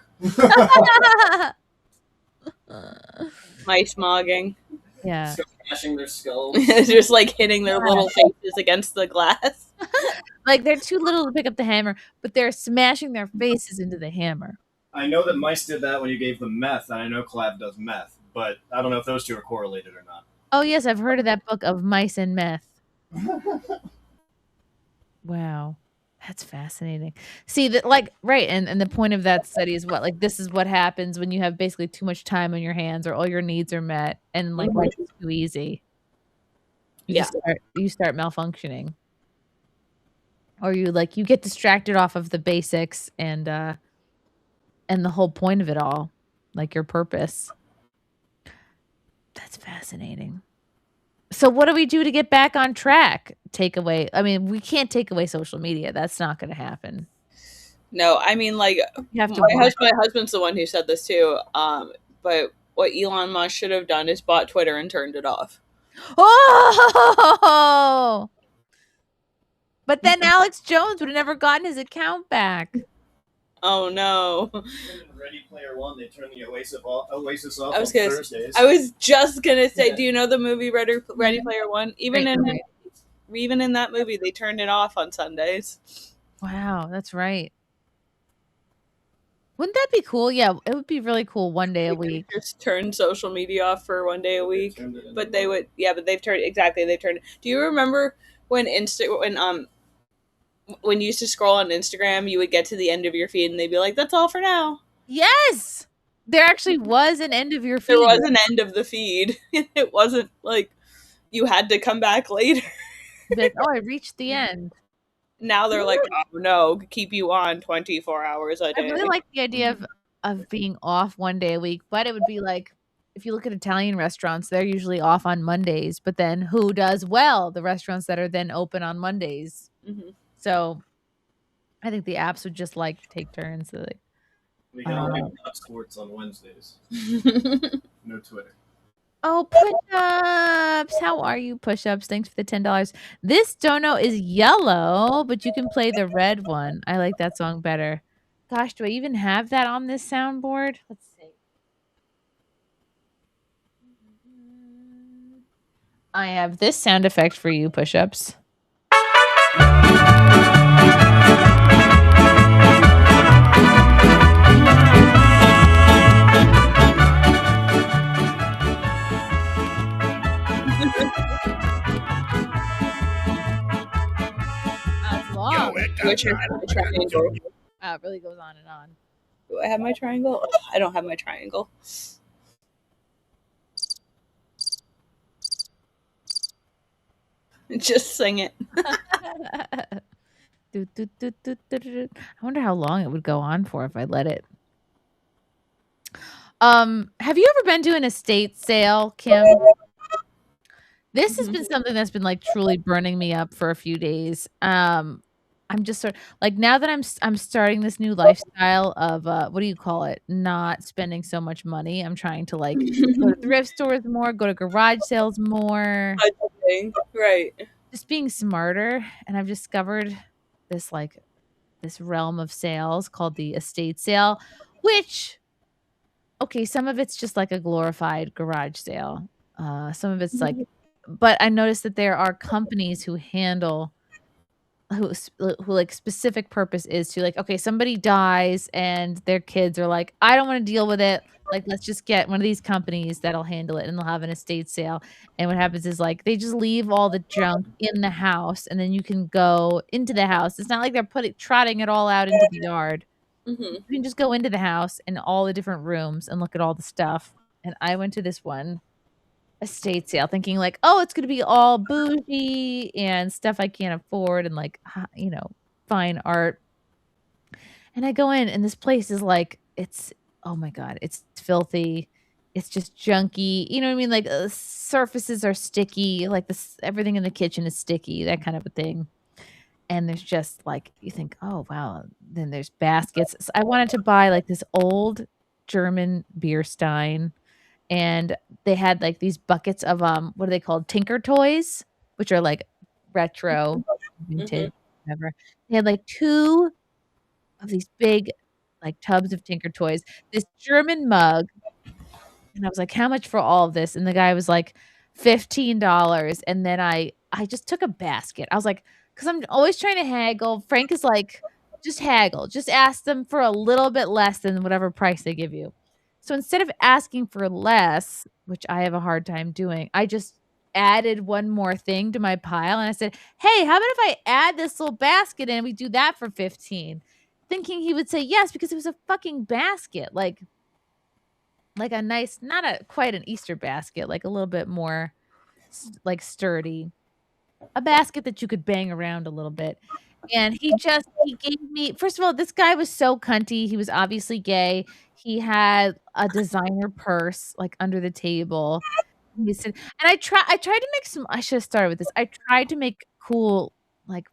Mice mogging. Yeah. Smashing their skulls. Just like hitting their little faces against the glass. Like they're too little to pick up the hammer, but they're smashing their faces into the hammer. I know that mice did that when you gave them meth, and I know Clav does meth, but I don't know if those two are correlated or not. Oh yes, I've heard of that book of Mice and Meth. Wow. That's fascinating. See that, like, right, and the point of that study is what, like, this is what happens when you have basically too much time on your hands, or all your needs are met, and like life is too easy. You start malfunctioning, or you get distracted off of the basics and the whole point of it all, like your purpose. That's fascinating. So what do we do to get back on track? I mean, we can't take away social media. That's not going to happen. No, I mean, like, You have to my husband's the one who said this too. But what Elon Musk should have done is bought Twitter and turned it off. Oh! But then Alex Jones would have never gotten his account back. Oh no! Ready Player One, they turned the Oasis off on Thursdays. I was just gonna say, do you know the movie Ready Player One? Even in that movie, they turned it off on Sundays. Wow, that's right. Wouldn't that be cool? Yeah, it would be really cool one day a week. Just turn social media off for one day a week. But they would, but they've turned. Do you remember when when you used to scroll on Instagram, you would get to the end of your feed and they'd be like, "That's all for now." Yes, there actually was an end of your feed. There was an end of the feed. It wasn't like you had to come back later. Like, oh, I reached the end. Now they're like, oh no, keep you on 24 hours a day. I really like the idea of being off one day a week, but it would be like, if you look at Italian restaurants, they're usually off on Mondays, but then who does well? The restaurants that are then open on Mondays. Mm-hmm. So I think the apps would just like take turns. So like, we can only watch sports on Wednesdays. No Twitter. Oh, push-ups. How are you, push-ups? Thanks for the $10. This dono is yellow, but you can play the red one. I like that song better. Gosh, do I even have that on this soundboard? Let's see. I have this sound effect for you, push-ups. Which is my triangle. It really goes on and on. Do I have my triangle? I don't have my triangle. Just sing it. I wonder how long it would go on for if I let it. Have you ever been to an estate sale, Kim? This has been something that's been like truly burning me up for a few days. I'm just sort of like, now that I'm starting this new lifestyle of what do you call it? Not spending so much money. I'm trying to like go to thrift stores more, go to garage sales more. Right. Just being smarter. And I've discovered this realm of sales called the estate sale, which, okay, some of it's just like a glorified garage sale. Some of it's like, but I noticed that there are companies who handle who like specific purpose is to like, okay, somebody dies and their kids are like, I don't want to deal with it. Like, let's just get one of these companies that'll handle it, and they'll have an estate sale. And what happens is like, they just leave all the junk in the house, and then you can go into the house. It's not like they're trotting it all out into the yard. You can just go into the house and all the different rooms and look at all the stuff. And I went to this one estate sale thinking like, oh, it's going to be all bougie and stuff I can't afford and like, you know, fine art. And I go in and this place is like, oh my God, it's filthy. It's just junky. You know what I mean? Like surfaces are sticky. Like everything in the kitchen is sticky, that kind of a thing. And there's just like, you think, oh, wow. Then there's baskets. So I wanted to buy like this old German beer stein. And they had like these buckets of what are they called? Tinker toys, which are like retro, vintage, whatever. They had like 2 of these big like tubs of Tinker toys, this German mug. And I was like, how much for all of this? And the guy was like, $15. And then I just took a basket. I was like, because I'm always trying to haggle. Frank is like, just haggle. Just ask them for a little bit less than whatever price they give you. So instead of asking for less, which I have a hard time doing, I just added one more thing to my pile, and I said, "Hey, how about if I add this little basket and we do that for 15?" Thinking he would say yes because it was a fucking basket, like a nice, not a quite an Easter basket, like a little bit more like sturdy, a basket that you could bang around a little bit. And he gave me, first of all, this guy was so cunty. He was obviously gay. He had a designer purse like under the table. He said, and I tried to make some, I should have started with this. I tried to make cool, like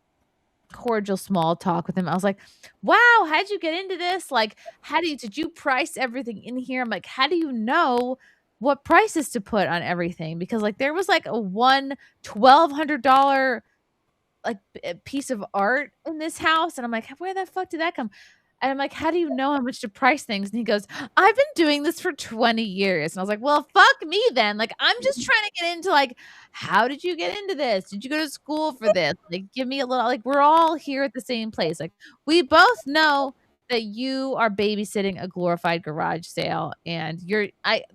cordial small talk with him. I was like, wow, how'd you get into this? Like, did you price everything in here? I'm like, how do you know what prices to put on everything? Because like there was like a $1,200 like piece of art in this house. And I'm like, where the fuck did that come? And I'm like, how do you know how much to price things? And he goes, I've been doing this for 20 years. And I was like, well, fuck me then. Like, I'm just trying to get into like, how did you get into this? Did you go to school for this? Like, give me a little, like, we're all here at the same place. Like, we both know that you are babysitting a glorified garage sale. And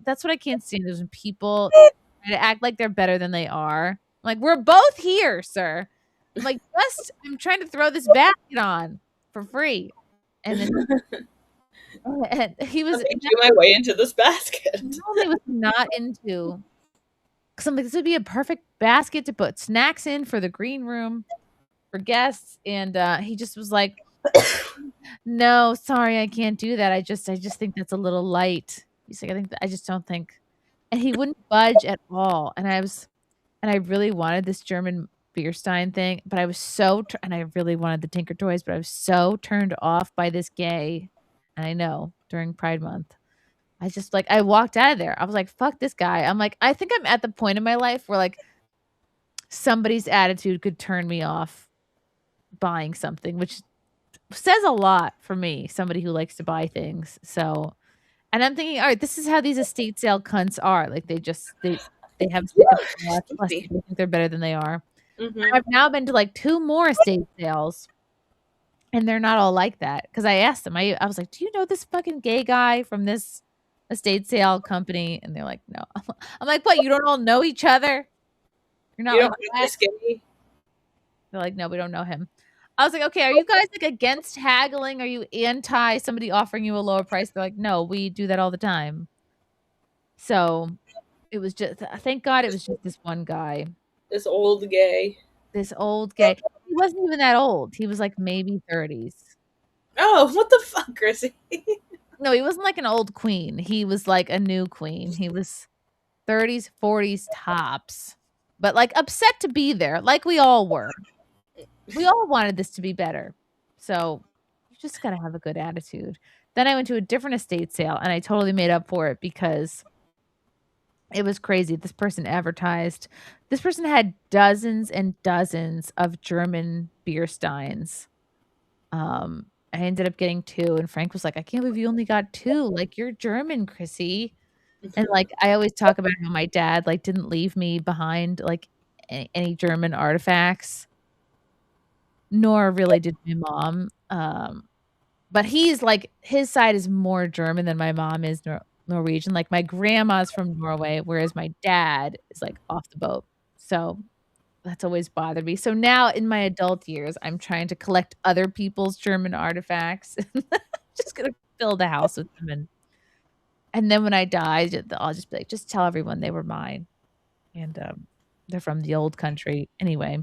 that's what I can't stand is when people try to act like they're better than they are. Like, we're both here, sir. I'm like, I'm trying to throw this basket on for free. And then and he was making my way into this basket. He was not into, because I'm like, this would be a perfect basket to put snacks in for the green room for guests. And he just was like, no, sorry, I can't do that. I just think that's a little light. He's like, I just don't think. And he wouldn't budge at all. And I really wanted this German Bierstein thing, but I was and I really wanted the Tinker Toys, but I was so turned off by this gay. And I know during Pride Month, I walked out of there. I was like, fuck this guy. I'm like, I think I'm at the point in my life where like somebody's attitude could turn me off buying something, which says a lot for me, somebody who likes to buy things. So, and I'm thinking, all right, this is how these estate sale cunts are. Like they have plus they think they're better than they are. Mm-hmm. I've now been to like 2 more estate sales, and they're not all like that. Because I asked them, I was like, do you know this fucking gay guy from this estate sale company? And they're like, no. I'm like, what? You don't all know each other? You're not. They're like, no, we don't know him. I was like, okay, are you guys like against haggling? Are you anti somebody offering you a lower price? They're like, no, we do that all the time. So it was just, thank God it was just this one guy. This old gay. He wasn't even that old. He was like maybe 30s. Oh, what the fuck, Chrissie? No, he wasn't like an old queen. He was like a new queen. He was 30s, 40s tops, but like upset to be there, like we all were. We all wanted this to be better. So you just got to have a good attitude. Then I went to a different estate sale and I totally made up for it because it was crazy. This person advertised. This person had dozens and dozens of German Biersteins. I ended up getting 2, and Frank was like, I can't believe you only got 2. Like, you're German, Chrissie. And like, I always talk about how my dad like didn't leave me behind like any German artifacts, nor really did my mom. But he's like, his side is more German than my mom is Norwegian. Like my grandma's from Norway, whereas my dad is like off the boat. So that's always bothered me. So now in my adult years, I'm trying to collect other people's German artifacts. Just gonna fill the house with them, and then when I die, I'll just be like, just tell everyone they were mine, and they're from the old country. Anyway,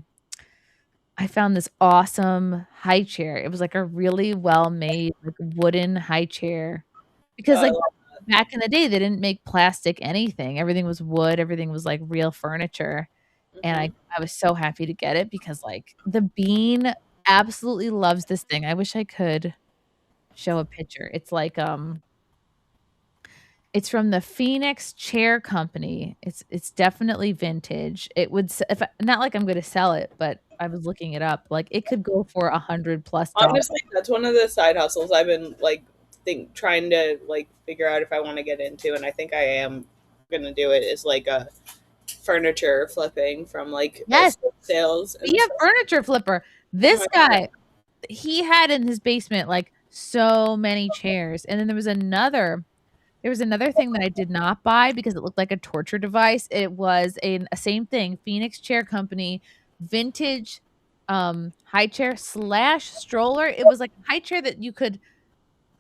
I found this awesome high chair. It was like a really well-made like wooden high chair, because like back in the day, they didn't make plastic anything. Everything was wood. Everything was like real furniture. And I was so happy to get it because like the Bean absolutely loves this thing. I wish I could show a picture. It's like it's from the Phoenix Chair Company. It's definitely vintage. It would not like I'm going to sell it, but I was looking it up. Like it could go for $100+. Honestly, that's one of the side hustles I've been like trying to like figure out if I want to get into, and I think I am going to do it. Is like a furniture flipping from like sales. Yeah, furniture flipper. This guy, he had in his basement like so many chairs, and then there was another There was another thing that I did not buy because it looked like a torture device. It was a same thing, Phoenix Chair Company, vintage high chair / stroller. It was like a high chair that you could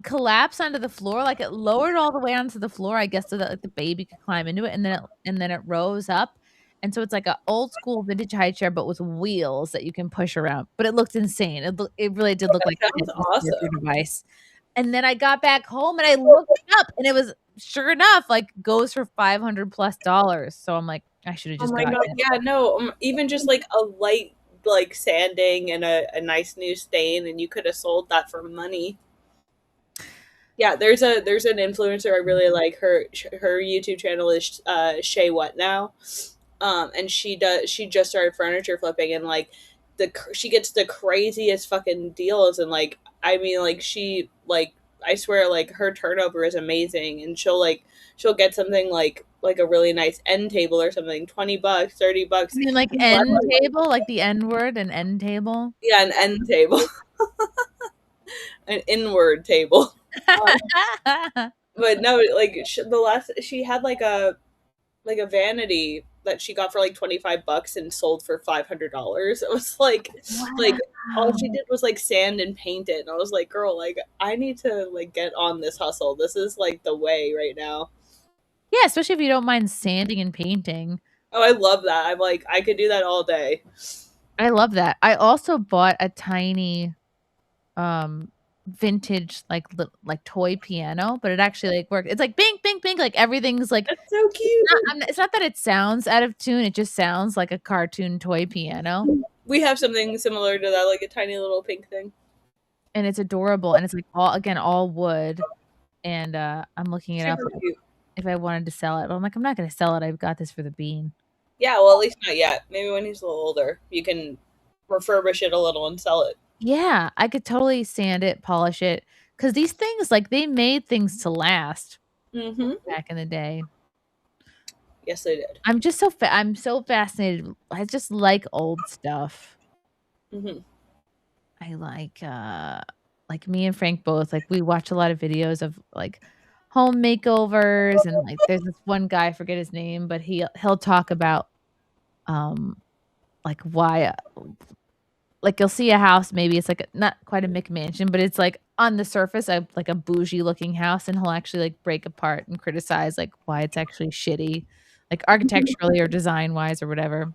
collapse onto the floor, like it lowered all the way onto the floor, I guess, so that like the baby could climb into it, and then it rose up. And so it's like a old school vintage high chair, but with wheels that you can push around. But it looked insane. It really did look like a Sounds awesome. device. And then I got back home and I looked it up, and it was sure enough like goes for $500+. So I'm like, I should have Oh just my gotten god, it. yeah, no, even just like a light like sanding and a nice new stain, and you could have sold that for money. Yeah, there's an influencer I really like. Her YouTube channel is Shay What Now, and she just started furniture flipping, and like she gets the craziest fucking deals, and like I mean like she like I swear like her turnover is amazing, and she'll get something like a really nice end table or something, $20, $30. You mean like end table, like the N word, an end table? Yeah, an end table, an inward table. But no, like she had like a vanity that she got for like $25 and sold for $500. It was like all she did was like sand and paint it, and I was like, girl, like I need to like get on this hustle. This is like the way right now. Yeah, especially if you don't mind sanding and painting. Oh, I love that. I'm like, I could do that all day. I love that. I also bought a tiny vintage like toy piano, but it actually like works. It's like bink bink bink, like everything's like that's so cute. It's not that it sounds out of tune, it just sounds like a cartoon toy piano. We have something similar to that, like a tiny little pink thing. And it's adorable, and it's like all wood. And I'm looking it up if I wanted to sell it. But I'm like, I'm not gonna sell it. I've got this for the bean. Yeah, well, at least not yet. Maybe when he's a little older, you can refurbish it a little and sell it. Yeah, I could totally sand it, polish it, because these things, like, they made things to last back in the day. Yes, they did. I'm just I'm so fascinated. I just like old stuff. I like me and Frank both, like, we watch a lot of videos of like home makeovers, and like there's this one guy, I forget his name, but he'll talk about like why like you'll see a house, maybe it's like not quite a McMansion, but it's like on the surface like a bougie looking house, and he'll actually like break apart and criticize like why it's actually shitty, like architecturally or design wise or whatever.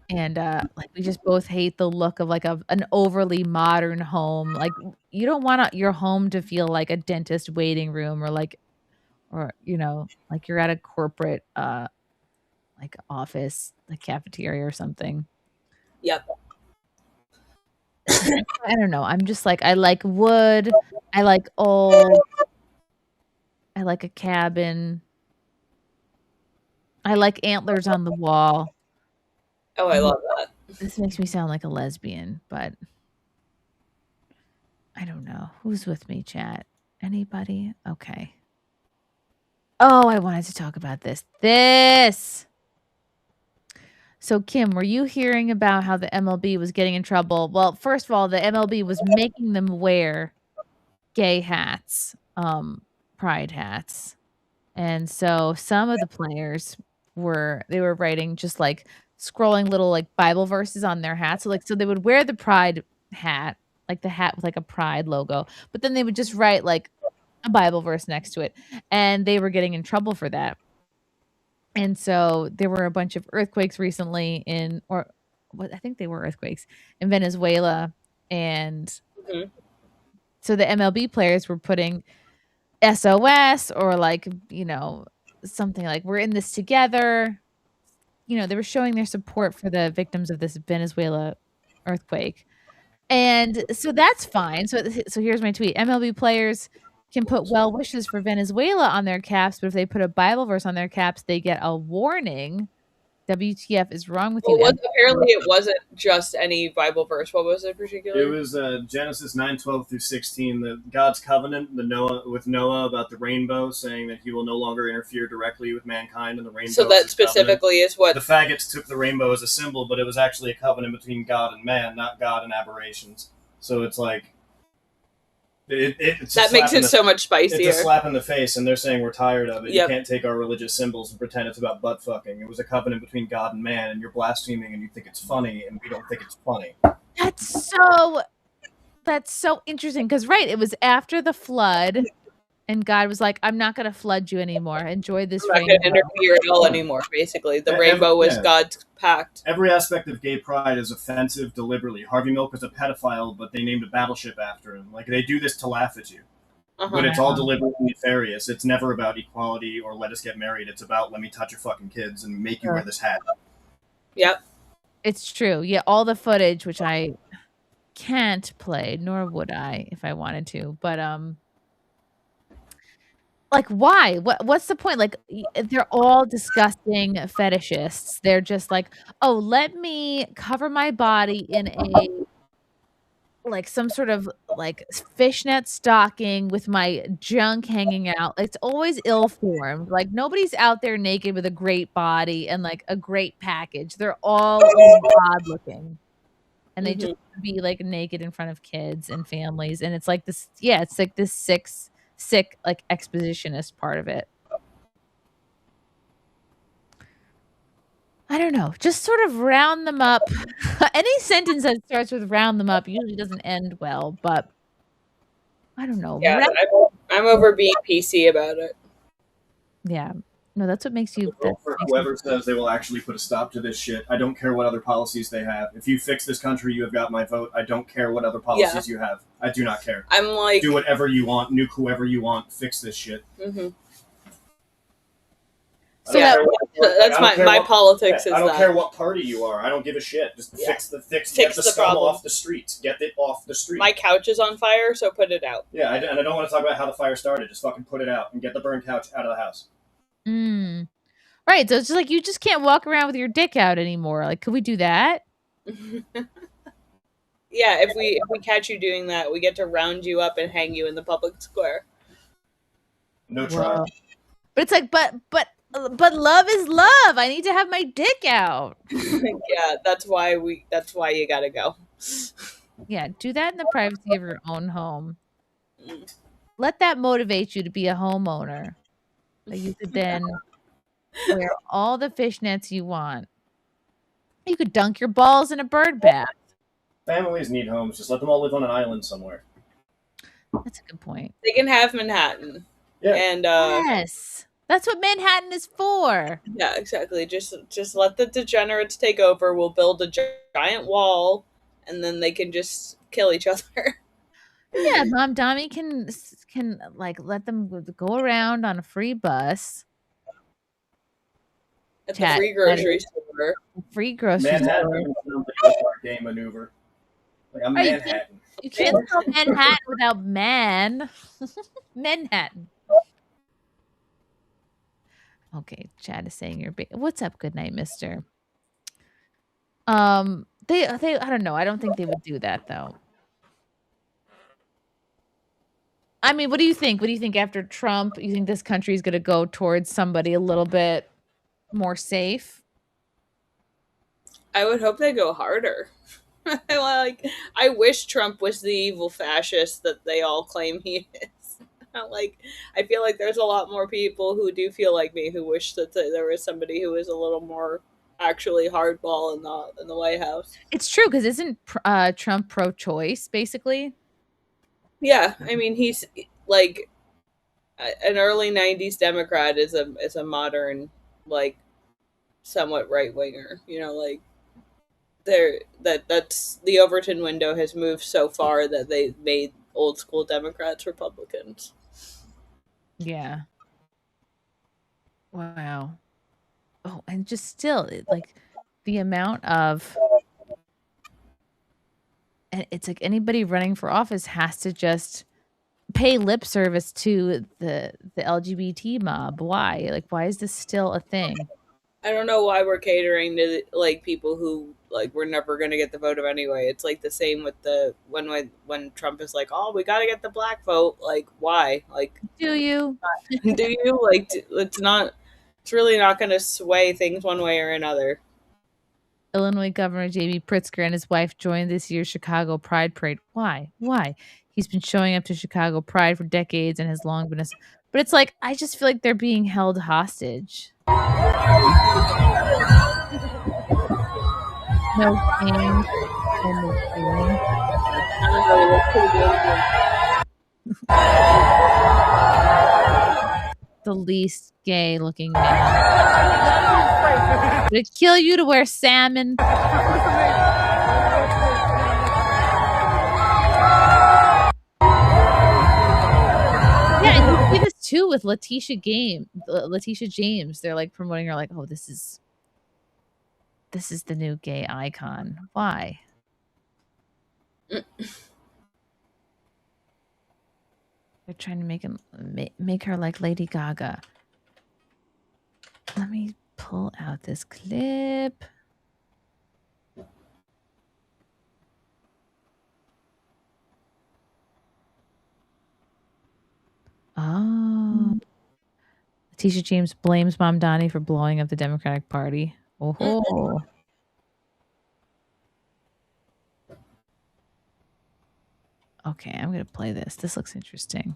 And like we just both hate the look of like an overly modern home. Like you don't want your home to feel like a dentist waiting room, or you know, like you're at a corporate like office, like cafeteria or something. Yep. I don't know. I'm just like, I like wood. I like old. I like a cabin. I like antlers on the wall. Oh, I love that. This makes me sound like a lesbian, but I don't know. Who's with me, chat? Anybody? Okay. Oh, I wanted to talk about this. So, Kim, were you hearing about how the MLB was getting in trouble? Well, first of all, the MLB was making them wear gay hats, pride hats. And so some of the players were writing just like scrolling little like Bible verses on their hats. So they would wear the pride hat, like the hat with like a pride logo, but then they would just write like a Bible verse next to it. And they were getting in trouble for that. And so there were a bunch of earthquakes recently I think they were earthquakes in Venezuela. And so the MLB players were putting SOS or like, you know, something like we're in this together. You know, they were showing their support for the victims of this Venezuela earthquake. And so that's fine. So here's my tweet. MLB players can put well wishes for Venezuela on their caps, but if they put a Bible verse on their caps, they get a warning. WTF is wrong with you? Apparently it wasn't just any Bible verse. What was it particularly? It was Genesis 9:12 through 16, the God's covenant with Noah about the rainbow, saying that he will no longer interfere directly with mankind, and the rainbow. So that specifically is what the faggots took the rainbow as a symbol, but it was actually a covenant between God and man, not God and aberrations. So it's like It's that makes it so much spicier. It's a slap in the face, and they're saying we're tired of it. Yep. You can't take our religious symbols and pretend it's about butt fucking. It was a covenant between God and man, and you're blaspheming, and you think it's funny, and we don't think it's funny. That's so interesting because it was after the flood, and God was like, "I'm not going to flood you anymore. Enjoy this I'm not rainbow." going to interfere at all anymore. Basically, the rainbow was God's pact. Every aspect of gay pride is offensive deliberately. Harvey Milk was a pedophile, but they named a battleship after him. Like, they do this to laugh at you. But it's all deliberately nefarious. It's never about equality or let us get married. It's about let me touch your fucking kids and make you wear this hat. Yep. It's true. Yeah, all the footage, which I can't play, nor would I if I wanted to. But like, why? What's the point? Like, they're all disgusting fetishists. They're just like, oh, let me cover my body in some sort of fishnet stocking with my junk hanging out. It's always ill-formed. Like, nobody's out there naked with a great body and like a great package. They're all odd looking. And they just be like naked in front of kids and families. And it's like this, it's like this sick like expositionist part of it. I don't know. Just sort of round them up. Any sentence that starts with round them up usually doesn't end well, but I don't know. Yeah, I'm over being PC about it. Yeah. No, that's what makes you... For whoever says they will actually put a stop to this shit, I don't care what other policies they have. If you fix this country, you have got my vote. I don't care what other policies you have. I do not care. I'm like... Do whatever you want, nuke whoever you want, fix this shit. Mm-hmm. So that's my politics. I don't care what party you are. I don't give a shit. Just fix get the scum off the streets. Get it off the street. My couch is on fire, so put it out. Yeah, and I don't want to talk about how the fire started. Just fucking put it out and get the burned couch out of the house. Right. So it's just like you just can't walk around with your dick out anymore. Like, could we do that? Yeah, if we catch you doing that, we get to round you up and hang you in the public square. No trial. But it's like, but love is love. I need to have my dick out. Yeah, that's why you gotta go. Yeah, do that in the privacy of your own home. Let that motivate you to be a homeowner. That you could then wear all the fishnets you want. You could dunk your balls in a bird bath. Families need homes. Just let them all live on an island somewhere. That's a good point. They can have Manhattan. Yeah. And yes. That's what Manhattan is for. Yeah, exactly. Just let the degenerates take over. We'll build a giant wall, and then they can just kill each other. Yeah, Mom Dommy can like let them go around on a free bus. At the free grocery store. Free grocery store. Manhattan sounds like a game maneuver. Like I'm Manhattan. You can't spell Manhattan without man. Manhattan. Okay, Chad is saying you're what's up, good night, mister. They I don't know. I don't think they would do that though. I mean, what do you think? What do you think after Trump? You think this country is going to go towards somebody a little bit more safe? I would hope they go harder. I wish Trump was the evil fascist that they all claim he is. I feel like there's a lot more people who do feel like me who wish that there was somebody who was a little more actually hardball in the White House. It's true because isn't Trump pro-choice basically? Yeah, I mean he's like an early '90s Democrat is a modern somewhat right winger. You know, that's the Overton window has moved so far that they made old school Democrats Republicans. Yeah. Wow. Oh, and just still the amount of, and it's like anybody running for office has to just pay lip service to the LGBT mob. Why? Why is this still a thing? I don't know why we're catering to people who we're never gonna get the vote of anyway. It's the same with when Trump is oh, we gotta get the black vote. Why? Do you? Do you? It's really not gonna sway things one way or another. Illinois Governor J.B. Pritzker and his wife joined this year's Chicago Pride Parade. Why? He's been showing up to Chicago Pride for decades and has long been a. But it's like I just feel like they're being held hostage. No games. The least gay looking man. Would it kill you to wear salmon? Yeah, and you see this too with Letitia James. They're like promoting her like, oh, this is the new gay icon. Why? They're trying to make her like Lady Gaga. Let me pull out this clip. Oh. Letitia James blames Mom Donnie for blowing up the Democratic Party. Oh. Okay, I'm going to play this. This looks interesting.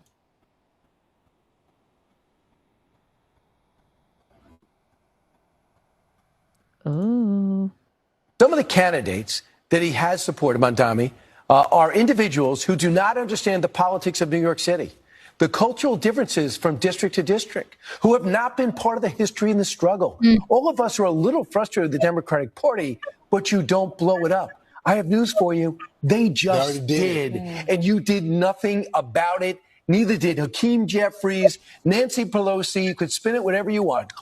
Oh. Some of the candidates that he has supported, Mamdani, are individuals who do not understand the politics of New York City, the cultural differences from district to district, who have not been part of the history and the struggle. All of us are a little frustrated with the Democratic Party, but you don't blow it up. I have news for you. They just did. And you did nothing about it. Neither did Hakeem Jeffries, Nancy Pelosi. You could spin it whatever you want.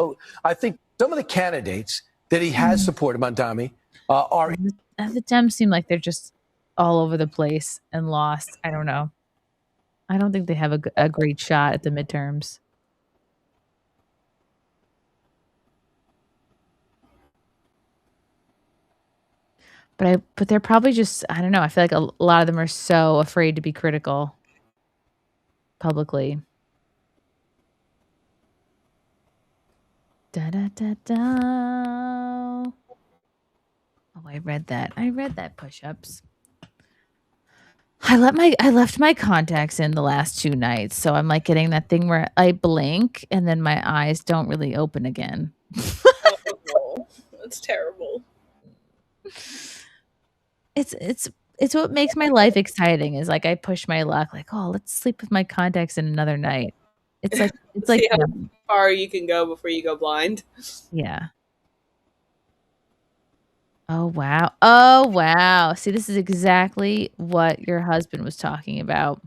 I think some of the candidates that he has supported, Mamdani, are... The Dems seem like they're just all over the place and lost. I don't know. I don't think they have a great shot at the midterms. But they're probably just, I don't know. I feel like a lot of them are so afraid to be critical publicly. Da da da da. Oh, I read that. I read that push-ups. I left my contacts in the last 2 nights, so I'm like getting that thing where I blink and then my eyes don't really open again. Oh, that's terrible. It's what makes my life exciting is like I push my luck, like, oh, let's sleep with my contacts in another night. It's like See how far you can go before you go blind. Yeah. Oh wow. Oh wow. See, this is exactly what your husband was talking about.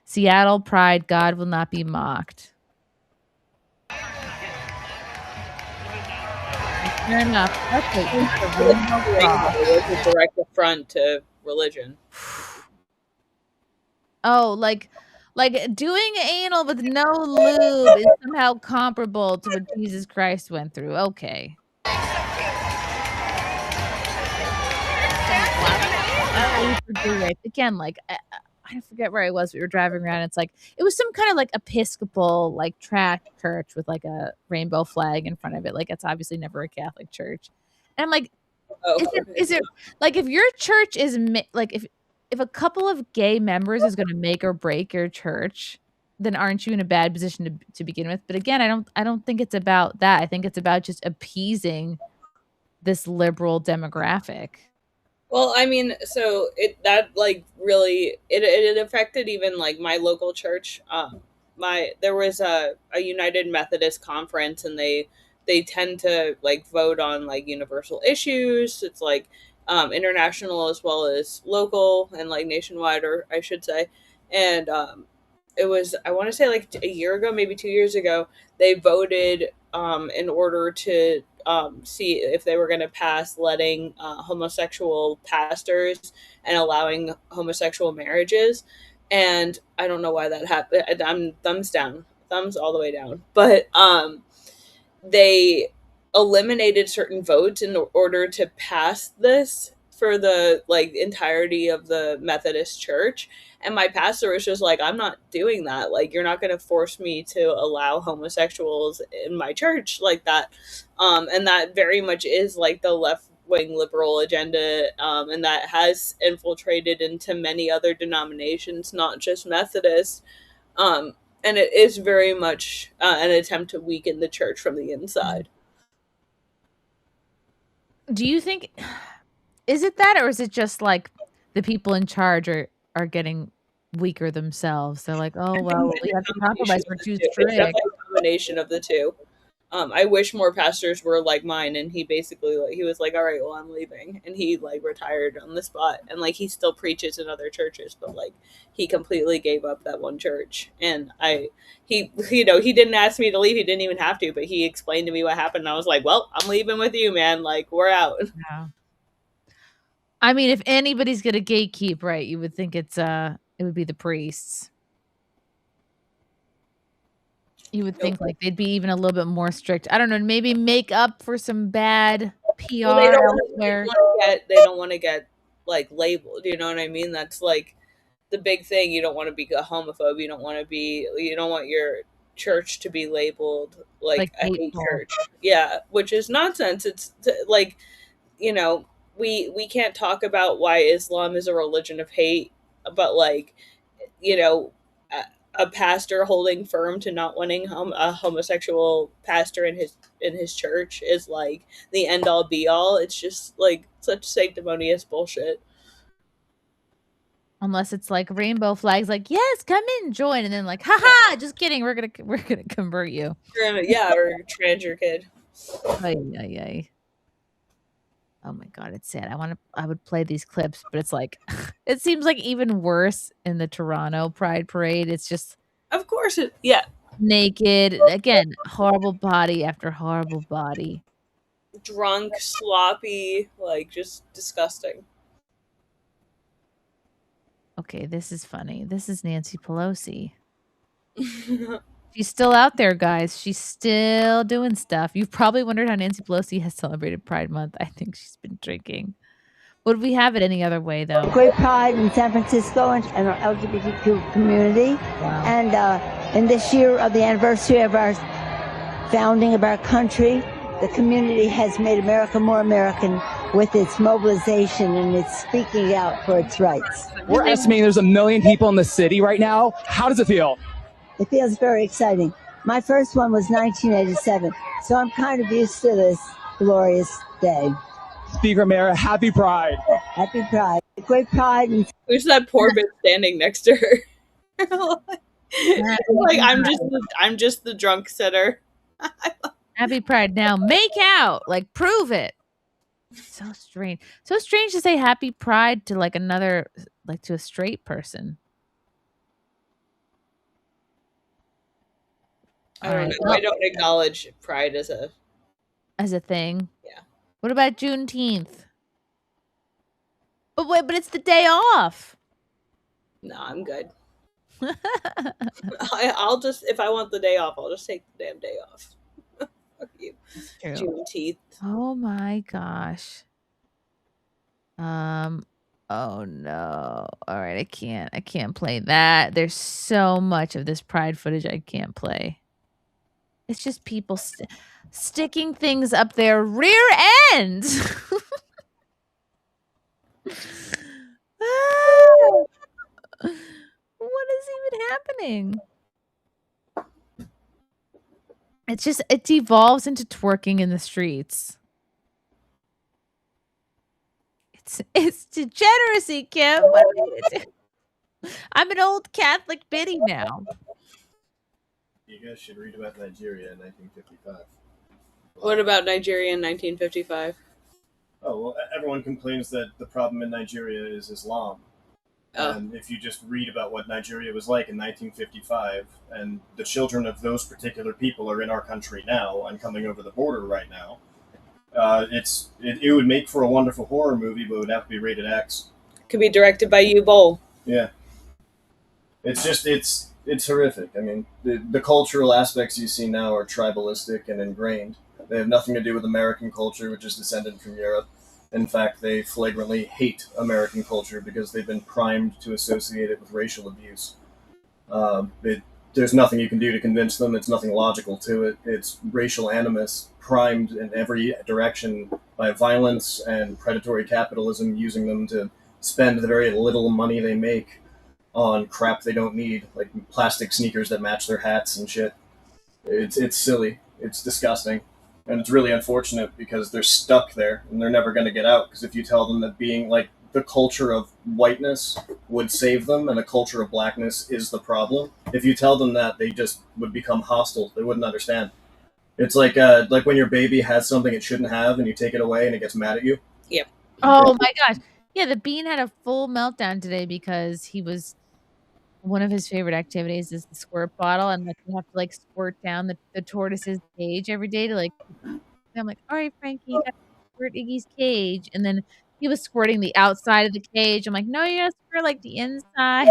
Seattle Pride, God will not be mocked. Fair enough. It's a direct affront to religion. Oh, like doing anal with no lube is somehow comparable to what Jesus Christ went through. Okay. Again, like I forget where I was. We were driving around. It's like it was some kind of like Episcopal like trash church with like a rainbow flag in front of it. Like it's obviously never a Catholic church. And I'm like, is it like if your church is like if a couple of gay members is going to make or break your church, then aren't you in a bad position to begin with? But again, I don't think it's about that. I think it's about just appeasing this liberal demographic. Well, I mean, so it affected even like my local church. There was a United Methodist conference, and they tend to like vote on like universal issues. It's like international as well as local and like nationwide, or I should say. And it was, I want to say like a year ago, maybe 2 years ago, they voted in order to see if they were going to pass letting homosexual pastors and allowing homosexual marriages. And I don't know why that happened. I'm thumbs all the way down. But they eliminated certain votes in order to pass this for the like entirety of the Methodist Church. And my pastor was just like, I'm not doing that. Like, you're not going to force me to allow homosexuals in my church like that. And that very much is like the wing liberal agenda, and that has infiltrated into many other denominations, not just Methodist. And it is very much an attempt to weaken the church from the inside. Do you think, is it that, or is it just like the people in charge are getting weaker themselves? They're like, oh, well, we have to compromise. We're too It's strict. definitely a combination of the two. I wish more pastors were like mine, and he basically he was like, all right, well, I'm leaving, and he like retired on the spot, and like he still preaches in other churches, but like he completely gave up that one church. And he didn't ask me to leave, he didn't even have to, but he explained to me what happened, and I was like, well, I'm leaving with you, man, like we're out. Yeah. I mean, if anybody's gonna gatekeep, right, you would think it would be the priests. You would think like they'd be even a little bit more strict. I don't know, maybe make up for some bad PR Well, they elsewhere. don't want to get like labeled, you know what I mean? That's like the big thing. You don't want to be a homophobe. You don't want your church to be labeled like a hate church. Yeah, which is nonsense. It's like, we can't talk about why Islam is a religion of hate, but like, a pastor holding firm to not wanting a homosexual pastor in his church is like the end all be all. It's just like such sanctimonious bullshit. Unless it's like rainbow flags, like, yes, come in, join, and then like, haha, just kidding, we're gonna convert you. Or trans your kid. Ay, ay, ay. Oh my god, it's sad. I would play these clips, but it's like it seems like even worse in the Toronto Pride Parade. It's just, of course, naked again, horrible body after horrible body, drunk, sloppy, like just disgusting. Okay, this is funny. This is Nancy Pelosi. She's still out there, guys. She's still doing stuff. You've probably wondered how Nancy Pelosi has celebrated Pride Month. I think she's been drinking. Would we have it any other way, though? Great pride in San Francisco and our LGBTQ community. Wow. And in this year of the anniversary of our founding of our country, the community has made America more American with its mobilization and its speaking out for its rights. We're estimating there's 1 million people in the city right now. How does it feel? It feels very exciting. My first one was 1987, so I'm kind of used to this glorious day. Speaker Mayr, happy Pride. Happy Pride. Great pride. Who's that poor bitch standing next to her? Like I'm just the drunk sitter. Happy Pride now. Make out. Like, prove it. So strange. So strange to say happy Pride to like another, like to a straight person. I don't know. I don't acknowledge Pride as a thing. Yeah. What about Juneteenth? But wait, but it's the day off. No, I'm good. I'll just, if I want the day off, I'll just take the damn day off. Fuck you. Juneteenth. Oh my gosh. Oh no. All right, I can't play that. There's so much of this Pride footage I can't play. It's just people sticking things up their rear end. What is even happening? It devolves into twerking in the streets. It's degeneracy, Kim. What are we gonna do? I'm an old Catholic biddy now. You guys should read about Nigeria in 1955. What about Nigeria in 1955? Oh, well, everyone complains that the problem in Nigeria is Islam. And if you just read about what Nigeria was like in 1955, and the children of those particular people are in our country now and coming over the border right now, it would make for a wonderful horror movie, but it would have to be rated X. Could be directed by you, Bowl. Yeah. It's horrific. I mean, the cultural aspects you see now are tribalistic and ingrained. They have nothing to do with American culture, which is descended from Europe. In fact, they flagrantly hate American culture because they've been primed to associate it with racial abuse. There's nothing you can do to convince them. It's nothing logical to it. It's racial animus primed in every direction by violence and predatory capitalism, using them to spend the very little money they make on crap they don't need, like plastic sneakers that match their hats and shit. It's silly. It's disgusting. And it's really unfortunate because they're stuck there and they're never going to get out. Because if you tell them that being like the culture of whiteness would save them and the culture of blackness is the problem, if you tell them that, they just would become hostile. They wouldn't understand. It's like when your baby has something it shouldn't have and you take it away and it gets mad at you. Yep. Oh my gosh. Yeah, the bean had a full meltdown today because one of his favorite activities is the squirt bottle, and like you have to like squirt down the tortoise's cage every day to like. I'm like, all right, Frankie, you got to squirt Iggy's cage, and then he was squirting the outside of the cage. I'm like, no, you gotta squirt like the inside,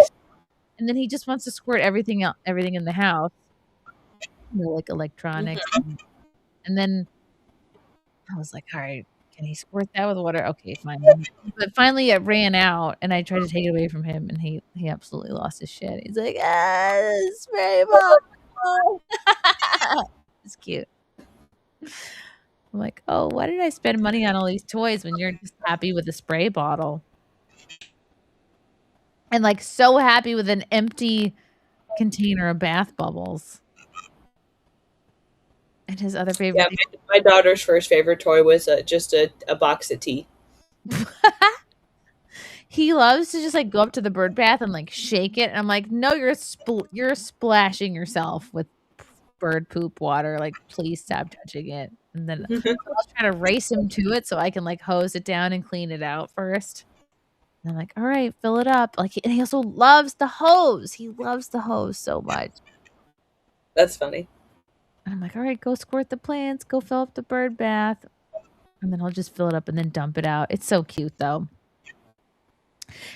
and then he just wants to squirt everything in the house, like electronics, and then I was like, all right. Can he squirt that with water? Okay, fine. But finally, it ran out, and I tried to take it away from him, and he absolutely lost his shit. He's like, spray bottle. It's cute. I'm like, oh, why did I spend money on all these toys when you're just happy with a spray bottle? And like so happy with an empty container of bath bubbles. And his other favorite. Yeah, my daughter's first favorite toy was just a box of tea. He loves to just like go up to the bird bath and like shake it. And I'm like, no, you're splashing yourself with bird poop water. Like, please stop touching it. And then I'll try to race him to it so I can like hose it down and clean it out first. And I'm like, all right, fill it up. Like, and he also loves the hose. He loves the hose so much. That's funny. And I'm like, all right, go squirt the plants, go fill up the bird bath. And then I'll just fill it up and then dump it out. It's so cute though.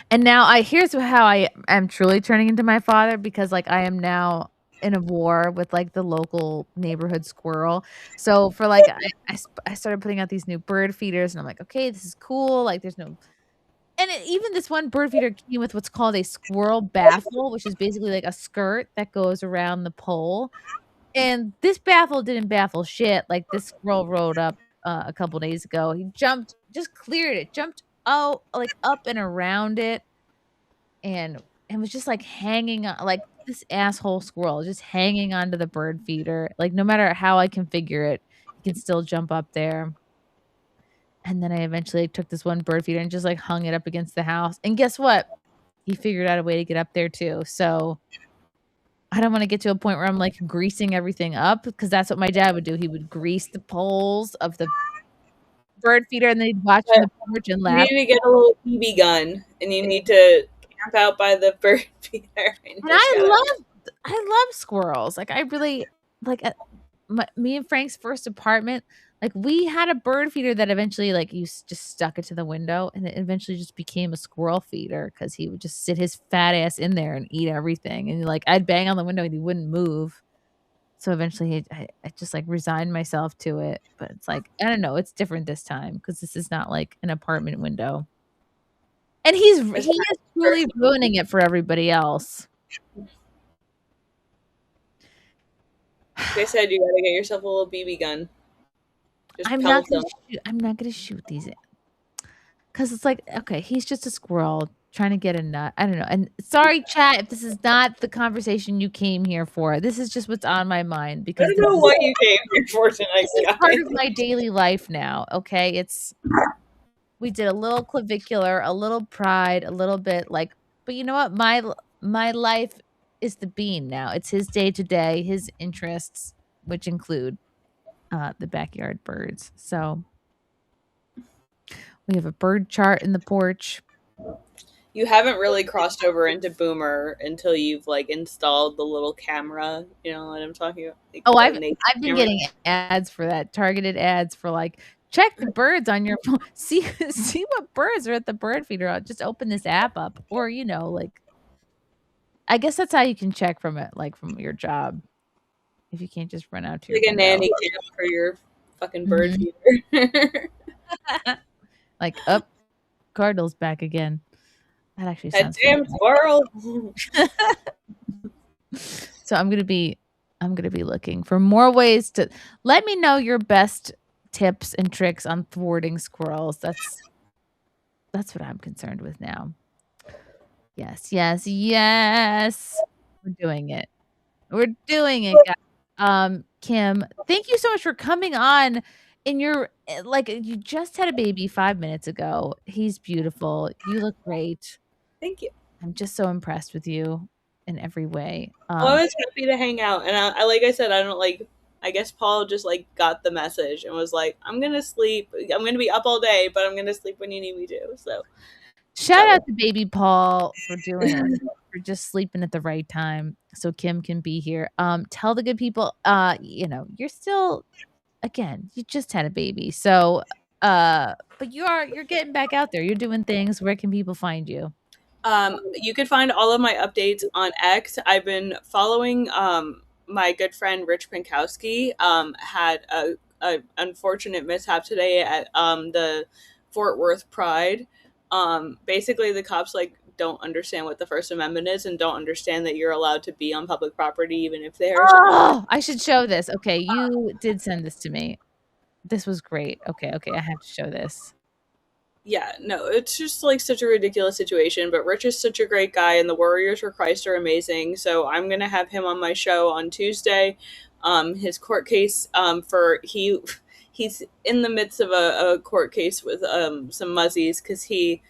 And now here's how I am truly turning into my father, because like I am now in a war with like the local neighborhood squirrel. So for like, I started putting out these new bird feeders and I'm like, okay, this is cool. Like there's no, and even this one bird feeder came with what's called a squirrel baffle, which is basically like a skirt that goes around the pole. And this baffle didn't baffle shit. Like this squirrel rode up a couple days ago. He jumped, just cleared it, jumped out like up and around it, and was just like hanging on, like this asshole squirrel just hanging onto the bird feeder. Like no matter how I configure it, he can still jump up there. And then I eventually took this one bird feeder and just like hung it up against the house. And guess what? He figured out a way to get up there too. So I don't want to get to a point where I'm like greasing everything up, because that's what my dad would do. He would grease the poles of the bird feeder and then he'd watch on the porch and laugh. You need to get a little BB gun and you need to camp out by the bird feeder. And I love squirrels. Like I really like me and Frank's first apartment. Like we had a bird feeder that eventually like you just stuck it to the window, and it eventually just became a squirrel feeder because he would just sit his fat ass in there and eat everything. And like I'd bang on the window and he wouldn't move. So eventually I just like resigned myself to it. But it's like, I don't know, it's different this time because this is not like an apartment window. And he is truly ruining it for everybody else. They said you gotta get yourself a little BB gun. Just I'm not gonna shoot these because it's like, okay, he's just a squirrel trying to get a nut. I don't know. And sorry, chat, if this is not the conversation you came here for. This is just what's on my mind because I don't know what you came here for tonight. It's part of my daily life now. Okay, we did a little clavicular, a little pride, a little bit like, but you know what? My life is the bean now. It's his day to day, his interests, which include the backyard birds. So we have a bird chart in the porch. You haven't really crossed over into Boomer until you've like installed the little camera. You know what I'm talking about? Like, oh, I've been getting ads for that, targeted ads for like, check the birds on your phone. See what birds are at the bird feeder. Just open this app up, or you know, like, I guess that's how you can check from it, like from your job. If you can't just run out to your like a nanny cam for your fucking bird feeder. Like, up, Cardinal's back again. That actually sounds. That damn squirrel. So I'm gonna be looking for more ways to let me know your best tips and tricks on thwarting squirrels. That's what I'm concerned with now. Yes. We're doing it. Guys. Kim, thank you so much for coming on. In your you just had a baby 5 minutes ago. He's beautiful. You look great. Thank you. I'm just so impressed with you in every way. I was happy to hang out, and I like I said, I guess Paul just got the message and was like, I'm gonna sleep. I'm gonna be up all day, but I'm gonna sleep when you need me to. So shout out to baby Paul for doing it, for just sleeping at the right time so Kim can be here. Tell the good people, you're still, again, you just had a baby. So but you're getting back out there. You're doing things. Where can people find you? You could find all of my updates on X. I've been following my good friend Rich Pinkowski. Had a unfortunate mishap today at the Fort Worth Pride. Basically the cops don't understand what the First Amendment is and don't understand that you're allowed to be on public property even if they're I should show this. Okay, you did send this to me. This was great. Okay, I have to show this. Yeah, no, it's just such a ridiculous situation, but Rich is such a great guy and the Warriors for Christ are amazing. So I'm going to have him on my show on Tuesday. His court case he's in the midst of a court case with some muzzies because he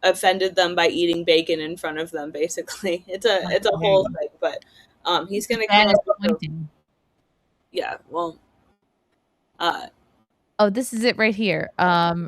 offended them by eating bacon in front of them. Basically, it's a whole thing. But he's going to come up. Yeah, well, oh, this is it right here.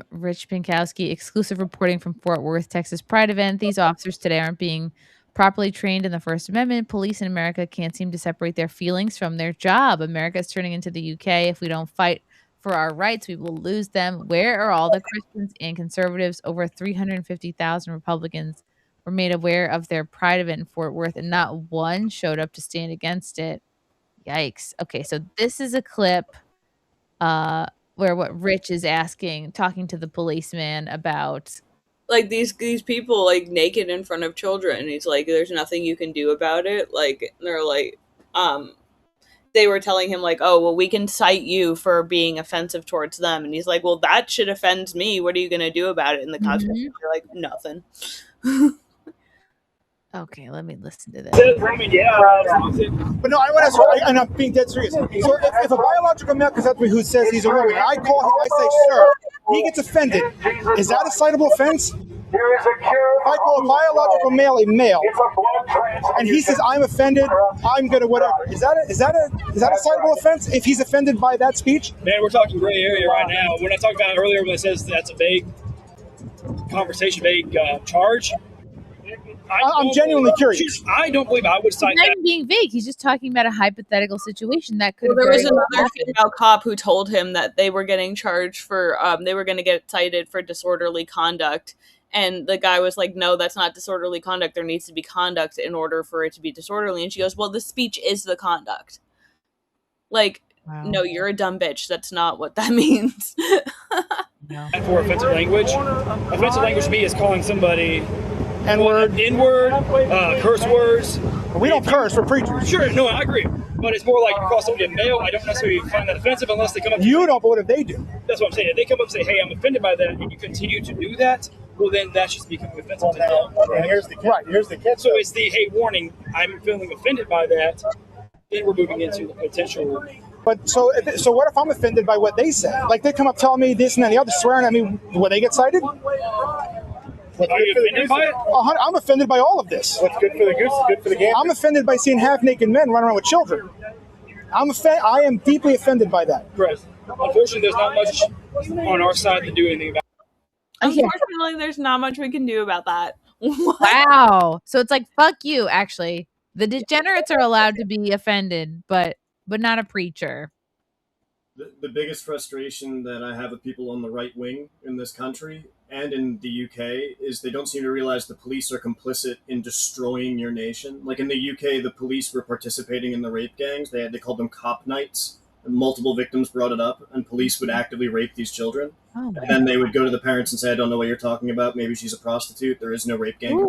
Rich Pinkowski, exclusive reporting from Fort Worth, Texas Pride event. These officers today aren't being properly trained in the First Amendment. Police in America can't seem to separate their feelings from their job. America is turning into the UK. If we don't fight for our rights, we will lose them. Where are all the Christians and conservatives? Over 350,000 Republicans were made aware of their Pride event in Fort Worth, and not one showed up to stand against it. Yikes. Okay, so this is a clip where what Rich is talking to the policeman about these people naked in front of children. He's like, there's nothing you can do about it. They're they were telling him oh, well, we can cite you for being offensive towards them. And he's like, well, that shit offends me. What are you going to do about it? And the cops are like, nothing. Okay, let me listen to this. But no, I want to ask, and I'm being dead serious. So if a biological male comes up to me who says he's a woman, I call him, I say, sir, he gets offended. Is that a citable offense? If I call a biological male a male, and he says I'm offended, I'm gonna whatever. Is that a citable offense if he's offended by that speech? Man, we're talking gray area right now. When I talked about it earlier, when it says that's a vague conversation, vague charge. I'm genuinely curious. I don't believe I would cite that. He's not even being vague. He's just talking about a hypothetical situation that could. There was another female cop who told him that they were getting charged for, they were going to get cited for disorderly conduct. And the guy was like, no, that's not disorderly conduct. There needs to be conduct in order for it to be disorderly. And she goes, well, the speech is the conduct. No, you're a dumb bitch. That's not what that means. For offensive language. Offensive language to me is calling somebody N-word, curse words. We don't curse, we're preachers. Sure, no, I agree. But it's more like you call somebody a male. I don't necessarily find that offensive unless they come up to you. Don't, but what if they do? That's what I'm saying. If they come up and say, hey, I'm offended by that, and you continue to do that, well, then that's just becoming offensive to them. Right? Here's the catch. So it's the, hey, warning, I'm feeling offended by that. Then we're moving into the potential. But so what if I'm offended by what they say? They come up telling me this and then the other, swearing at me, will they get cited? Are you offended by it? I'm offended by all of this. What's good for the goose is good for the gander. I'm offended by seeing half-naked men run around with children. I am deeply offended by that. Chris, unfortunately, there's not much on our side to do anything about it. Unfortunately, there's not much we can do about that. Wow. So it's fuck you, actually. The degenerates are allowed to be offended, but not a preacher. The biggest frustration that I have with people on the right wing in this country and in the UK is they don't seem to realize the police are complicit in destroying your nation. In the UK, the police were participating in the rape gangs. They called them cop nights. And multiple victims brought it up, and police would actively rape these children. And then they would go to the parents and say, I don't know what you're talking about. Maybe she's a prostitute. There is no rape gang.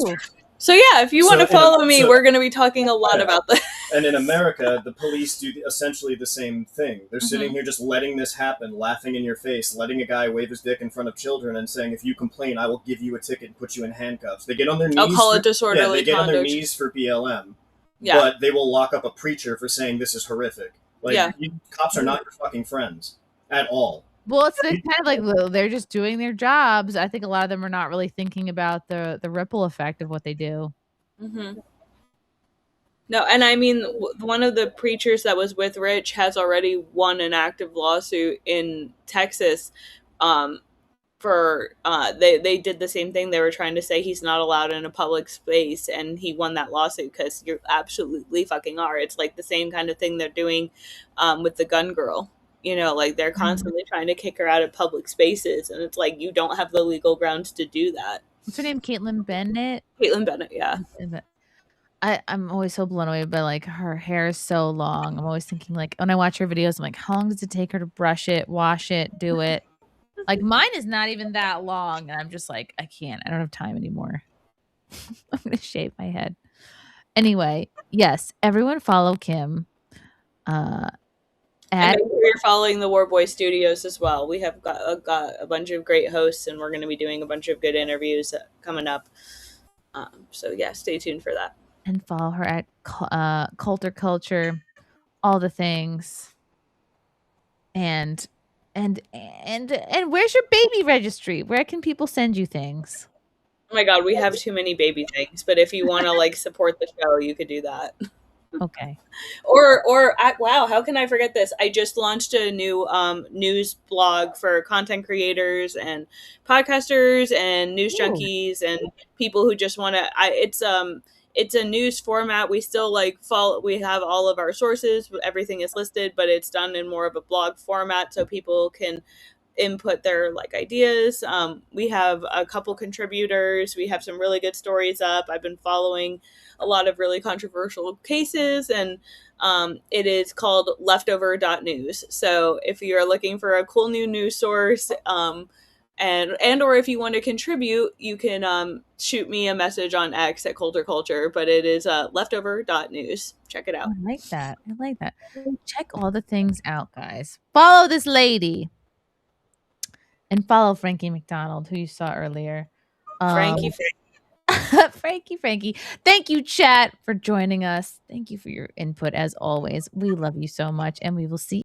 So yeah, if you want to follow me, we're going to be talking a lot about this. And in America, the police do essentially the same thing. They're sitting Mhm. here just letting this happen, laughing in your face, letting a guy wave his dick in front of children and saying, if you complain, I will give you a ticket and put you in handcuffs. They get on their knees. I'll call it they disorderly get on their conduct. knees for BLM. Yeah. But they will lock up a preacher for saying this is horrific. Like, Yeah. Cops are not your fucking friends at all. Well, it's kind of like they're just doing their jobs. I think a lot of them are not really thinking about the ripple effect of what they do. Mm-hmm. No, and I mean, one of the preachers that was with Rich has already won an active lawsuit in Texas. They did the same thing. They were trying to say he's not allowed in a public space, and he won that lawsuit because you absolutely fucking are. It's like the same kind of thing they're doing with the gun girl. You know, like they're constantly trying to kick her out of public spaces, and it's like you don't have the legal grounds to do that. What's her name? Caitlin Bennett? Caitlin Bennett, yeah. I'm always so blown away by like her hair is so long. I'm always thinking like when I watch her videos, I'm like, how long does it take her to brush it, wash it, do it? Like mine is not even that long, and I'm just like, I can't. I don't have time anymore. I'm gonna shave my head. Anyway, yes, everyone follow Kim. And make sure you're following the War Boy Studios as well. We have got a bunch of great hosts, and we're going to be doing a bunch of good interviews coming up. So yeah, stay tuned for that. And follow her at Coulter Culture, all the things. And where's your baby registry? Where can people send you things? Oh my god, we have too many baby things. But if you want to like support the show, you could do that. Okay. Wow, how can I forget this? I just launched a new news blog for content creators and podcasters and news junkies and people who just want to. It's a news format. We still we have all of our sources, everything is listed, but it's done in more of a blog format so people can input their ideas. We have a couple contributors. We have some really good stories up. I've been following a lot of really controversial cases, and it is called leftover.news. So if you're looking for a cool new news source, and or if you want to contribute, you can shoot me a message on X at Coulter Culture, but it is leftover.news. Check it out. I like that. Check all the things out, guys. Follow this lady. And follow Frankie McDonald, who you saw earlier. Frankie. Frankie. Thank you, chat, for joining us. Thank you for your input, as always. We love you so much, and we will see